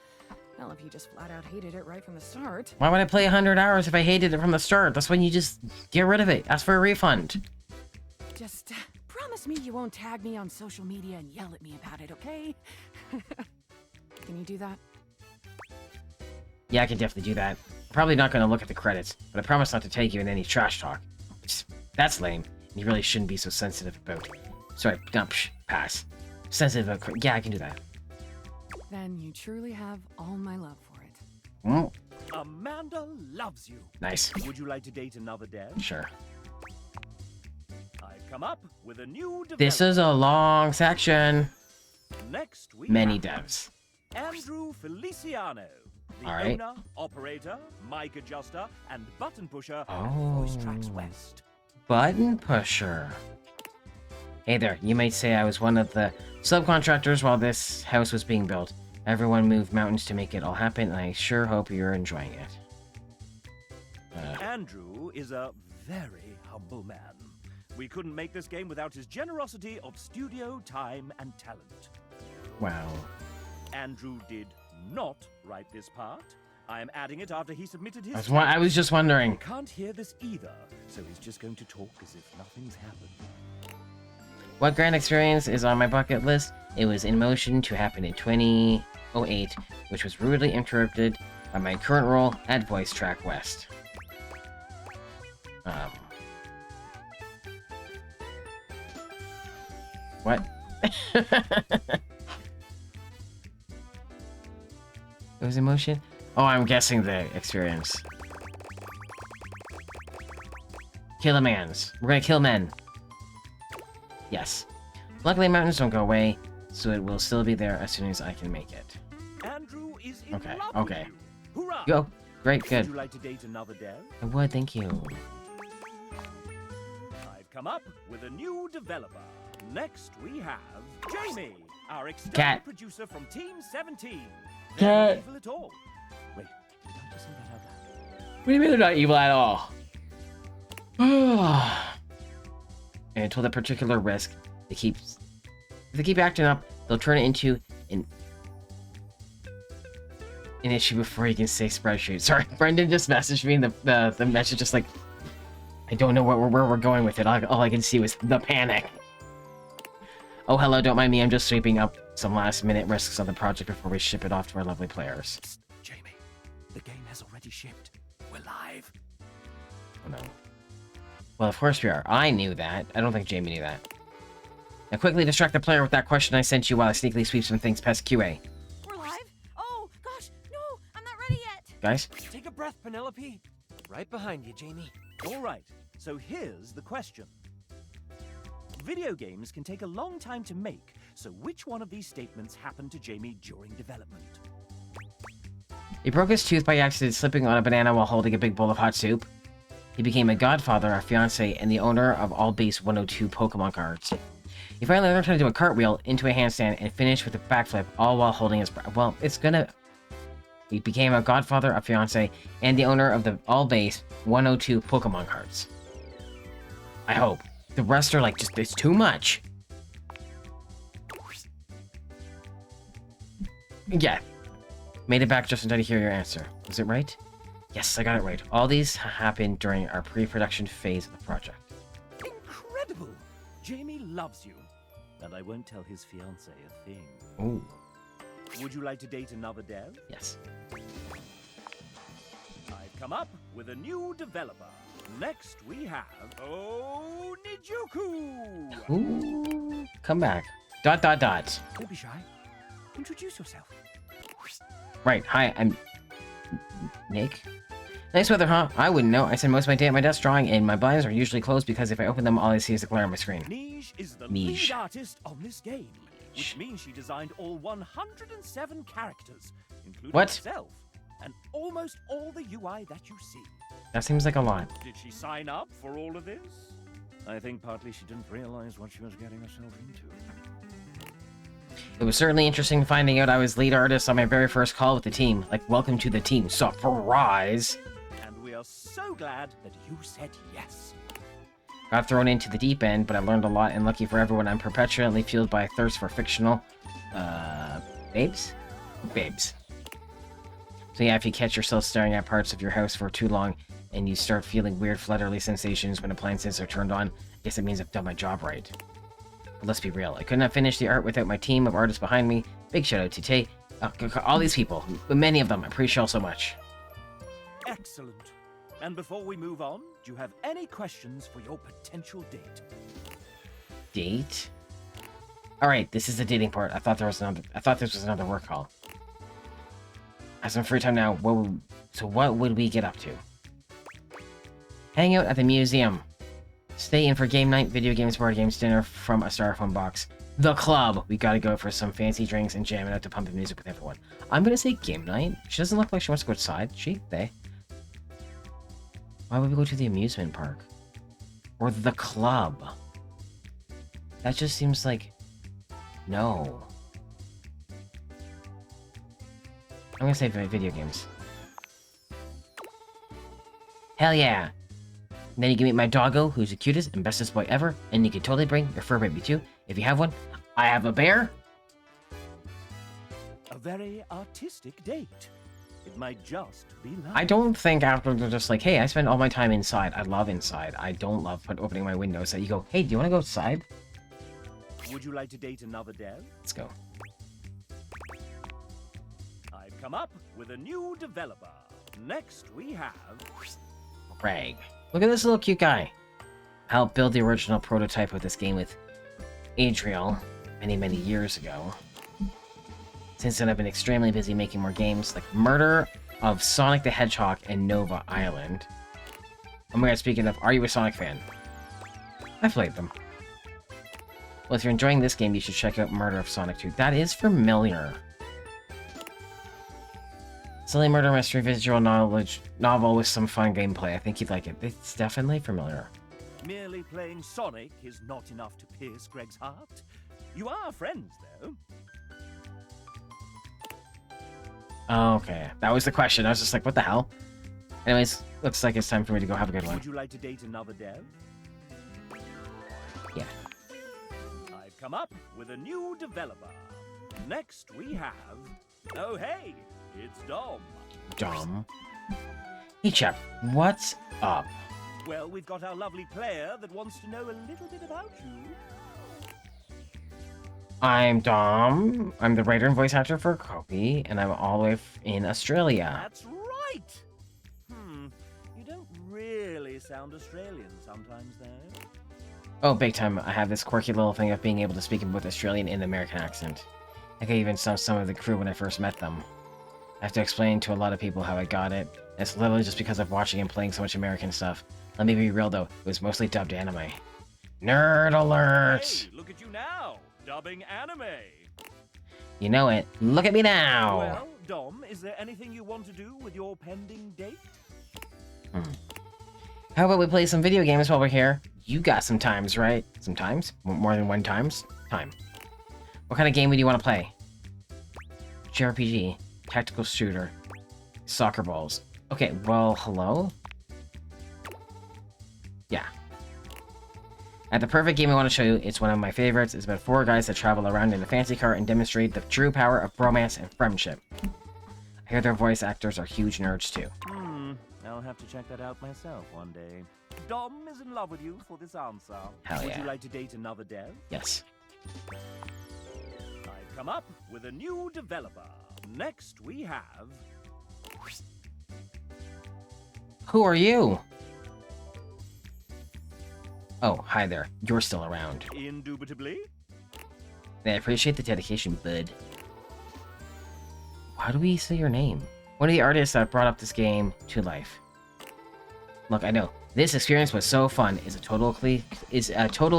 well, if you just flat out hated it right from the start. Why would I play 100 hours if I hated it from the start? That's when you just get rid of it. Ask for a refund. Just promise me you won't tag me on social media and yell at me about it, okay? Can you do that? Yeah, I can definitely do that. Probably not going to look at the credits, but I promise not to take you in any trash talk. That's lame. You really shouldn't be so sensitive about... Sorry, no, pass. Sensitive about... Yeah, I can do that. Then you truly have all my love for it. Mm. Amanda loves you. Nice. Would you like to date another dev? Sure. I've come up with a new This is a long section. Next we Many have devs. Andrew Feliciano, the All right. owner, operator, mic adjuster, and button pusher Oh. at Voice Tracks West. Button pusher. Hey there, you might say I was one of the subcontractors while this house was being built. Everyone moved mountains to make it all happen, and I sure hope you're enjoying it. Andrew is a very humble man. We couldn't make this game without his generosity of studio time and talent. Wow. Andrew did not write this part. I am adding it after he submitted his... I was just wondering. Can't hear this either, so he's just going to talk as if nothing's happened. What grand experience is on my bucket list? It was in motion to happen in 2008, which was rudely interrupted by my current role at Voice Track West. What? It was in motion? Oh, I'm guessing the experience. Kill a mans. We're gonna kill men. Yes. Luckily, mountains don't go away, so it will still be there as soon as I can make it. Andrew is in Okay, love okay. with you. Hurrah! Go. Great, good. Would you like to date another dev? I would, thank you. I've come up with a new developer. Next, we have Jamie, our external Cat. producer from Team 17. Cat. They're not evil at all. Wait, we don't listen to that out loud. What do you mean they're not evil at all? And until that particular risk, if they keep acting up, they'll turn it into an issue before you can say spreadsheet. Sorry, Brendan just messaged me, and the message just like, I don't know where we're going with it. All I can see was the panic. Oh, hello, don't mind me. I'm just sweeping up some last-minute risks on the project before we ship it off to our lovely players. Psst, Jamie, the game has already shipped. We're live. Oh, no. Well, of course we are. I knew that. I don't think Jamie knew that. Now quickly distract the player with that question I sent you while I sneakily sweep some things past QA. We're live? Oh, gosh, no, I'm not ready yet. Guys? Take a breath, Penelope. Right behind you, Jamie. All right, so here's the question. Video games can take a long time to make, so which one of these statements happened to Jamie during development? He broke his tooth by accident slipping on a banana while holding a big bowl of hot soup. He became a godfather, a fiancé, and the owner of all base 102 Pokemon cards. He finally learned how to do a cartwheel into a handstand and finished with a backflip, all while holding his breath. Well, it's gonna... He became a godfather, a fiancé, and the owner of the all base 102 Pokemon cards. I hope. The rest are like, just, it's too much. Yeah. Made it back just in time to hear your answer. Was it right? Yes, I got it right. All these happened during our pre-production phase of the project. Incredible! Jamie loves you. And I won't tell his fiancée a thing. Ooh. Would you like to date another dev? Yes. I've come up with a new developer. Next we have... Oh, Nijuku! Ooh. Come back. ... Don't be shy. Introduce yourself. Right, hi, I'm... Nick? Nice weather, huh? I wouldn't know. I spend most of my day at my desk drawing, and my blinds are usually closed because if I open them, all I see is the glare on my screen. Nij is the Nij. lead artist on this game, which means she designed all 107 characters, including What? herself, and almost all the UI that you see. That seems like a lot. Did she sign up for all of this? I think partly she didn't realize what she was getting herself into. It was certainly interesting finding out I was lead artist on my very first call with the team. Like, welcome to the team. Surprise! And we are are so glad that you said yes. Got thrown into the deep end, but I learned a lot, and lucky for everyone, I'm perpetually fueled by a thirst for fictional, babes? Babes. So yeah, if you catch yourself staring at parts of your house for too long, and you start feeling weird fluttery sensations when appliances are turned on, I guess it means I've done my job right. But let's be real, I couldn't have finished the art without my team of artists behind me. Big shout out to Tay, all these people, many of them, I appreciate y'all so much. Excellent. And before we move on, do you have any questions for your potential date? Date? Alright, this is the dating part. I thought this was another work call. I have some free time now. What would we get up to? Hang out at the museum. Stay in for game night, video games, board games, dinner from a styrofoam box. The club! We gotta go for some fancy drinks and jam it out to pumping music with everyone. I'm gonna say game night. She doesn't look like she wants to go outside. They? Why would we go to the amusement park? Or the club? That just seems like... No. I'm gonna say video games. Hell yeah! And then you can meet my doggo, who's the cutest and bestest boy ever, and you can totally bring your fur baby too, if you have one. I have a bear! A very artistic date. It might just be love. I don't think after they're just like, hey, I spend all my time inside. I love inside. I don't love opening my windows. So you go, hey, do you want to go outside? Would you like to date another dev? Let's go. I've come up with a new developer. Next we have... Craig. Look at this little cute guy. I helped build the original prototype of this game with Adriel many years ago. Since then, I've been extremely busy making more games, like Murder of Sonic the Hedgehog and Nova Island. Oh my god, speaking of, are you a Sonic fan? I've played them. Well, if you're enjoying this game, you should check out Murder of Sonic 2. That is familiar. Silly murder mystery visual novel with some fun gameplay. I think you'd like it. It's definitely familiar. Merely playing Sonic is not enough to pierce Greg's heart. You are friends, though. Okay, that was the question. I was just like, what the hell? Anyways, looks like it's time for me to go have a good one. Would you like to date another dev? Yeah. I've come up with a new developer. Next we have... Oh hey, it's Dom. Dom? Hey chap, what's up? Well, we've got our lovely player that wants to know a little bit about you. I'm Dom. I'm the writer and voice actor for Kopi, and I'm all the way in Australia. That's right! You don't really sound Australian sometimes, though. Oh, big time. I have this quirky little thing of being able to speak in both Australian and American accent. I could even stump some of the crew when I first met them. I have to explain to a lot of people how I got it. It's literally just because of watching and playing so much American stuff. Let me be real though, it was mostly dubbed anime. Nerd alert! Hey, look at you now! Dubbing anime! You know it. Look at me now! Well, Dom, is there anything you want to do with your pending date? How about we play some video games while we're here? You got some times, right? Some times? More than one times? Time. What kind of game would you want to play? JRPG. Tactical shooter. Soccer balls. Okay, well, hello? Yeah. I have the perfect game I want to show you. It's one of my favorites. It's about 4 guys that travel around in a fancy car and demonstrate the true power of bromance and friendship. I hear their voice actors are huge nerds too. I'll have to check that out myself one day. Dom is in love with you for this answer. Hell Would yeah. you like to date another dev? Yes. I've come up with a new developer. Next we have... Who are you? Oh, hi there. You're still around. Indubitably. I appreciate the dedication, bud. How do we say your name? One of the artists that brought up this game to life. Look, I know this experience was so fun. Is a total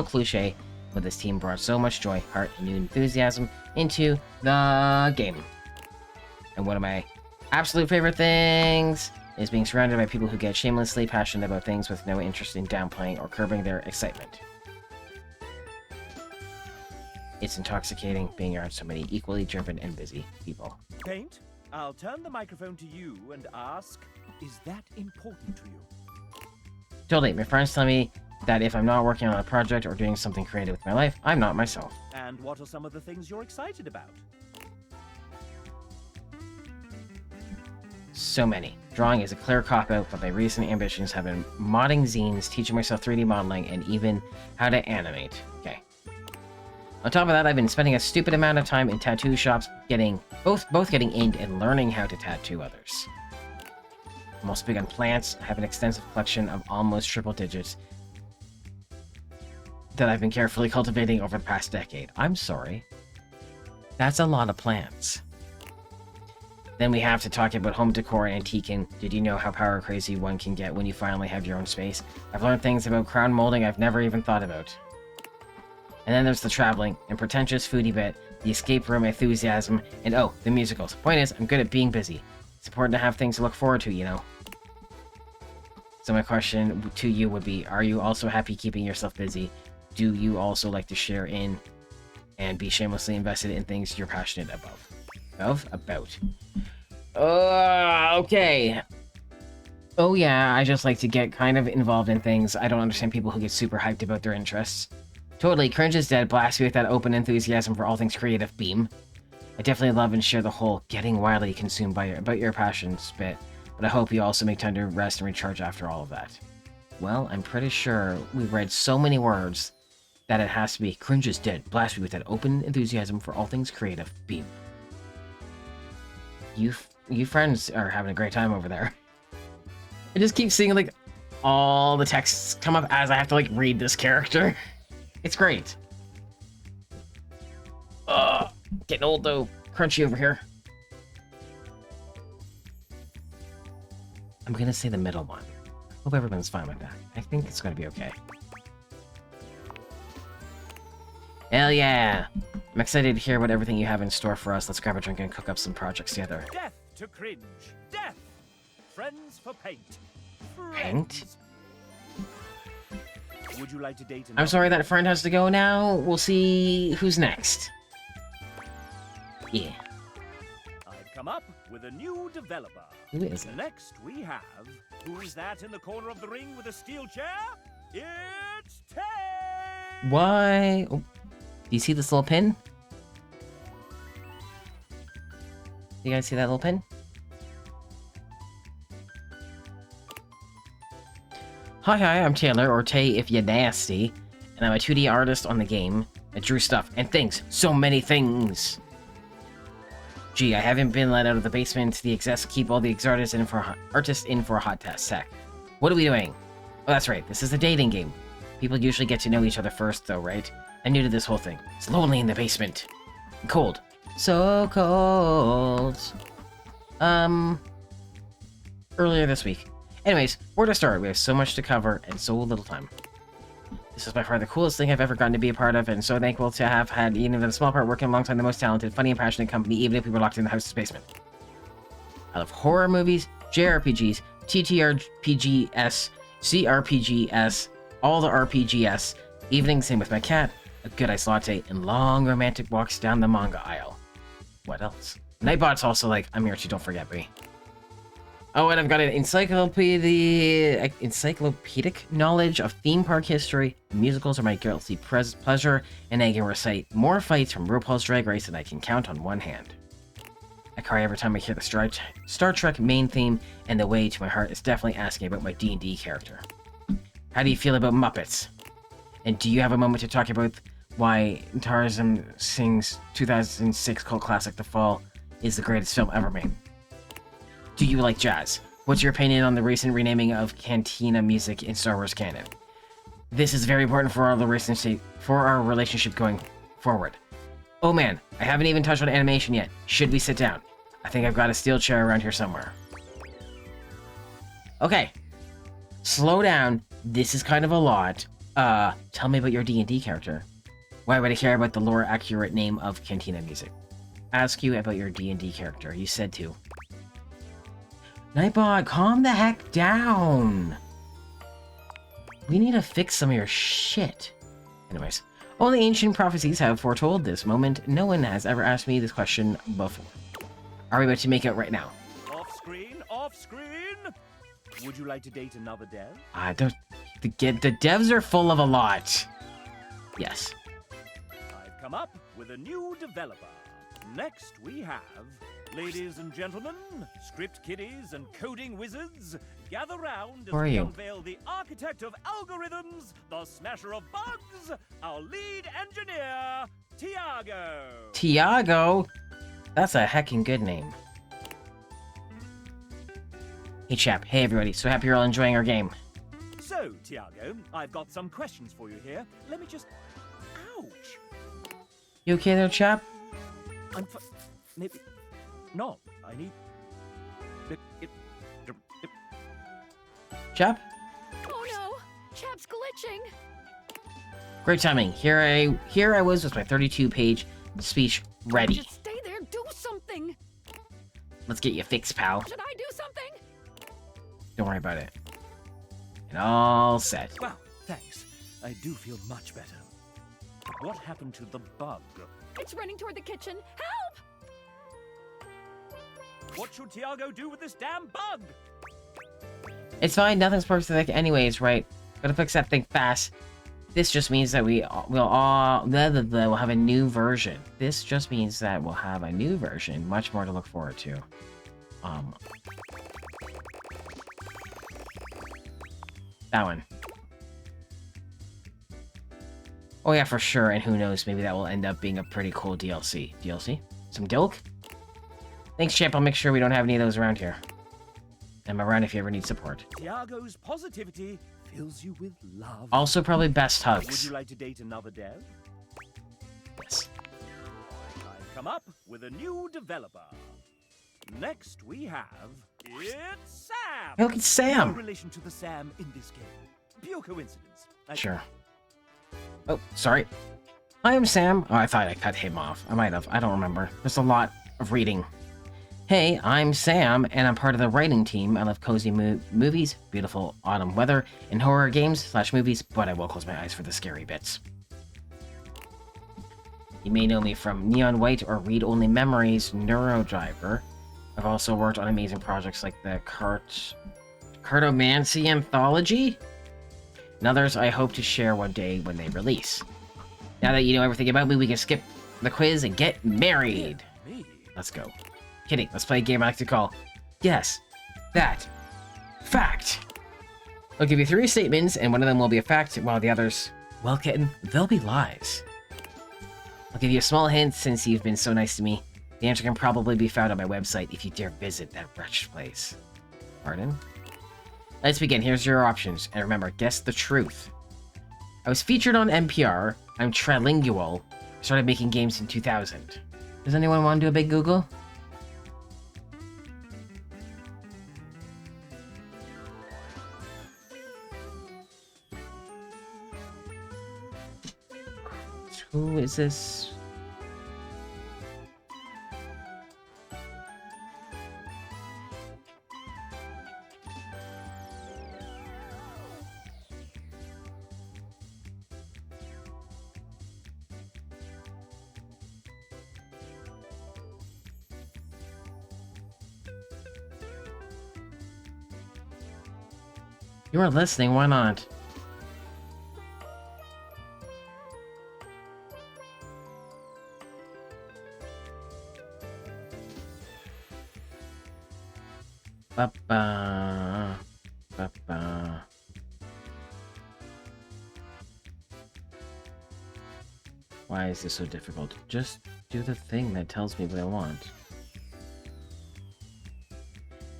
cliche, but this team brought so much joy, heart, and new enthusiasm into the game. And one of my absolute favorite things is being surrounded by people who get shamelessly passionate about things with no interest in downplaying or curbing their excitement. It's intoxicating being around so many equally driven and busy people. Paint, I'll turn the microphone to you and ask, is that important to you? Totally. My friends tell me that if I'm not working on a project or doing something creative with my life, I'm not myself. And what are some of the things you're excited about? So many. Drawing is a clear cop-out, but my recent ambitions have been modding zines, teaching myself 3D modeling, and even how to animate. Okay. On top of that, I've been spending a stupid amount of time in tattoo shops both getting inked and learning how to tattoo others. I'm also big on plants. I have an extensive collection of almost triple digits that I've been carefully cultivating over the past decade. I'm sorry. That's a lot of plants. Then we have to talk about home decor and antiquing. Did you know how power crazy one can get when you finally have your own space? I've learned things about crown molding I've never even thought about. And then there's the traveling and pretentious foodie bit, the escape room enthusiasm, and oh, the musicals. Point is, I'm good at being busy. It's important to have things to look forward to, you know? So my question to you would be, are you also happy keeping yourself busy? Do you also like to share in and be shamelessly invested in things you're passionate about? Okay. Oh yeah, I just like to get kind of involved in things. I don't understand people who get super hyped about their interests. Totally, cringe is dead. Blast you with that open enthusiasm for all things creative beam. I definitely love and share the whole getting wildly consumed by about your passions bit, but I hope you also make time to rest and recharge after all of that. Well, I'm pretty sure we've read so many words that it has to be cringe is dead. Blast you with that open enthusiasm for all things creative beam. You friends are having a great time over there. I just keep seeing, like, all the texts come up as I have to, like, read this character. It's great. Getting old, though. Crunchy over here. I'm gonna say the middle one. Hope everyone's fine with that. I think it's gonna be okay. Hell yeah! I'm excited to hear what everything you have in store for us. Let's grab a drink and cook up some projects together. Death to cringe. Death! Friends for paint. Paint? Would you like to date I'm sorry that friend has to go now. We'll see who's next. Yeah. I've come up with a new developer. Who is it? Next we have... Who's that in the corner of the ring with a steel chair? It's Tay! Why? Oh. Do you see this little pin? You guys see that little pin? Hi, I'm Taylor, or Tay if you're nasty, and I'm a 2D artist on the game. I drew stuff and things. So many things! Gee, I haven't been let out of the basement. The execs keep all the artists in for a hot test sec. What are we doing? Oh, that's right. This is a dating game. People usually get to know each other first, though, right? I'm new to this whole thing. It's lonely in the basement. And cold. So cold. Earlier this week. Anyways, where to start? We have so much to cover and so little time. This is by far the coolest thing I've ever gotten to be a part of, and so thankful to have had even a small part working alongside the most talented, funny, and passionate company, even if we were locked in the house's basement. I love horror movies, JRPGs, TTRPGs, CRPGs, all the RPGs, evenings in with my cat, a good iced latte, and long romantic walks down the manga aisle. What else? Nightbot's also like, I'm here too, don't forget me. Oh, and I've got an encyclopedic knowledge of theme park history. Musicals are my guilty pleasure, and I can recite more fights from RuPaul's Drag Race than I can count on one hand. I cry every time I hear the Star Trek main theme, and the way to my heart is definitely asking about my D&D character. How do you feel about Muppets? And do you have a moment to talk about why Tarzan Singh's 2006 cult classic The Fall is the greatest film ever made? Do you like jazz? What's your opinion on the recent renaming of Cantina music in Star Wars canon? This is very important for our relationship going forward. Oh man, I haven't even touched on animation yet. Should we sit down? I think I've got a steel chair around here somewhere. Okay. Slow down. This is kind of a lot. Tell me about your D&D character. Why would I care about the lore accurate name of Cantina music? Ask you about your D&D character. You said to. Nightbot, calm the heck down. We need to fix some of your shit. Anyways, only ancient prophecies have foretold this moment. No one has ever asked me this question before. Are we about to make out right now? Off screen, off screen. Would you like to date another dev? The devs are full of a lot. Yes. I've come up with a new developer. Next we have, ladies and gentlemen, script kiddies and coding wizards, gather round as Who are we you? unveil the architect of algorithms, the smasher of bugs, our lead engineer, Tiago. Tiago? That's a heckin' good name. Hey chap, hey everybody, so happy you're all enjoying our game. So, Tiago, I've got some questions for you here. Let me just... Ouch! You okay there, chap? Maybe... No, I need... Chap? Oh no! Chap's glitching! Great timing. Here I was with my 32-page speech ready. Just stay there, do something! Let's get you fixed, pal. Should I do something? Don't worry about it. And all set. Wow, thanks. I do feel much better. But what happened to the bug? It's running toward the kitchen. Help! What should Tiago do with this damn bug? It's fine, nothing's perfect anyways, right? Gotta fix that thing fast. This just means that we'll have a new version. This just means that we'll have a new version. Much more to look forward to. That one. Oh yeah, for sure, and who knows, maybe that will end up being a pretty cool DLC. DLC? Some Dilk? Thanks, champ, I'll make sure we don't have any of those around here. I'm around if you ever need support. Tiago's positivity fills you with love. Also, probably best hugs. Would you like to date another dev? Yes. I've come up with a new developer. Next we have... It's Sam! Hey, look, it's Sam! No relation to the Sam in this game. Pure coincidence. Sure. Oh, sorry. Hi, I'm Sam. Oh, I thought I cut him off. I might have. I don't remember. There's a lot of reading. Hey, I'm Sam, and I'm part of the writing team. I love cozy movies, beautiful autumn weather, and horror games / movies, but I will close my eyes for the scary bits. You may know me from Neon White or Read Only Memories, Neurodriver. I've also worked on amazing projects like the Cartomancy Anthology, and others I hope to share one day when they release. Now that you know everything about me, we can skip the quiz and get married. Let's go. Kidding, let's play a game I like to call Guess That Fact. I'll give you 3 statements, and one of them will be a fact, while the others, well, kitten, they'll be lies. I'll give you a small hint since you've been so nice to me. The answer can probably be found on my website if you dare visit that wretched place. Pardon? Let's begin. Here's your options. And remember, guess the truth. I was featured on NPR. I'm trilingual. I started making games in 2000. Does anyone want to do a big Google? Who is this? You are listening, why not? Ba-ba. Ba-ba. Why is this so difficult? Just do the thing that tells me what I want.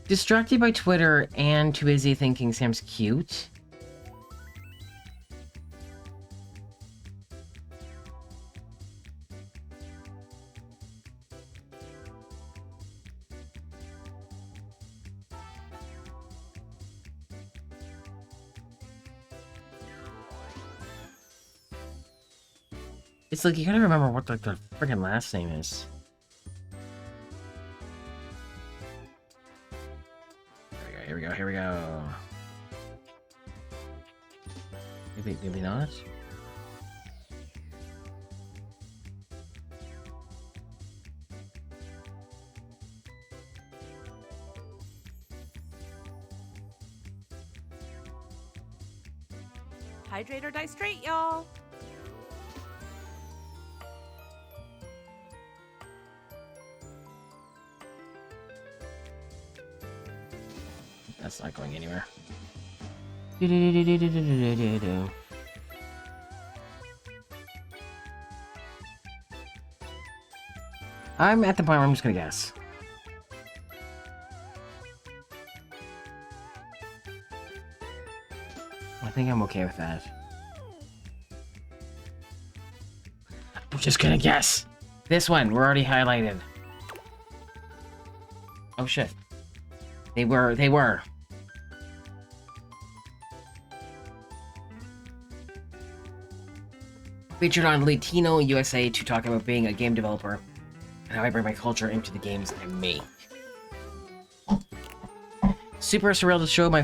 Distracted by Twitter and too busy thinking Sam's cute? It's like, you gotta remember what the freaking last name is. Here we go, here we go. Maybe not? Hydrate or die straight, y'all. That's not going anywhere. I'm at the point where I'm just gonna guess. I think I'm okay with that. I'm just gonna guess. This one, we're already highlighted. Oh shit. They were. Featured on Latino USA to talk about being a game developer and how I bring my culture into the games I make. Super surreal to show my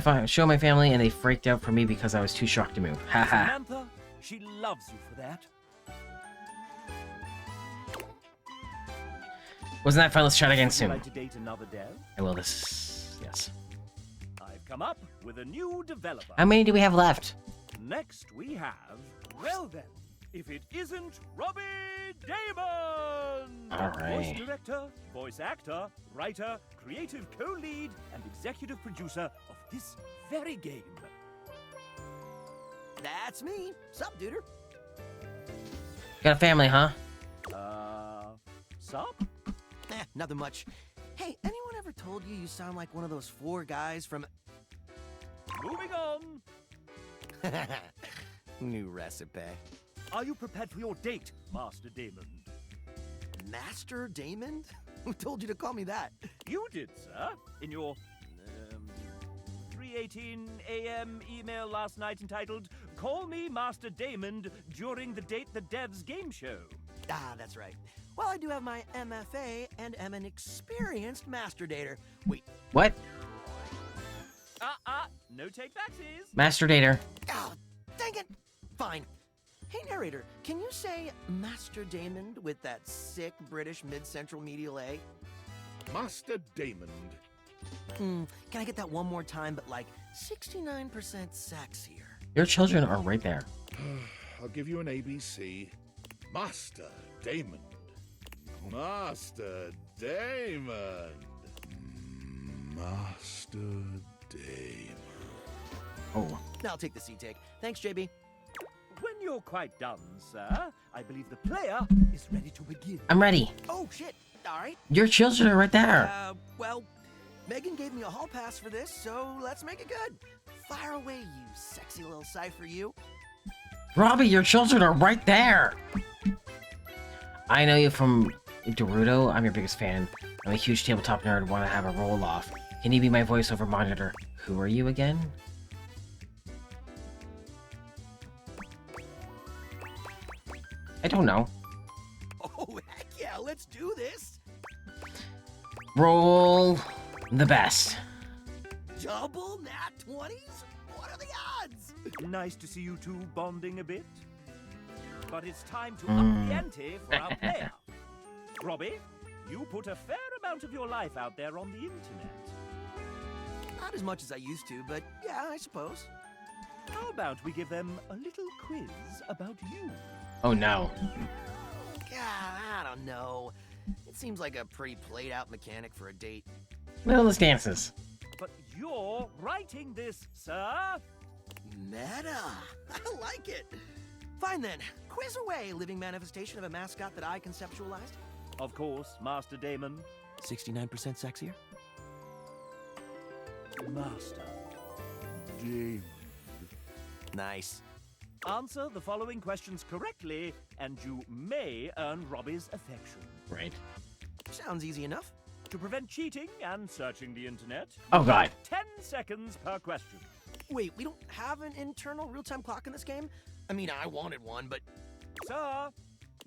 family, and they freaked out for me because I was too shocked to move. Haha. Samantha, she loves you for that. Wasn't that fun? Let's try it again Would you soon. like to date another dev? I will. This. Yes. I've come up with a new developer. How many do we have left? Next we have, well then, if it isn't Robbie Damon! All right. Voice director, voice actor, writer, creative co-lead, and executive producer of this very game. That's me. Sup, duder? Got a family, huh? Sup? Nothing much. Hey, anyone ever told you you sound like one of those 4 guys from... Moving on. New recipe. Are you prepared for your date, Master Damon? Master Damon? Who told you to call me that? You did, sir. In your 3:18 a.m. email last night entitled, "Call me Master Damon during the Date the Devs game show." Ah, that's right. Well, I do have my MFA and am an experienced master dater. Wait. What? No take backsies. Master Dater. Oh, dang it. Fine. Hey, narrator, can you say Master Damon with that sick British mid-central medial A? Master Damon. Can I get that one more time, but like 69% sexier? Your children are right there. I'll give you an ABC. Master Damon. Master Damon. Master Damon. Oh. I'll take the C-take. Thanks, JB. When you're quite done, sir, I believe the player is ready to begin. I'm ready. Oh, shit. All right. Your children are right there. Well, Megan gave me a hall pass for this, so let's make it good. Fire away, you sexy little cipher, you. Robbie, your children are right there. I know you from Naruto. I'm your biggest fan. I'm a huge tabletop nerd and want to have a roll-off. Can you be my voiceover monitor? Who are you again? I don't know. Oh, heck yeah, let's do this. Roll the best. Double nat 20s? What are the odds? Nice to see you two bonding a bit. But it's time to up the ante for our player. Robbie, you put a fair amount of your life out there on the internet. Not as much as I used to, but yeah, I suppose. How about we give them a little quiz about you? Oh no. Yeah, I don't know. It seems like a pretty played-out mechanic for a date. Littlest dances. But you're writing this, sir. Meta. I like it. Fine then. Quiz away, living manifestation of a mascot that I conceptualized. Of course, Master Damon. 69% sexier? Master Damon. Nice. Answer the following questions correctly, and you may earn Robbie's affection. Right. Sounds easy enough. To prevent cheating and searching the internet, Oh god. 10 seconds per question. Wait, we don't have an internal real-time clock in this game? I mean, I wanted one, but... Sir!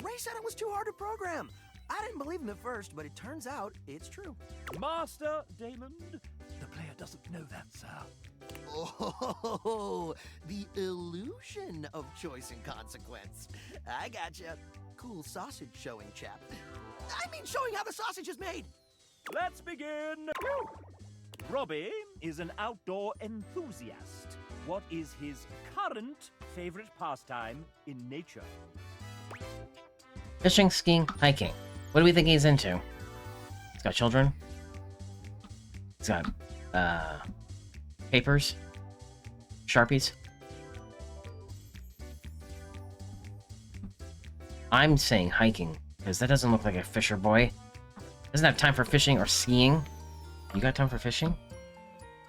Ray said it was too hard to program. I didn't believe him at first, but it turns out it's true. Master Damon, the player doesn't know that, sir. Oh, the illusion of choice and consequence. I gotcha. Cool sausage showing, chap. I mean showing how the sausage is made. Let's begin. Robbie is an outdoor enthusiast. what is his current favorite pastime in nature? Fishing, skiing, hiking. What do we think he's into? He's got children. He's got, papers. Sharpies. I'm saying hiking, because that doesn't look like a fisher boy. Doesn't have time for fishing or skiing. You got time for fishing?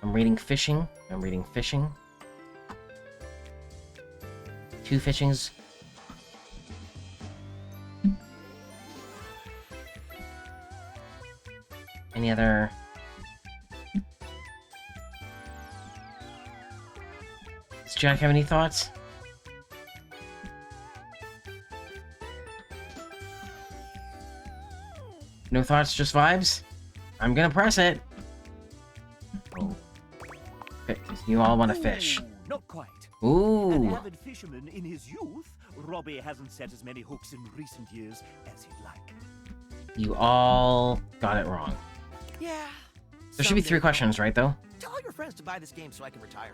I'm reading fishing. I'm reading fishing. 2 fishings. Any other... Does Jack have any thoughts? No thoughts, just vibes? I'm gonna press it. Oh. You all want to fish. Not quite. Ooh. An avid fisherman in his youth, Robbie hasn't set as many hooks in recent years as he'd like. You all got it wrong. Yeah. There should be 3 questions, right, though? Tell all your friends to buy this game so I can retire.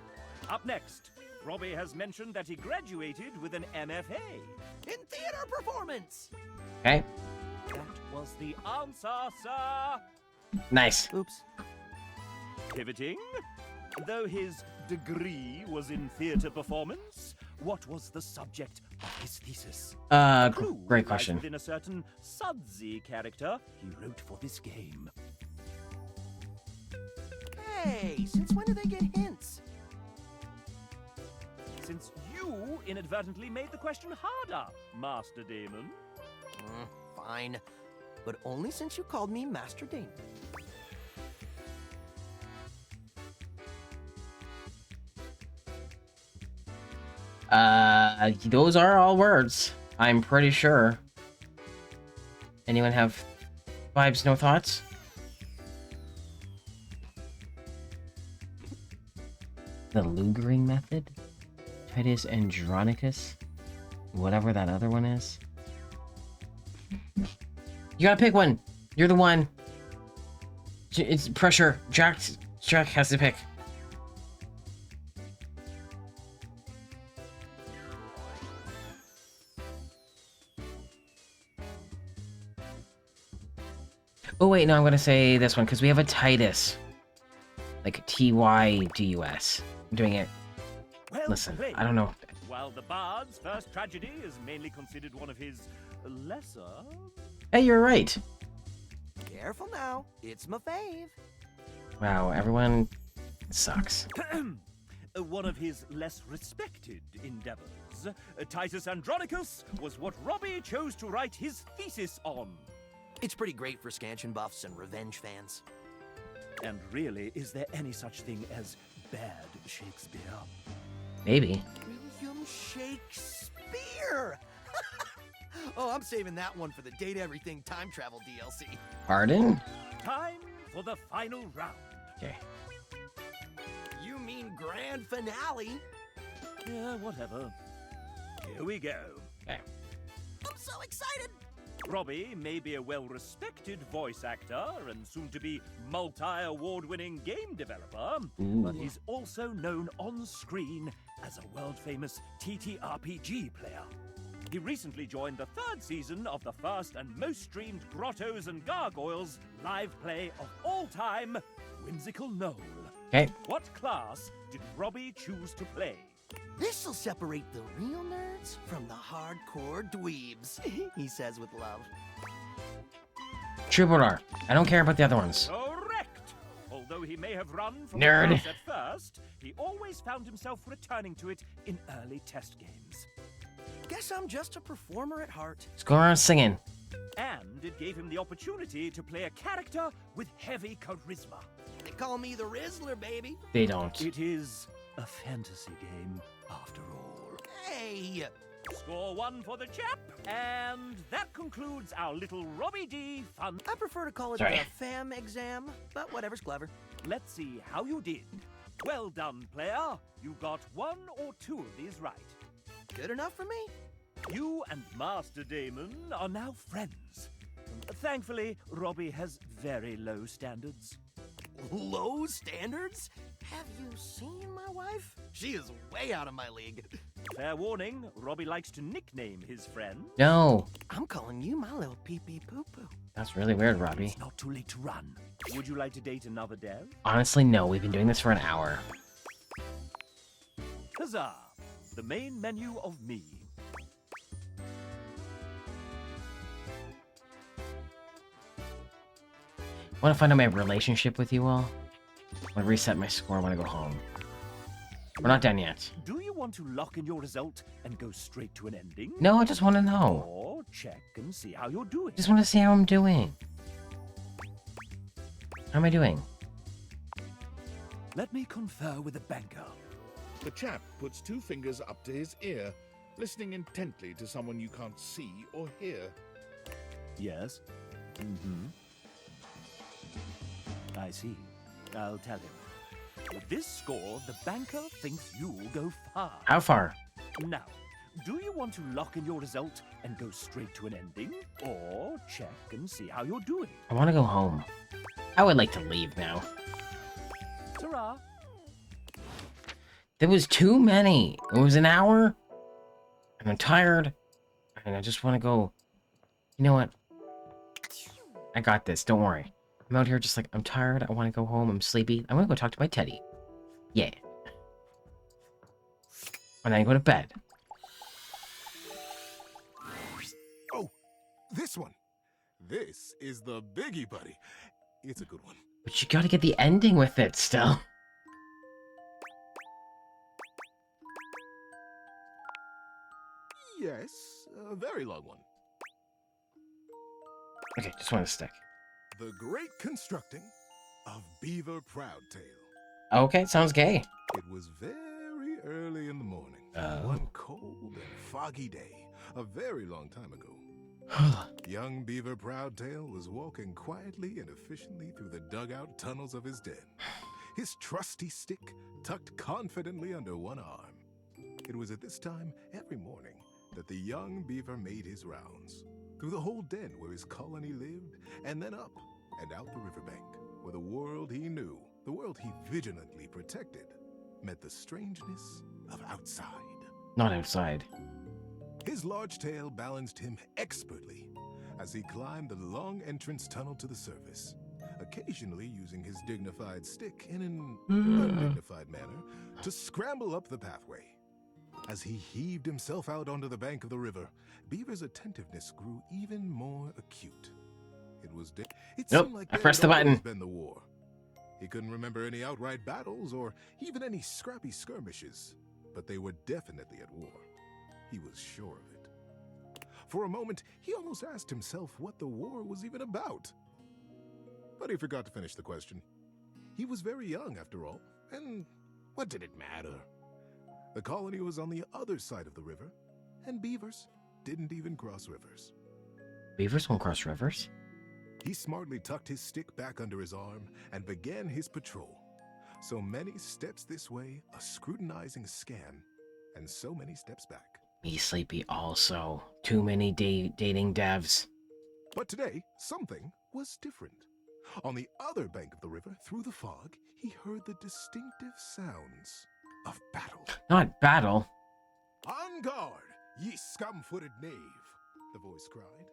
Up next, Robbie has mentioned that he graduated with an MFA. In theater performance! Okay. That was the answer, sir! Nice. Oops. Pivoting. Though his degree was in theater performance, what was the subject of his thesis? Great question. Within a certain sudsy character he wrote for this game. Hey, since when do they get hints? Since you inadvertently made the question harder, Master Damon. Fine. But only since you called me Master Damon. Those are all words. I'm pretty sure. Anyone have vibes, no thoughts? The Lugering method? Titus Andronicus? Whatever that other one is. You gotta pick one. You're the one. It's pressure. Jack has to pick. Oh wait, no, I'm gonna say this one because we have a Titus. Like Tydus. I'm doing it. Well Listen, played. I don't know. While the Bard's first tragedy is mainly considered one of his lesser... Hey, you're right. Careful now. It's my fave. Wow, everyone sucks. One of his less respected endeavors, Titus Andronicus, was what Robbie chose to write his thesis on. It's pretty great for scansion buffs and revenge fans. And really, is there any such thing as bad Shakespeare? Maybe. William Shakespeare! Oh, I'm saving that one for the Date Everything time travel DLC. Pardon? Time for the final round. Okay. You mean grand finale? Yeah, whatever. Here we go. Okay. I'm so excited! Robbie may be a well-respected voice actor and soon-to-be multi-award-winning game developer, but he's also known on-screen as a world-famous TTRPG player. He recently joined the 3rd season of the first and most streamed Grottos and Gargoyles live play of all time, Whimsical Knoll. Okay. What class did Robbie choose to play? This'll separate the real nerds from the hardcore dweebs, he says with love. Troubadour. I don't care about the other ones. Correct! Although he may have run from Nerd. the class at first, he always found himself returning to it in early test games. Guess I'm just a performer at heart. Let's go around singing. And it gave him the opportunity to play a character with heavy charisma. They call me the Rizzler, baby. They don't. It is a fantasy game, after all. Hey! Score 1 for the chap, and that concludes our little Robbie D fun. I prefer to call it Sorry. the fam exam, but whatever's clever. Let's see how you did. Well done, player. You got 1 or 2 of these right. Good enough for me. You and Master Damon are now friends. Thankfully, Robbie has very low standards. Low standards? Have you seen my wife? She is way out of my league. Fair warning, Robbie likes to nickname his friend. No. I'm calling you my little pee-pee poo-poo. That's really weird, Robbie. It's not too late to run. Would you like to date another dev? Honestly, no. We've been doing this for an hour. Huzzah! The main menu of me. Want to find out my relationship with you all? I want to reset my score. I want to go home. We're not done yet. Do you want to lock in your result and go straight to an ending? No, I just want to know. Or check and see how you're doing? Just want to see how I'm doing. How am I doing? Let me confer with the banker. The chap puts 2 fingers up to his ear, listening intently to someone you can't see or hear. Yes? Mm-hmm. I see. I'll tell him. With this score, the banker thinks you'll go far. How far? Now, do you want to lock in your result and go straight to an ending? Or check and see how you're doing? I want to go home. I would like to leave now. Ta-ra! There was too many. It was an hour. And I'm tired. And I just want to go. You know what? I got this. Don't worry. I'm out here just like, I'm tired. I want to go home. I'm sleepy. I'm going to go talk to my teddy. Yeah. And then I go to bed. Oh, this one. This is the biggie, buddy. It's a good one. But you got to get the ending with it still. Yes, a very long one. Okay, just want to stick. The Great Constructing of Beaver Proudtail. Okay, sounds gay. It was very early in the morning. Oh. One cold and foggy day, a very long time ago. Young Beaver Proudtail was walking quietly and efficiently through the dugout tunnels of his den, his trusty stick tucked confidently under one arm. It was at this time every morning that the young beaver made his rounds, through the whole den where his colony lived, and then up and out the riverbank, where the world he knew, the world he vigilantly protected, met the strangeness of outside. Not outside. His large tail balanced him expertly as he climbed the long entrance tunnel to the surface, occasionally using his dignified stick in an undignified manner to scramble up the pathway. As he heaved himself out onto the bank of the river, Beaver's attentiveness grew even more acute. It Nope, seemed like I there pressed had the button. always been the war. He couldn't remember any outright battles or even any scrappy skirmishes, but they were definitely at war. He was sure of it. For a moment, he almost asked himself what the war was even about. But he forgot to finish the question. He was very young, after all, and what did it matter? The colony was on the other side of the river, and beavers didn't even cross rivers. Beavers won't cross rivers? He smartly tucked his stick back under his arm and began his patrol. So many steps this way, a scrutinizing scan, and so many steps back. Me sleepy also. Too many dating devs. But today, something was different. On the other bank of the river, through the fog, he heard the distinctive sounds of battle. Not battle. On guard, ye scum-footed knave, the voice cried.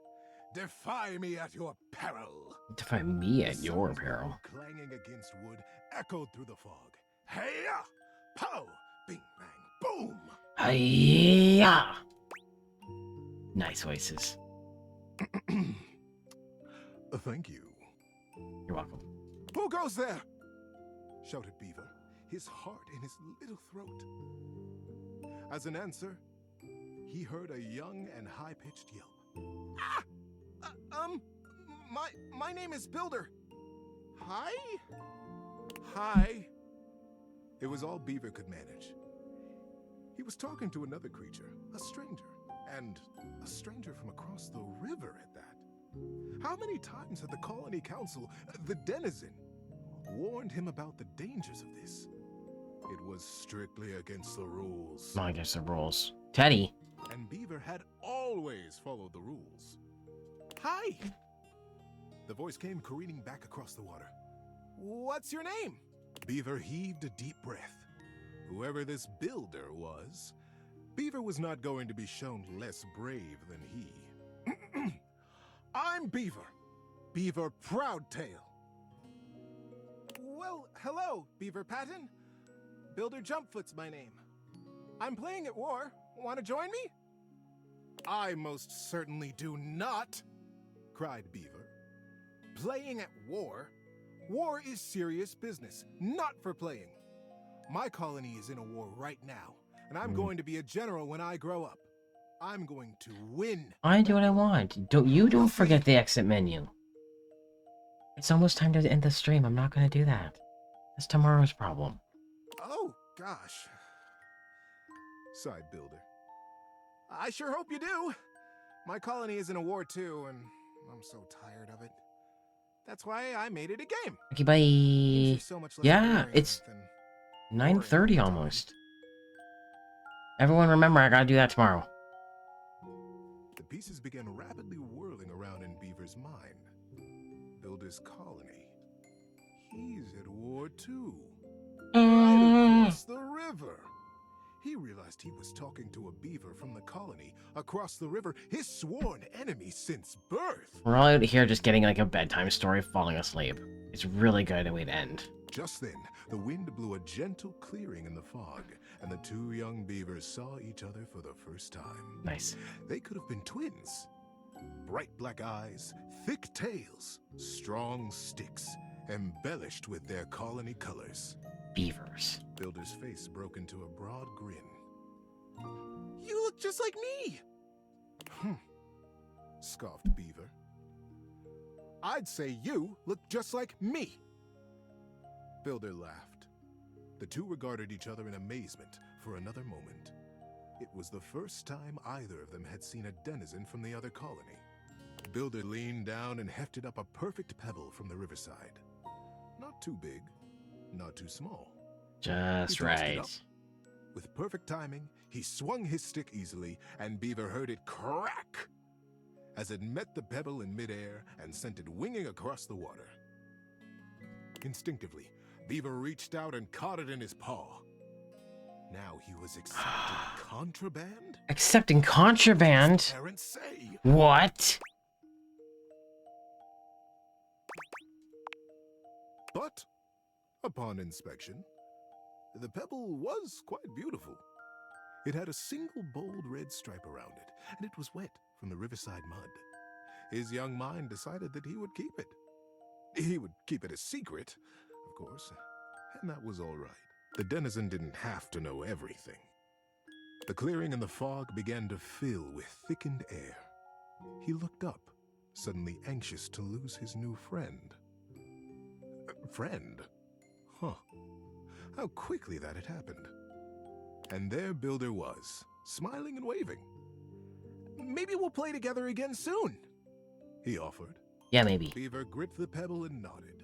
Defy me at your peril. Defy me at your peril. Clanging against wood echoed through the fog. Hey-ya! Pow! Bing, bang, boom! Hi-ya! Nice voices. Thank you. You're welcome. Who goes there? Shouted Beaver, his heart in his little throat. As an answer, he heard a young and high-pitched yelp. Ah! My name is Builder. Hi? Hi. It was all Beaver could manage. He was talking to another creature, a stranger, and a stranger from across the river at that. How many times had the colony council, the denizen, warned him about the dangers of this? It was strictly against the rules. Not against the rules. Teddy. And Beaver had always followed the rules. Hi! The voice came careening back across the water. What's your name? Beaver heaved a deep breath. Whoever this builder was, Beaver was not going to be shown less brave than he. I'm Beaver. Beaver Proudtail. Well, hello, Beaver Patton. Builder Jumpfoot's my name. I'm playing at war. Want to join me? I most certainly do not, cried Beaver. Playing at war? War is serious business, not for playing. My colony is in a war right now, and I'm going to be a general when I grow up. I'm going to win. I do what I want. Don't forget the exit menu. It's almost time to end the stream. I'm not gonna do that. That's tomorrow's problem. Oh, gosh. Sighed Builder. I sure hope you do. My colony is in a war too, and I'm so tired of it. That's why I made it a game. Okay, bye. So much less Yeah, boring it's than 9:30 almost. Everyone remember, I gotta do that tomorrow. The pieces began rapidly whirling around in Beaver's mind. Builder's colony. He's at war too. Right across the river. He realized he was talking to a beaver from the colony across the river, his sworn enemy since birth. We're all out here just getting like a bedtime story, falling asleep. It's really good way to end. Just then, the wind blew a gentle clearing in the fog, and the two young beavers saw each other for the first time. Nice. They could have been twins. Bright black eyes, thick tails, strong sticks, embellished with their colony colors. Beavers. Builder's face broke into a broad grin. You look just like me! Scoffed Beaver. I'd say you look just like me! Builder laughed. The two regarded each other in amazement for another moment. It was the first time either of them had seen a denizen from the other colony. Builder leaned down and hefted up a perfect pebble from the riverside. Not too big, not too small. Just right. With perfect timing, he swung his stick easily, and Beaver heard it crack as it met the pebble in midair and sent it winging across the water. Instinctively, Beaver reached out and caught it in his paw. Now he was accepting contraband? Accepting contraband? Parents say. What? But, upon inspection, the pebble was quite beautiful. It had a single bold red stripe around it, and it was wet from the riverside mud. His young mind decided that he would keep it. He would keep it a secret, of course, and that was all right. The denizen didn't have to know everything. The clearing in the fog began to fill with thickened air. He looked up, suddenly anxious to lose his new friend. Friend? Huh. How quickly that had happened. And there Builder was, smiling and waving. Maybe we'll play together again soon, he offered. Yeah, maybe. Beaver gripped the pebble and nodded.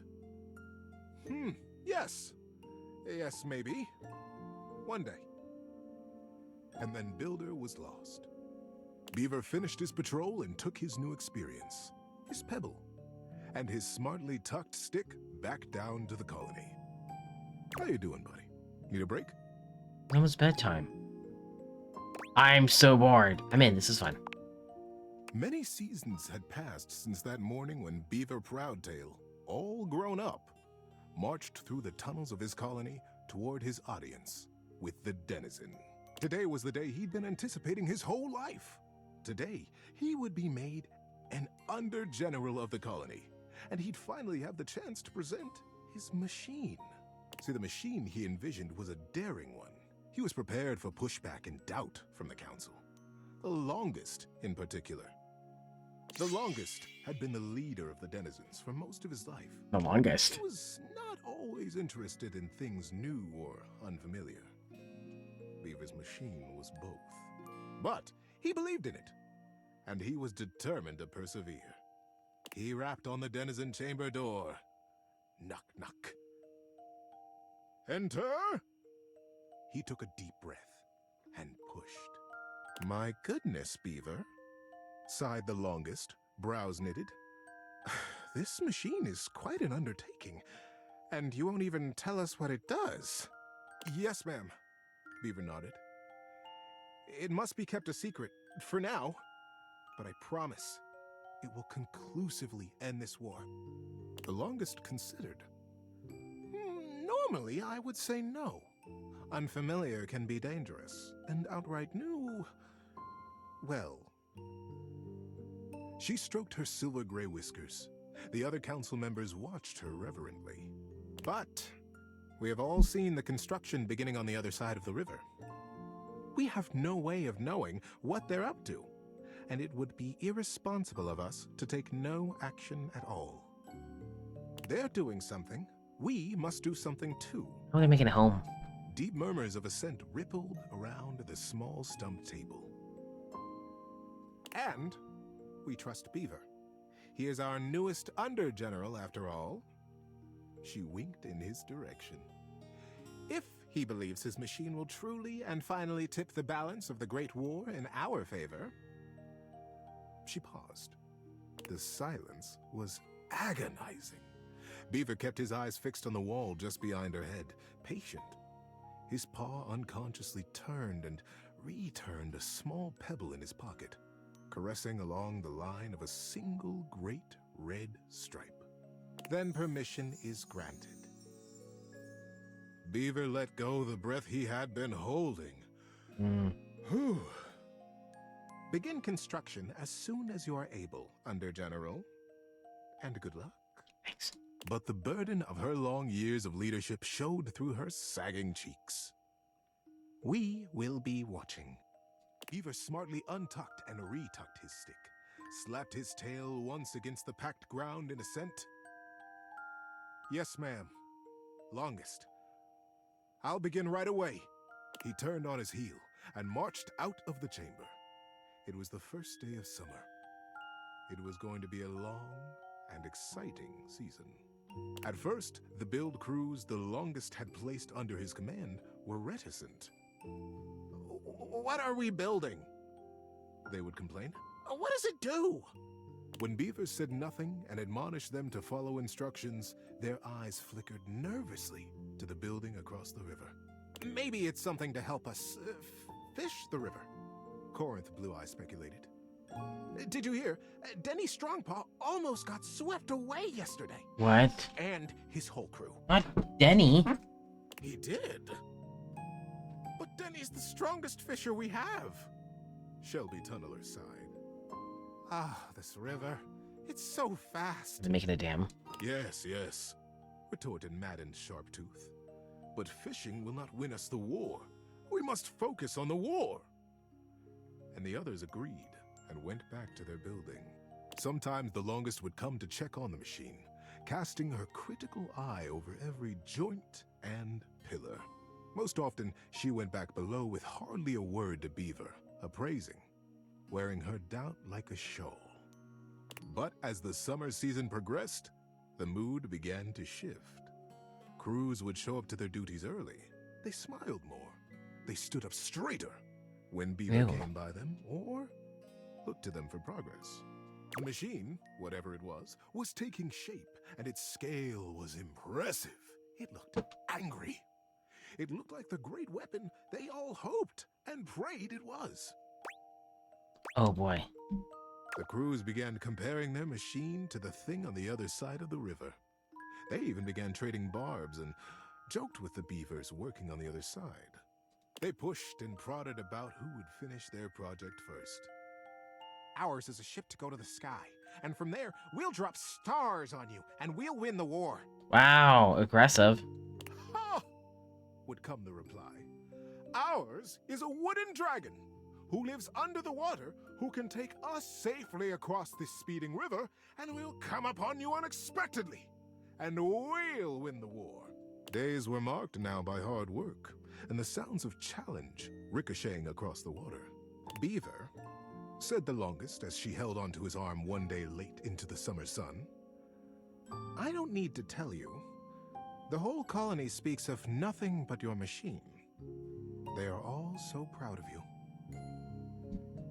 Yes. Yes, maybe. One day. And then Builder was lost. Beaver finished his patrol and took his new experience, his pebble, and his smartly tucked stick back down to the colony. How you doing, buddy? Need a break? Almost bedtime. I'm so bored. I'm in. This is fun. Many seasons had passed since that morning when Beaver Proudtail, all grown up, marched through the tunnels of his colony toward his audience with the denizen. Today was the day he'd been anticipating his whole life. Today, he would be made an under-general of the colony, and he'd finally have the chance to present his machine. See, the machine he envisioned was a daring one. He was prepared for pushback and doubt from the council. The longest, in particular. The longest had been the leader of the denizens for most of his life. The longest. He was not always interested in things new or unfamiliar. Beaver's machine was both. But he believed in it, and he was determined to persevere. He rapped on the denizen chamber door. Knock, knock. Enter! He took a deep breath and pushed. My goodness, Beaver, sighed the longest, brows knitted. This machine is quite an undertaking, And you won't even tell us what it does? Yes, ma'am. Beaver nodded. It must be kept a secret, for now. But I promise, it will conclusively end this war. The longest considered. Normally, I would say no. Unfamiliar can be dangerous, and outright new, well. She stroked her silver-gray whiskers. The other council members watched her reverently. But we have all seen the construction beginning on the other side of the river. We have no way of knowing what they're up to, and it would be irresponsible of us to take no action at all. They're doing something. We must do something too. How are they making a home? Deep murmurs of assent rippled around the small stump table. And we trust Beaver. He is our newest under-general, after all. She winked in his direction. If he believes his machine will truly and finally tip the balance of the Great War in our favor. She paused. The silence was agonizing. Beaver kept his eyes fixed on the wall just behind her head, patient. His paw unconsciously turned and returned a small pebble in his pocket, caressing along the line of a single great red stripe. Then permission is granted. Beaver let go the breath he had been holding. Whew. Begin construction as soon as you are able, Under-General. And good luck. Thanks. But the burden of her long years of leadership showed through her sagging cheeks. We will be watching. Beaver smartly untucked and retucked his stick, slapped his tail once against the packed ground in assent. Yes, ma'am. Longest. I'll begin right away. He turned on his heel and marched out of the chamber. It was the first day of summer. It was going to be a long and exciting season. At first, the build crews the Longest had placed under his command were reticent. What are we building? They would complain. What does it do? When Beaver said nothing and admonished them to follow instructions, their eyes flickered nervously to the building across the river. Maybe it's something to help us fish the river, Corinth Blue Eye speculated. Did you hear? Denny Strongpaw almost got swept away yesterday. What? And his whole crew. Not Denny. He did. But Denny's the strongest fisher we have. Shelby Tunneler sighed. Ah, this river. It's so fast. Is it making a dam? Yes, yes, retorted maddened Sharptooth. But fishing will not win us the war. We must focus on the war. And the others agreed and went back to their building. Sometimes the Longest would come to check on the machine, casting her critical eye over every joint and pillar. Most often, she went back below with hardly a word to Beaver, appraising, wearing her doubt like a shawl. But as the summer season progressed, the mood began to shift. Crews would show up to their duties early. They smiled more. They stood up straighter when Beaver came by them, or looked to them for progress. The machine, whatever it was taking shape, and its scale was impressive. It looked angry. It looked like the great weapon they all hoped and prayed it was. Oh boy. The crews began comparing their machine to the thing on the other side of the river. They even began trading barbs and joked with the beavers working on the other side. They pushed and prodded about who would finish their project first. Ours is a ship to go to the sky, and from there, we'll drop stars on you, and we'll win the war. Wow, aggressive. Ha! Would come the reply. Ours is a wooden dragon who lives under the water, who can take us safely across this speeding river, and we'll come upon you unexpectedly, and we'll win the war. Days were marked now by hard work, and the sounds of challenge ricocheting across the water. Beaver, said the Longest as she held onto his arm one day late into the summer sun, I don't need to tell you. The whole colony speaks of nothing but your machine. They are all so proud of you.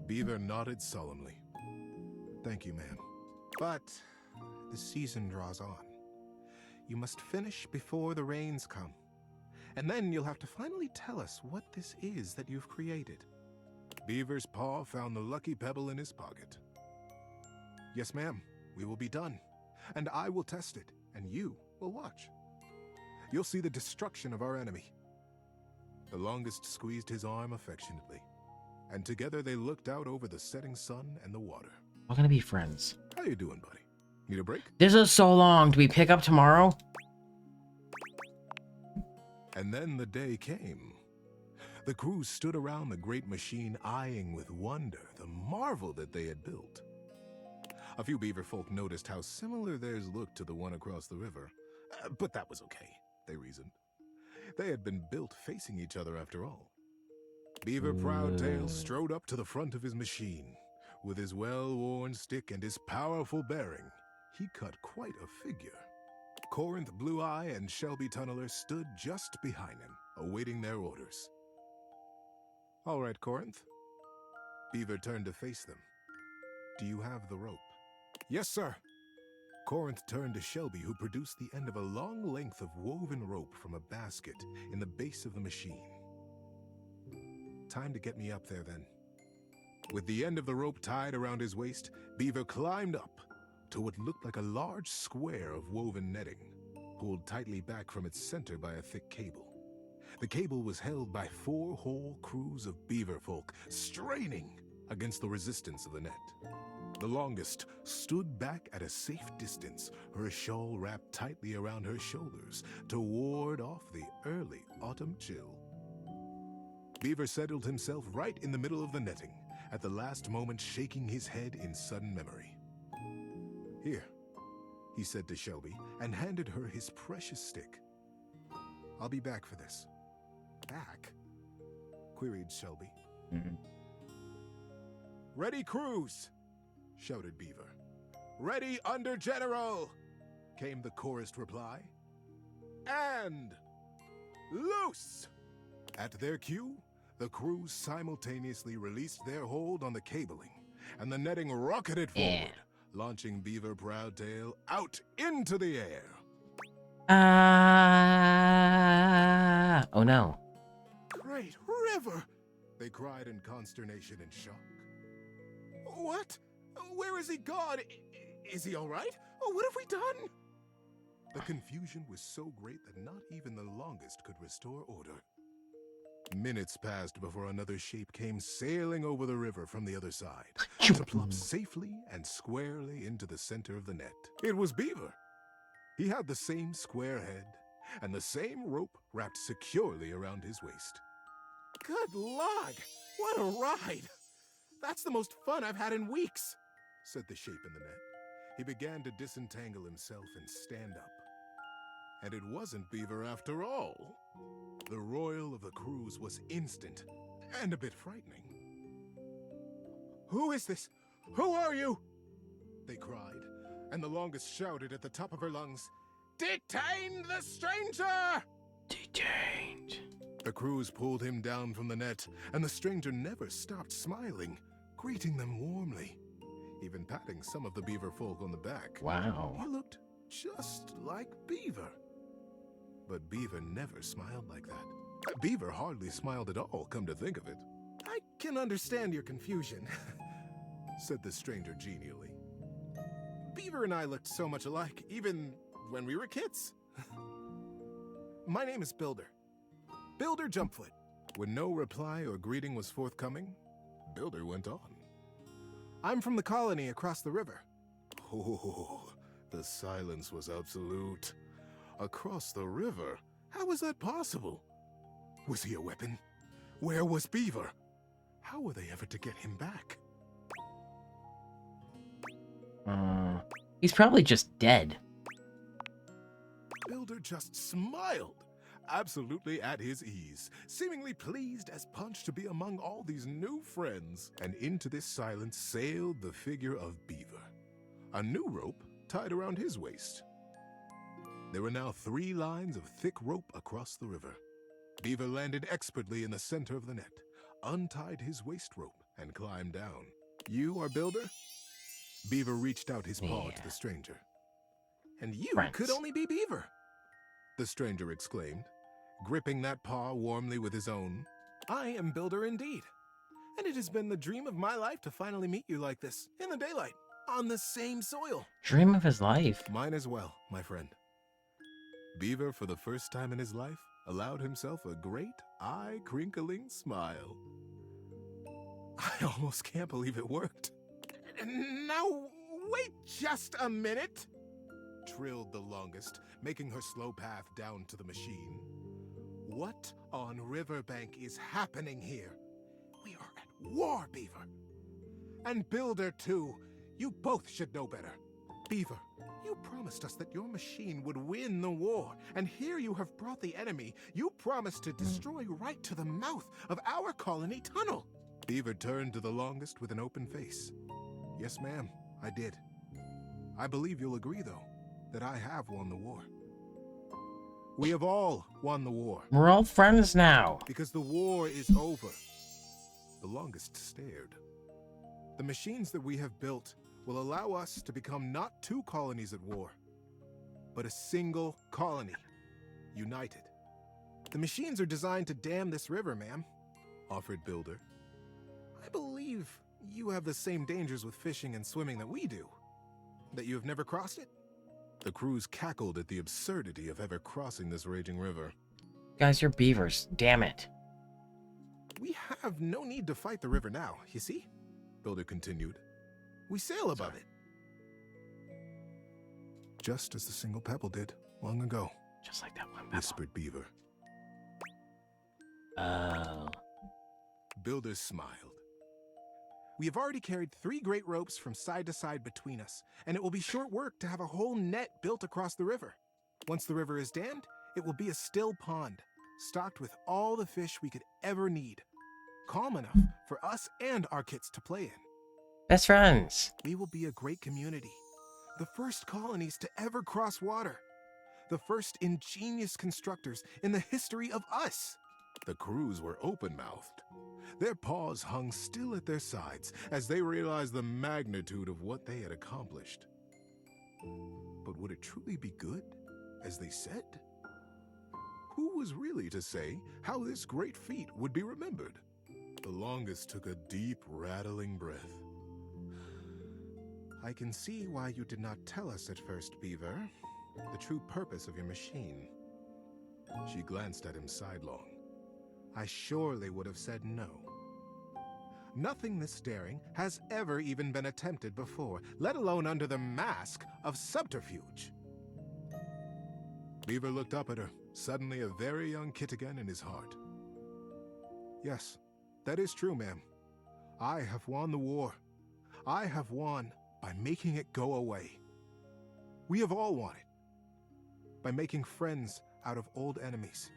Beaver nodded solemnly. Thank you, ma'am. But the season draws on. you must finish before the rains come. And then you'll have to finally tell us what this is that you've created. Beaver's paw found the lucky pebble in his pocket. Yes, ma'am, we will be done. And I will test it, and you will watch. You'll see the destruction of our enemy. The longest squeezed his arm affectionately, and together they looked out over the setting sun and the water. We're gonna be friends. How you doing, buddy? Need a break? This is so long. Do we pick up tomorrow? And then the day came. The crew stood around the great machine, eyeing with wonder the marvel that they had built. A few beaver folk noticed how similar theirs looked to the one across the river. But that was okay, they reasoned. They had been built facing each other after all. Beaver Proudtail strode up to the front of his machine. With his well-worn stick and his powerful bearing, he cut quite a figure. Corinth Blue Eye and Shelby Tunneler stood just behind him, awaiting their orders. All right, Corinth. Beaver turned to face them. Do you have the rope? Yes, sir. Corinth turned to Shelby, who produced the end of a long length of woven rope from a basket in the base of the machine. Time to get me up there, then. With the end of the rope tied around his waist, Beaver climbed up to what looked like a large square of woven netting, pulled tightly back from its center by a thick cable. The cable was held by 4 whole crews of beaver folk, straining against the resistance of the net. The longest stood back at a safe distance, her shawl wrapped tightly around her shoulders to ward off the early autumn chill. Beaver settled himself right in the middle of the netting, at the last moment shaking his head in sudden memory. Here, he said to Shelby, and handed her his precious stick. I'll be back for this. Back? Queried Shelby. Ready, crews! Shouted Beaver. Ready, under general! Came the chorused reply. And loose! At their cue, the crews simultaneously released their hold on the cabling, and the netting rocketed forward, launching Beaver Proudtail out into the air. Oh no. Great river! They cried in consternation and shock. What? Where is he gone? Is he all right? Oh, what have we done? The confusion was so great that not even the longest could restore order. Minutes passed before another shape came sailing over the river from the other side, to plop safely and squarely into the center of the net. It was Beaver. He had the same square head and the same rope wrapped securely around his waist. Good lord! What a ride! That's the most fun I've had in weeks, said the shape in the net. He began to disentangle himself and stand up. And it wasn't Beaver after all. The royal of the crews was instant and a bit frightening. Who is this? Who are you? They cried, and the longest shouted at the top of her lungs, Detain the stranger! Detained. The crews pulled him down from the net, and the stranger never stopped smiling, greeting them warmly, even patting some of the beaver folk on the back. Wow. He looked just like Beaver. But Beaver never smiled like that. Beaver hardly smiled at all, come to think of it. I can understand your confusion, said the stranger genially. Beaver and I looked so much alike, even when we were kids. My name is Builder. Builder Jumpfoot. When no reply or greeting was forthcoming, Builder went on. I'm from the colony across the river. Oh, the silence was absolute. Across the river? How was that possible? Was he a weapon? Where was Beaver? How were they ever to get him back? He's probably just dead. Builder just smiled, absolutely at his ease, seemingly pleased as punch to be among all these new friends. And into this silence sailed the figure of Beaver, a new rope tied around his waist. There were now 3 lines of thick rope across the river. Beaver landed expertly in the center of the net, untied his waist rope, and climbed down. You are Builder? Beaver reached out his paw to the stranger. And you could only be Beaver. the stranger exclaimed, gripping that paw warmly with his own. I am Builder indeed, and it has been the dream of my life to finally meet you like this, in the daylight, on the same soil. Dream of his life. Mine as well, my friend. Beaver, for the first time in his life, allowed himself a great, eye-crinkling smile. I almost can't believe it worked. Now, wait just a minute, trilled the longest, making her slow path down to the machine. What on Riverbank is happening here? We are at war, Beaver. And Builder, too. You both should know better. Beaver, you promised us that your machine would win the war, and here you have brought the enemy you promised to destroy right to the mouth of our colony tunnel. Beaver turned to the longest with an open face. Yes, ma'am, I did. I believe you'll agree, though, that I have won the war. We have all won the war. We're all friends now. Because the war is over. The longest stared. The machines that we have built will allow us to become not two colonies at war, but a single colony, united. The machines are designed to dam this river, ma'am, offered Builder. I believe you have the same dangers with fishing and swimming that we do. That you have never crossed it? The crews cackled at the absurdity of ever crossing this raging river. Guys, you're beavers. Damn it. We have no need to fight the river now, you see? Builder continued. We sail above it. Just as the single pebble did long ago. Just like that one pebble. Whispered Beaver. Oh. Builder smiled. We have already carried 3 great ropes from side to side between us, and it will be short work to have a whole net built across the river. Once the river is dammed, it will be a still pond, stocked with all the fish we could ever need. Calm enough for us and our kits to play in. Best friends. We will be a great community. The first colonies to ever cross water. The first ingenious constructors in the history of us. The crews were open-mouthed. Their paws hung still at their sides as they realized the magnitude of what they had accomplished. But would it truly be good, as they said? Who was really to say how this great feat would be remembered? The longest took a deep, rattling breath. I can see why you did not tell us at first, Beaver, the true purpose of your machine. She glanced at him sidelong. I surely would have said no. Nothing this daring has ever even been attempted before, let alone under the mask of subterfuge. Beaver looked up at her, suddenly a very young kit again in his heart. Yes, that is true, ma'am. I have won the war. I have won by making it go away. We have all won it. By making friends out of old enemies.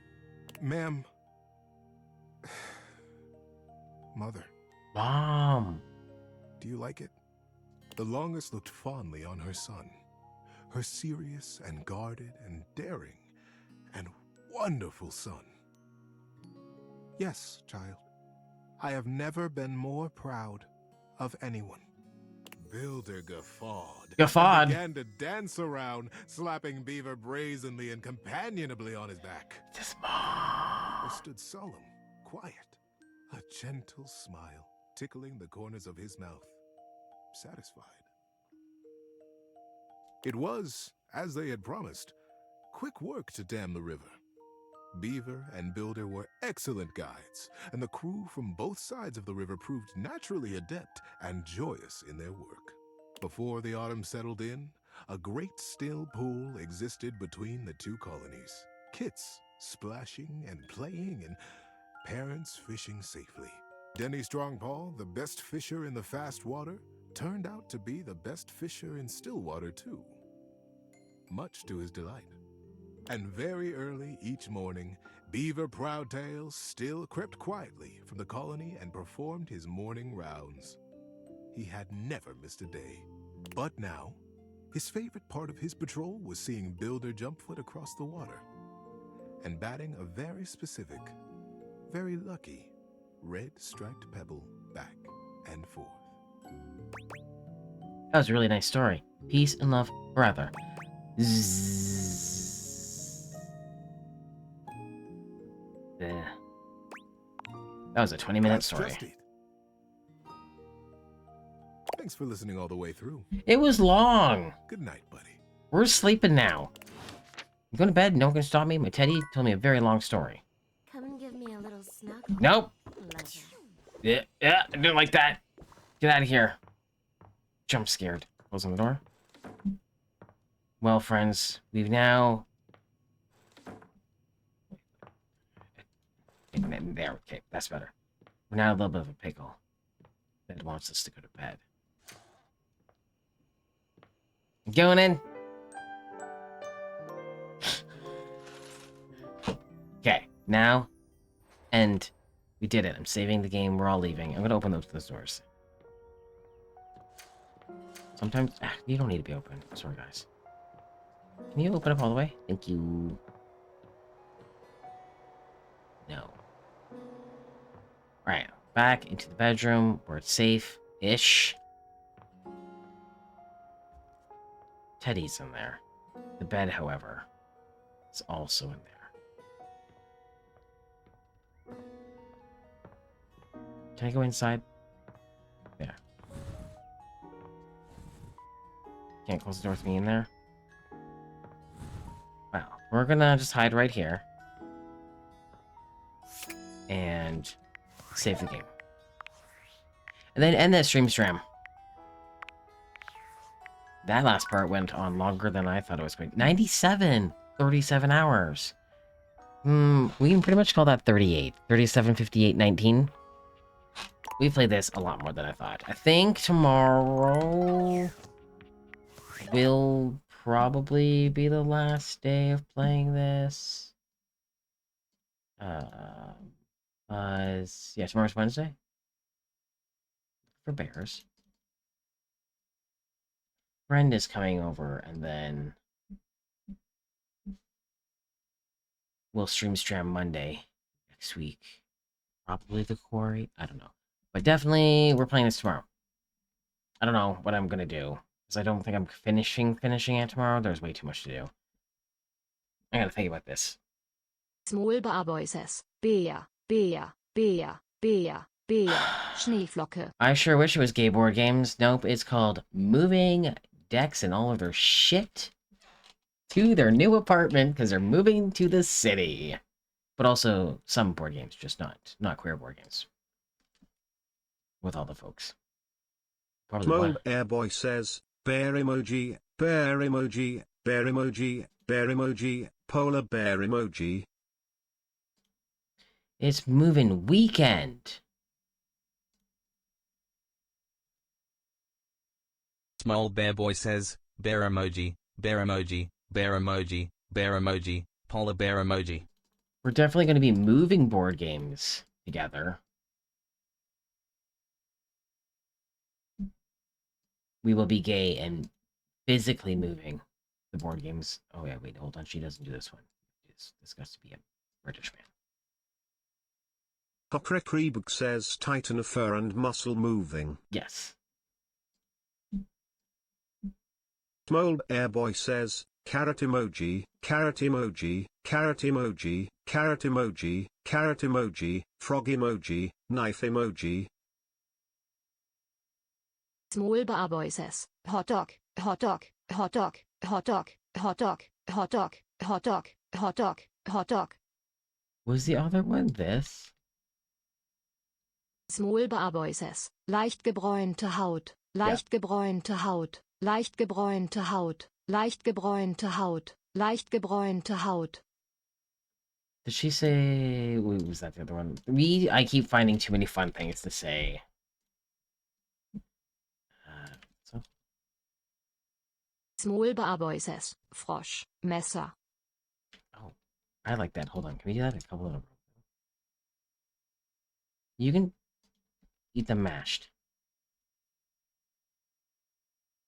Ma'am. Mother. Mom. Do you like it? The longest looked fondly on her son. Her serious and guarded and daring and wonderful son. Yes, child. I have never been more proud of anyone. Builder guffawed. Guffawed. And began to dance around, slapping Beaver brazenly and companionably on his back. This mom. Or stood solemn, quiet, a gentle smile tickling the corners of his mouth, satisfied. It was, as they had promised, quick work to dam the river. Beaver and Builder were excellent guides, and the crew from both sides of the river proved naturally adept and joyous in their work. Before the autumn settled in, a great still pool existed between the two colonies. Kits splashing and playing, and parents fishing safely. Denny Strongpaw, the best fisher in the fast water, turned out to be the best fisher in still water too, much to his delight. And very early each morning, Beaver Proudtail still crept quietly from the colony and performed his morning rounds. He had never missed a day. But now, his favorite part of his patrol was seeing Builder jump foot across the water and batting a very specific, very lucky, red striped pebble back and forth. That was a really nice story. Peace and love forever. That was a 20-minute That's story. just it. Thanks for listening all the way through. It was long. Good night, buddy. We're sleeping now. I'm going to bed. No one can stop me. My teddy told me a very long story. Come and give me a little snuggle. Nope. Lover. Yeah, I didn't like that. Get out of here. Jump scared. Closing the door. Well, friends, we've now... There, okay, that's better. We're now a little bit of a pickle. Dad wants us to go to bed. Going in. Okay, now, and we did it. I'm saving the game. We're all leaving. I'm gonna open those doors. Sometimes you don't need to be open. Sorry, guys. Can you open up all the way? Thank you. No. Alright, back into the bedroom where it's safe-ish. Teddy's in there. The bed, however, is also in there. Can I go inside? There. Can't close the door with me in there? Well, we're gonna just hide right here. And save the game. And then end that stream. That last part went on longer than I thought it was going to. 97! 37 hours. We can pretty much call that 38. 37, 58, 19. We played this a lot more than I thought. I think tomorrow will probably be the last day of playing this. Yeah, tomorrow's Wednesday. For bears. Friend is coming over, and then we'll stream Monday next week. Probably the quarry. I don't know. But definitely, we're playing this tomorrow. I don't know what I'm gonna do, because I don't think I'm finishing it tomorrow. There's way too much to do. I gotta think about this. Small Barboises. Beer. Schneeflocke. I sure wish it was gay board games. Nope, it's called moving decks and all of their shit to their new apartment because they're moving to the city. But also some board games, just not queer board games. With all the folks. Small Airboy says, bear emoji, bear emoji, bear emoji, bear emoji, polar bear emoji. It's moving weekend. Small Bear Boy says, bear emoji, bear emoji, bear emoji, bear emoji, polar bear emoji. We're definitely going to be moving board games together. We will be gay and physically moving the board games. Oh yeah, wait, hold on. She doesn't do this one. This has to be a British man. Hokrekreebuk says tighten of fur and muscle moving. Yes. Small Airboy says, carrot emoji, carrot emoji, carrot emoji, carrot emoji, carrot emoji, frog emoji, knife emoji. Small Barboises. Hot dog, hot dog, hot dog, hot dog, hot dog, hot dog, hot dog, hot dog, hot dog. Was the other one this? Small Barboises. Leicht gebräunte Haut, leicht gebräunte Haut, leicht gebräunte Haut, leicht gebräunte Haut, leicht gebräunte Haut. Did she say... Wait, was that the other one? I keep finding too many fun things to say. Small Barboises. Frosch, Messer. Oh, I like that. Hold on. Can we do that a couple of... You can eat them mashed.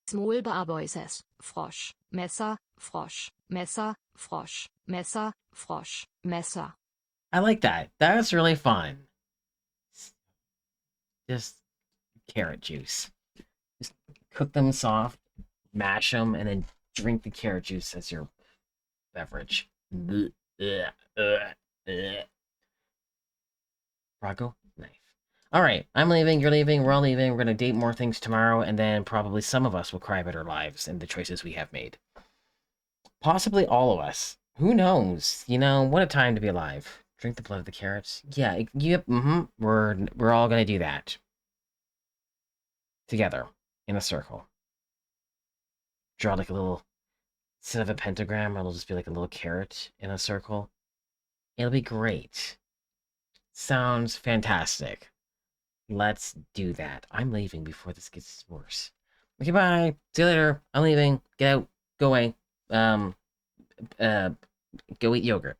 Small Barboises. Frosch, Messer, Frosch, Messer, Frosch, Messer, Frosch, Messer. I like that. That's really fun. Just carrot juice. Just cook them soft, mash them, and then drink the carrot juice as your beverage. Rocco? No. Alright, I'm leaving, you're leaving, we're all leaving, we're gonna date more things tomorrow, and then probably some of us will cry about our lives and the choices we have made. Possibly all of us. Who knows? You know, what a time to be alive. Drink the blood of the carrots. Yeah, yep, we're all gonna do that. Together. In a circle. Draw like a little, instead of a pentagram, it'll just be like a little carrot in a circle. It'll be great. Sounds fantastic. Let's do that. I'm leaving before this gets worse. Okay, bye. See you later. I'm leaving. Get out. Go away. Go eat yogurt.